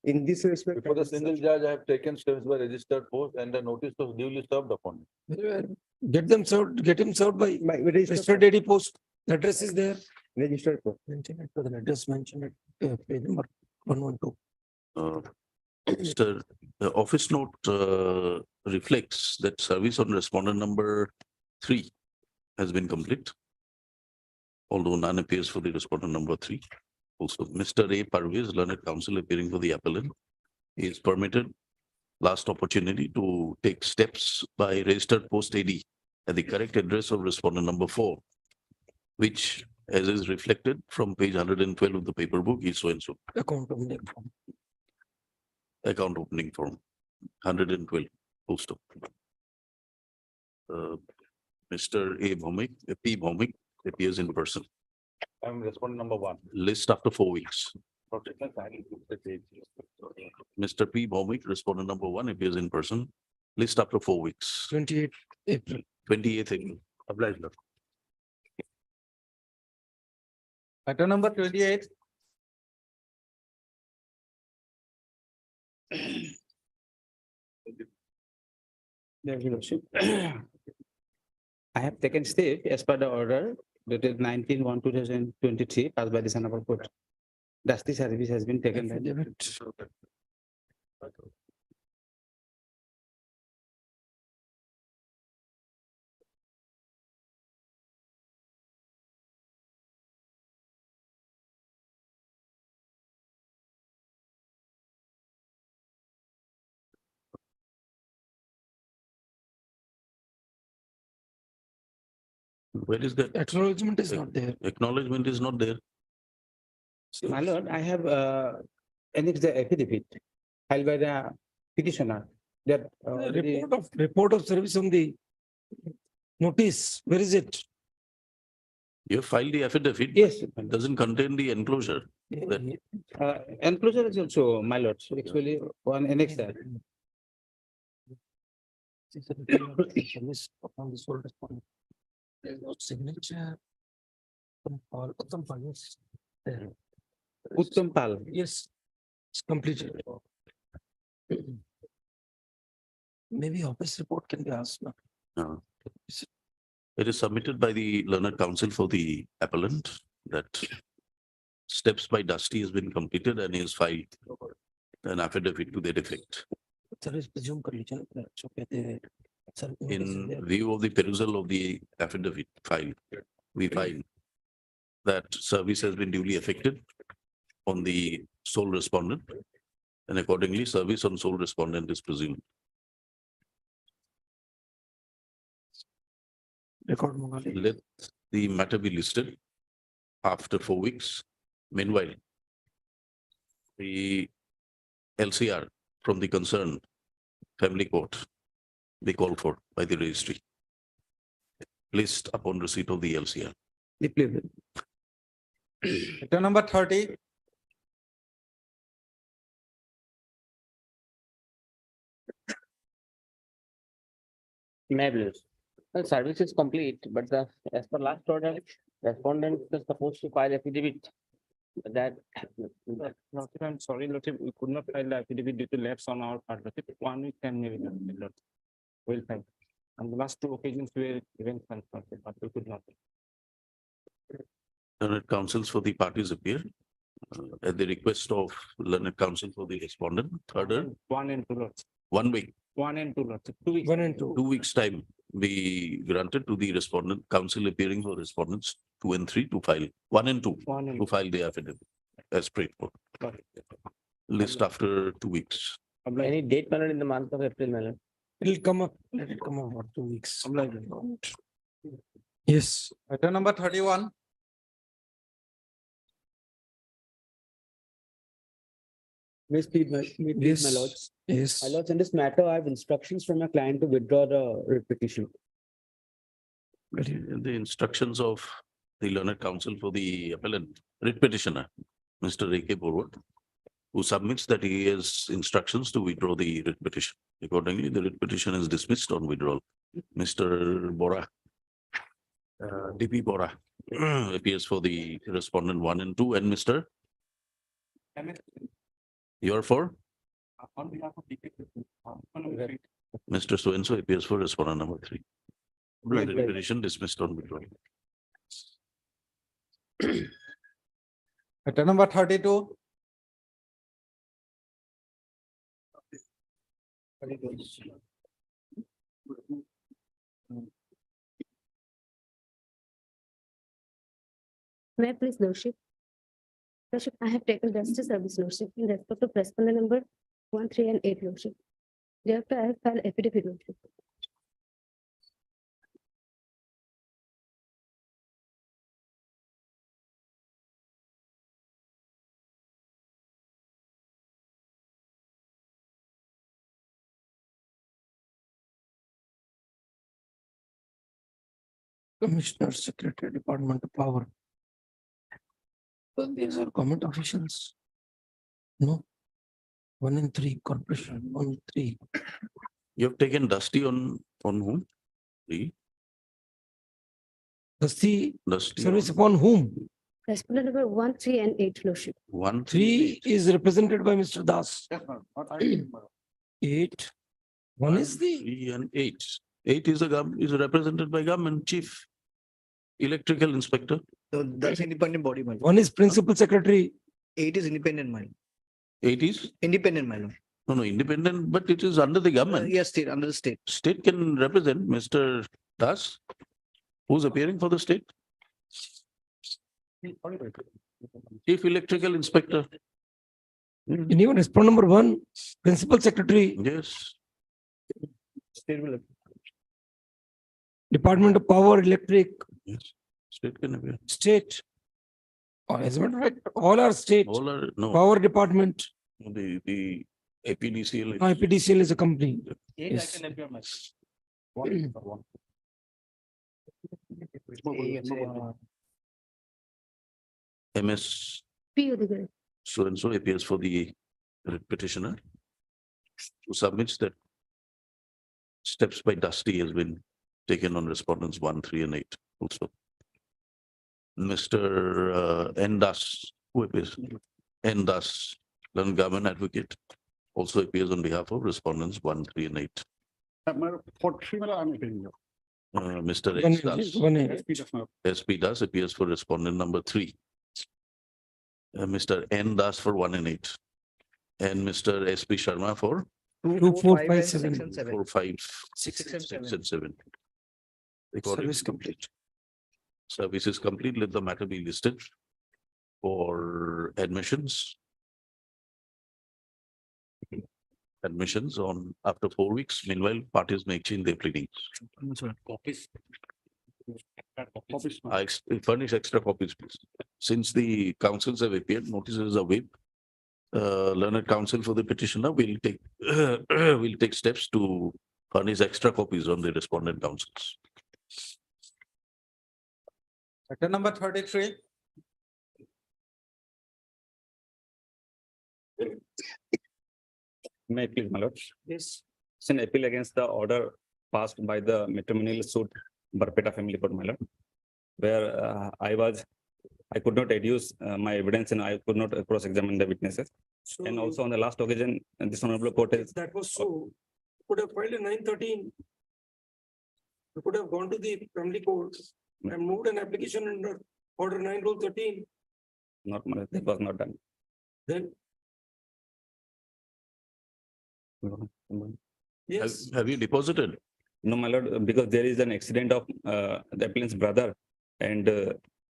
in this respect. Before the single judge, I have taken steps by registered post and the notice was duly served upon him. Very well. Get them served, get him served by registered registered daily post. The address is there. Registered post. Mention it with an address mentioned at page number 112. The office note reflects that service on respondent number 3 has been complete. Although none appears for the respondent number 3. Also, Mr. A. Parvez, learned counsel appearing for the appellant, is permitted last opportunity to take steps by registered post AD at the correct address of respondent number 4, which, as is reflected from page 112 of the paper book, is so and so. Account opening form. Account opening form, 112, post of. Mr. A. Bhaumik, P. Bhaumik appears in person. I'm respondent number 1. List after 4 weeks. Mr. P. Bhaumik, respondent number 1, appears in person. List after 4 weeks. 28 April. 28th April. Obliged, Lord. Matter number 28, Your Lordship. I have taken step as per the order dated 19/1/2023 passed by the Honorable Court. Dusty service has been taken. by the- Where is that? Acknowledgement is not there. Acknowledgement is not there. My lord, I have annexed the affidavit filed by the petitioner that Report of service on the notice, where is it? You have filed the affidavit. Yes. It doesn't contain the enclosure. That- Enclosure is also, my lord, so actually one annex there. Service upon the sole respondent. There's no signature. Uttam Pal, yes. There. Uttam Pal. Yes, it's completed. Maybe office report can be asked now. No. It is submitted by the learned counsel for the appellant that steps by Dusty has been completed and he has filed an affidavit to that effect. Service presume कर लीजिए ना, जो कहते हैं, sir, notice is In there. view of the perusal of the affidavit filed, we find that service has been duly effected on the sole respondent, and accordingly, service on sole respondent is presumed. Record मंगा लीजिए. Let the matter be listed after 4 weeks. Meanwhile, the LCR from the concerned family court be called for by the registry. Placed upon receipt of the LCR. Item number 30. Maybe. Well, service is complete, but as per last order, respondent is supposed to file affidavit. That. Lordship, I'm sorry, Lordship, we could not file the affidavit due to lapse on our part, Lordship. 1 week can maybe, Lordship. We'll file. On the last 2 occasions, we were even confronted, but we could not. Learned counsels for the parties appear at the request of learned counsel for the respondent. Third, 1 and 2, Lordship. 1 week, 1 and 2, Lordship. 2 weeks. 1 and 2. 2 weeks' time be granted to the respondent, counsel appearing for respondents 2 and 3 to file, 1 and 2 1 and to file the affidavit as prayed for. Got it. List after 2 weeks. Any date manner in the month of April, Madam? It'll come up, let it come up for 2 weeks. Yes. Item number 31. Yes, please, Yes. my lords. Yes. My lords, in this matter, I have instructions from my client to withdraw the writ petition. The instructions of the learned counsel for the appellant, writ petitioner, Mr. A.K. Borwat, who submits that he has instructions to withdraw the writ petition. Accordingly, the writ petition is dismissed on withdrawal. Mr. Bora, DP Bora appears for the respondent 1 and 2, and Mr. You are for? On behalf of Mr. So-and-so appears for respondent number 3. Right. The petition dismissed on withdrawal. Item number 32. May I please, Lordship? Lordship, I have taken justice service, Lordship, in respect of respondent number 1, 3, and 8, Lordship. Thereafter, I have filed affidavit, Lordship. Commissioner, Secretary, Department of Power. Well, these are government officials. No. 1 and 3, corporation, 1, 3. You have taken Dusty on whom? The Dusty Dusty. service upon whom? Respondent number 1, 3, and 8, Lordship. 1, 3 is represented by Mr. Das. Yes, ma'am. Not I, 8. One is the, 3 and 8. 8 is is represented by government chief. Electrical inspector. So that's independent body, my lord. one is principal secretary. 8 is independent, my lord. 8 is, Independent, my lord. no, independent, but it is under the government. Yes, state, under the state. State can represent Mr. Das, who's appearing for the state. Chief Electrical Inspector. And even respondent number 1, principal secretary, Yes, State will. Department of Power, Electric, yes, state can appear. state. Or as a matter of fact, all are state, All are, no, power department, the APDCL. IPDCL is a company. Yes. appear, my. MS P. Udigal. so and so appears for the petitioner. Who submits that steps by Dusty has been taken on respondents 1, 3 and 8 also. Mr. N. Das, who appears? N. Das, London Government Advocate, also appears on behalf of respondents 1, 3 and 8. For 3, I'm appearing here. Mr. One X. Das. one is- SP does not. SP Das appears for respondent number 3. Mr. N. Das for 1 and 8. And Mr. SP Sharma for 2, 4, 5, 6 7. and 7. 4, 5, Six and 6 and 7. According- Service complete. Service is complete. Let the matter be listed for admissions. Admissions on after 4 weeks. Meanwhile, parties may exchange their pleadings. Copies. Copies, ma'am. I furnish extra copies, please. Since the councils have appeared, notices are waived. Learned counsel for the petitioner will take, will take steps to furnish extra copies on the respondent councils. Letter number 33. May I please, my lord? Yes. It's an appeal against the order passed by the matrimonial suit Barpeta Family Court, my lord. Where I could not adduce my evidence and I could not cross-examine the witnesses. And also on the last occasion, this honorable court has. That was so, could have filed in 913. You could have gone to the family court and moved an application under order 913. Not, my lord, that was not done. Then, yes, Have you deposited? No, my lord, because there is an accident of the applicant's brother and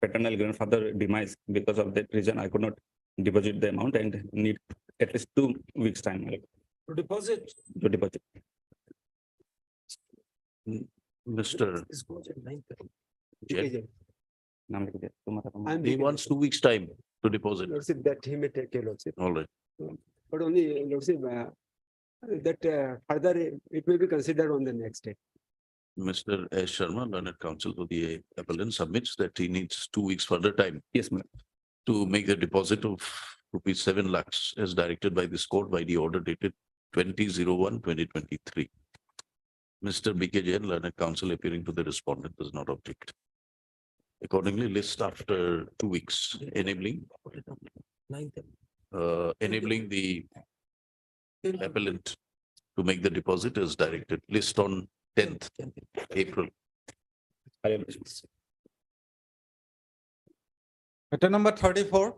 paternal grandfather demise. Because of that reason, I could not deposit the amount and need at least 2 weeks time, my lord, to deposit. to deposit. Mr. This goes at 9:30. Jet, नाम लिख दिया, तुम्हारा नाम। I'm he wants 2 weeks' time to deposit. Lordship, that he may take a lordship, All right. but only lordship, that further it may be considered on the next day. Mr. S. Sharma, learned counsel for the appellant, submits that he needs 2 weeks further time Yes, my lord. to make the deposit of rupees 7 lakhs as directed by this court by the order dated 20/01/2023. Mr. B.K. Jain, learned counsel appearing to the respondent, does not object. Accordingly, list after 2 weeks, enabling 9:30. enabling the appellant to make the deposit as directed. List on 10th April. Letter number 34.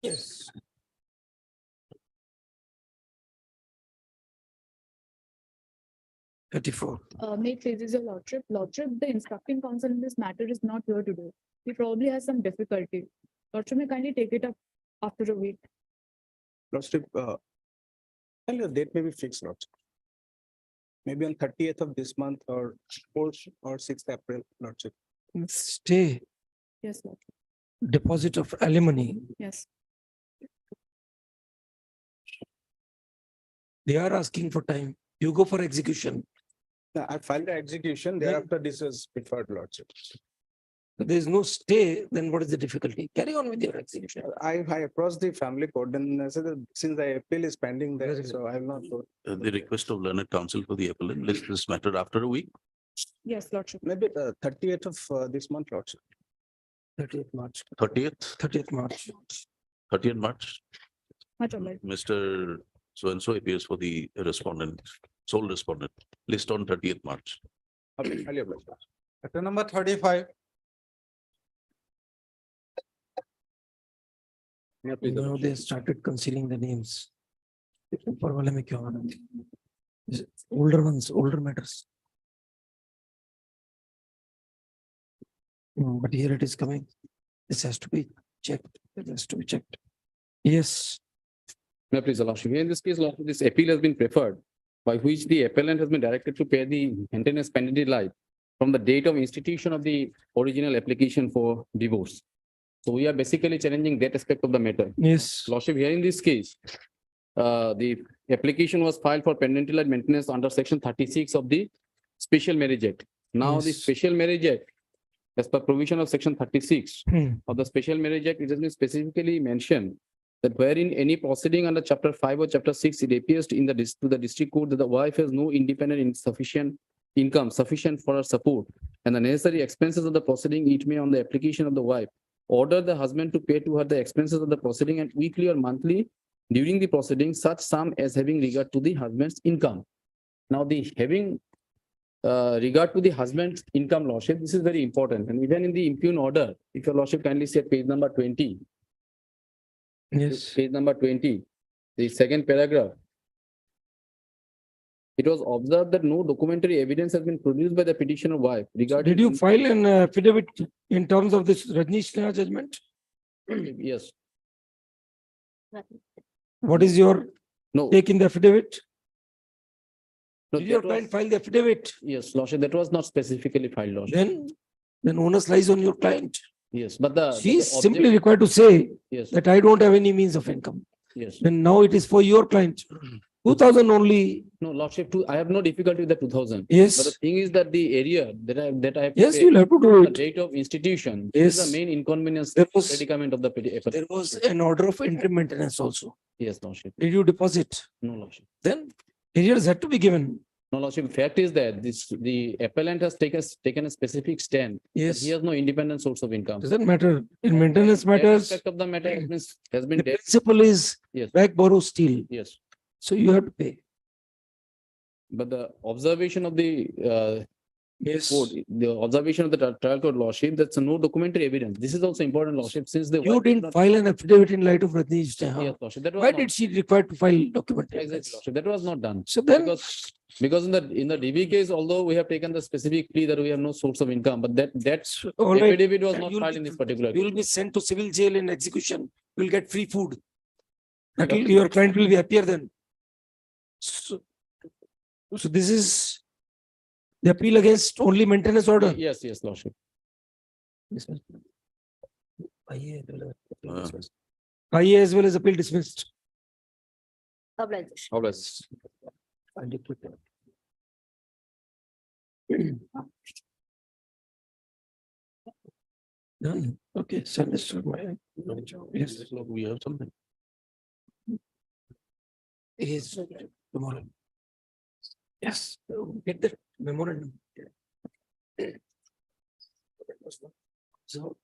Yes. Thirty-four. May it please your lordship. Lordship, the instructing counsel in this matter is not here today. He probably has some difficulty. Lordship may kindly take it up after a week. Lordship, tell your date may be fixed, Lordship. Maybe on 30th of this month or 4th or 6th April, Lordship. Stay, Yes, lordship. deposit of alimony. Yes. They are asking for time. You go for execution. I filed the execution, thereafter this is preferred, Lordship. If there is no stay, then what is the difficulty? Carry on with your execution. I approached the family court and I said that since the appeal is pending there, so I will not go. The request of learned counsel for the appellant, list this matter after a week Yes, Lordship. Maybe the 30th of this month, Lordship. 30th March. 30th March. 30th March. Much obliged. Mr. So-and-so appears for the respondent, sole respondent, list on 30th March. Okay, highly obliged. Letter number 35. Now they started concealing the names. ऊपर वाले में क्यों आ रहा है? Older ones, older matters. But here it is coming. This has to be checked. It has to be checked. Yes. May please, Lordship. In this case, Lordship, this appeal has been preferred, by which the appellant has been directed to pay the maintenance penalty life from the date of institution of the original application for divorce. So we are basically challenging that aspect of the matter. Yes. Lordship, here in this case, the application was filed for penalty life maintenance under section 36 of the Special Marriage Act. Now, the Yes. Special Marriage Act, as per provision of section 36 Hmm. of the Special Marriage Act, it has been specifically mentioned that wherein any proceeding under chapter 5 or chapter 6, it appears to the district court that the wife has no independent insufficient income sufficient for her support and the necessary expenses of the proceeding, it may on the application of the wife order the husband to pay to her the expenses of the proceeding and weekly or monthly during the proceeding such sum as having regard to the husband's income. Now, the having regard to the husband's income, Lordship, this is very important. And even in the impugn order, if your Lordship kindly say page number 20. Yes. Page number 20, the second paragraph. It was observed that no documentary evidence has been produced by the petitioner wife regarding. Did you file an affidavit in terms of this Rajneesh Sinha judgment? Yes. What is your No. take in the affidavit? No, Did your that was- client file the affidavit? Yes, Lordship, that was not specifically filed, Lordship. Then onus lies on your client. Yes, but the. She is but the simply object- required to say Yes, that I don't have any means of income. yes. Then now it is for your client. 2000 only. No, Lordship, I have no difficulty with the 2000. Yes. But the thing is that the area that I have. to Yes, pay you'll have to do on the it. date of institution. This is Yes. the main inconvenience There was- predicament of the. There was an order of interim maintenance also. Yes, Lordship. Did you deposit? No, Lordship. Then arrears had to be given. No, Lordship, fact is that the appellant has taken a specific stand. that Yes. He has no independent source of income. Doesn't matter. In maintenance That matters, aspect of the matter has been the dealt. principle is Yes, back, borrow, steal. yes. So you have to pay. But the observation of the Yes. court, the observation of the trial court, Lordship, that's no documentary evidence. This is also important, Lordship, since the. You wife did didn't not- file an affidavit in light of Rajneesh Sinha. Yes, Lordship, that was Why not- did she require to file documentary Exactly, evidence? Lordship, that was not done. So then, Because in the DB case, although we have taken the specific plea that we have no source of income, but that's all right, affidavit was not You'll filed be- in this particular. you will be sent to civil jail in execution. You will get free food. That will, your client will be happier then. So this is the appeal against only maintenance order. Yes, yes, Lordship. IA as well as appeal dismissed. Obliged. Always. Done. Okay, send this to my. Yes. Look, we have something. Is tomorrow. Yes, get the memorandum. So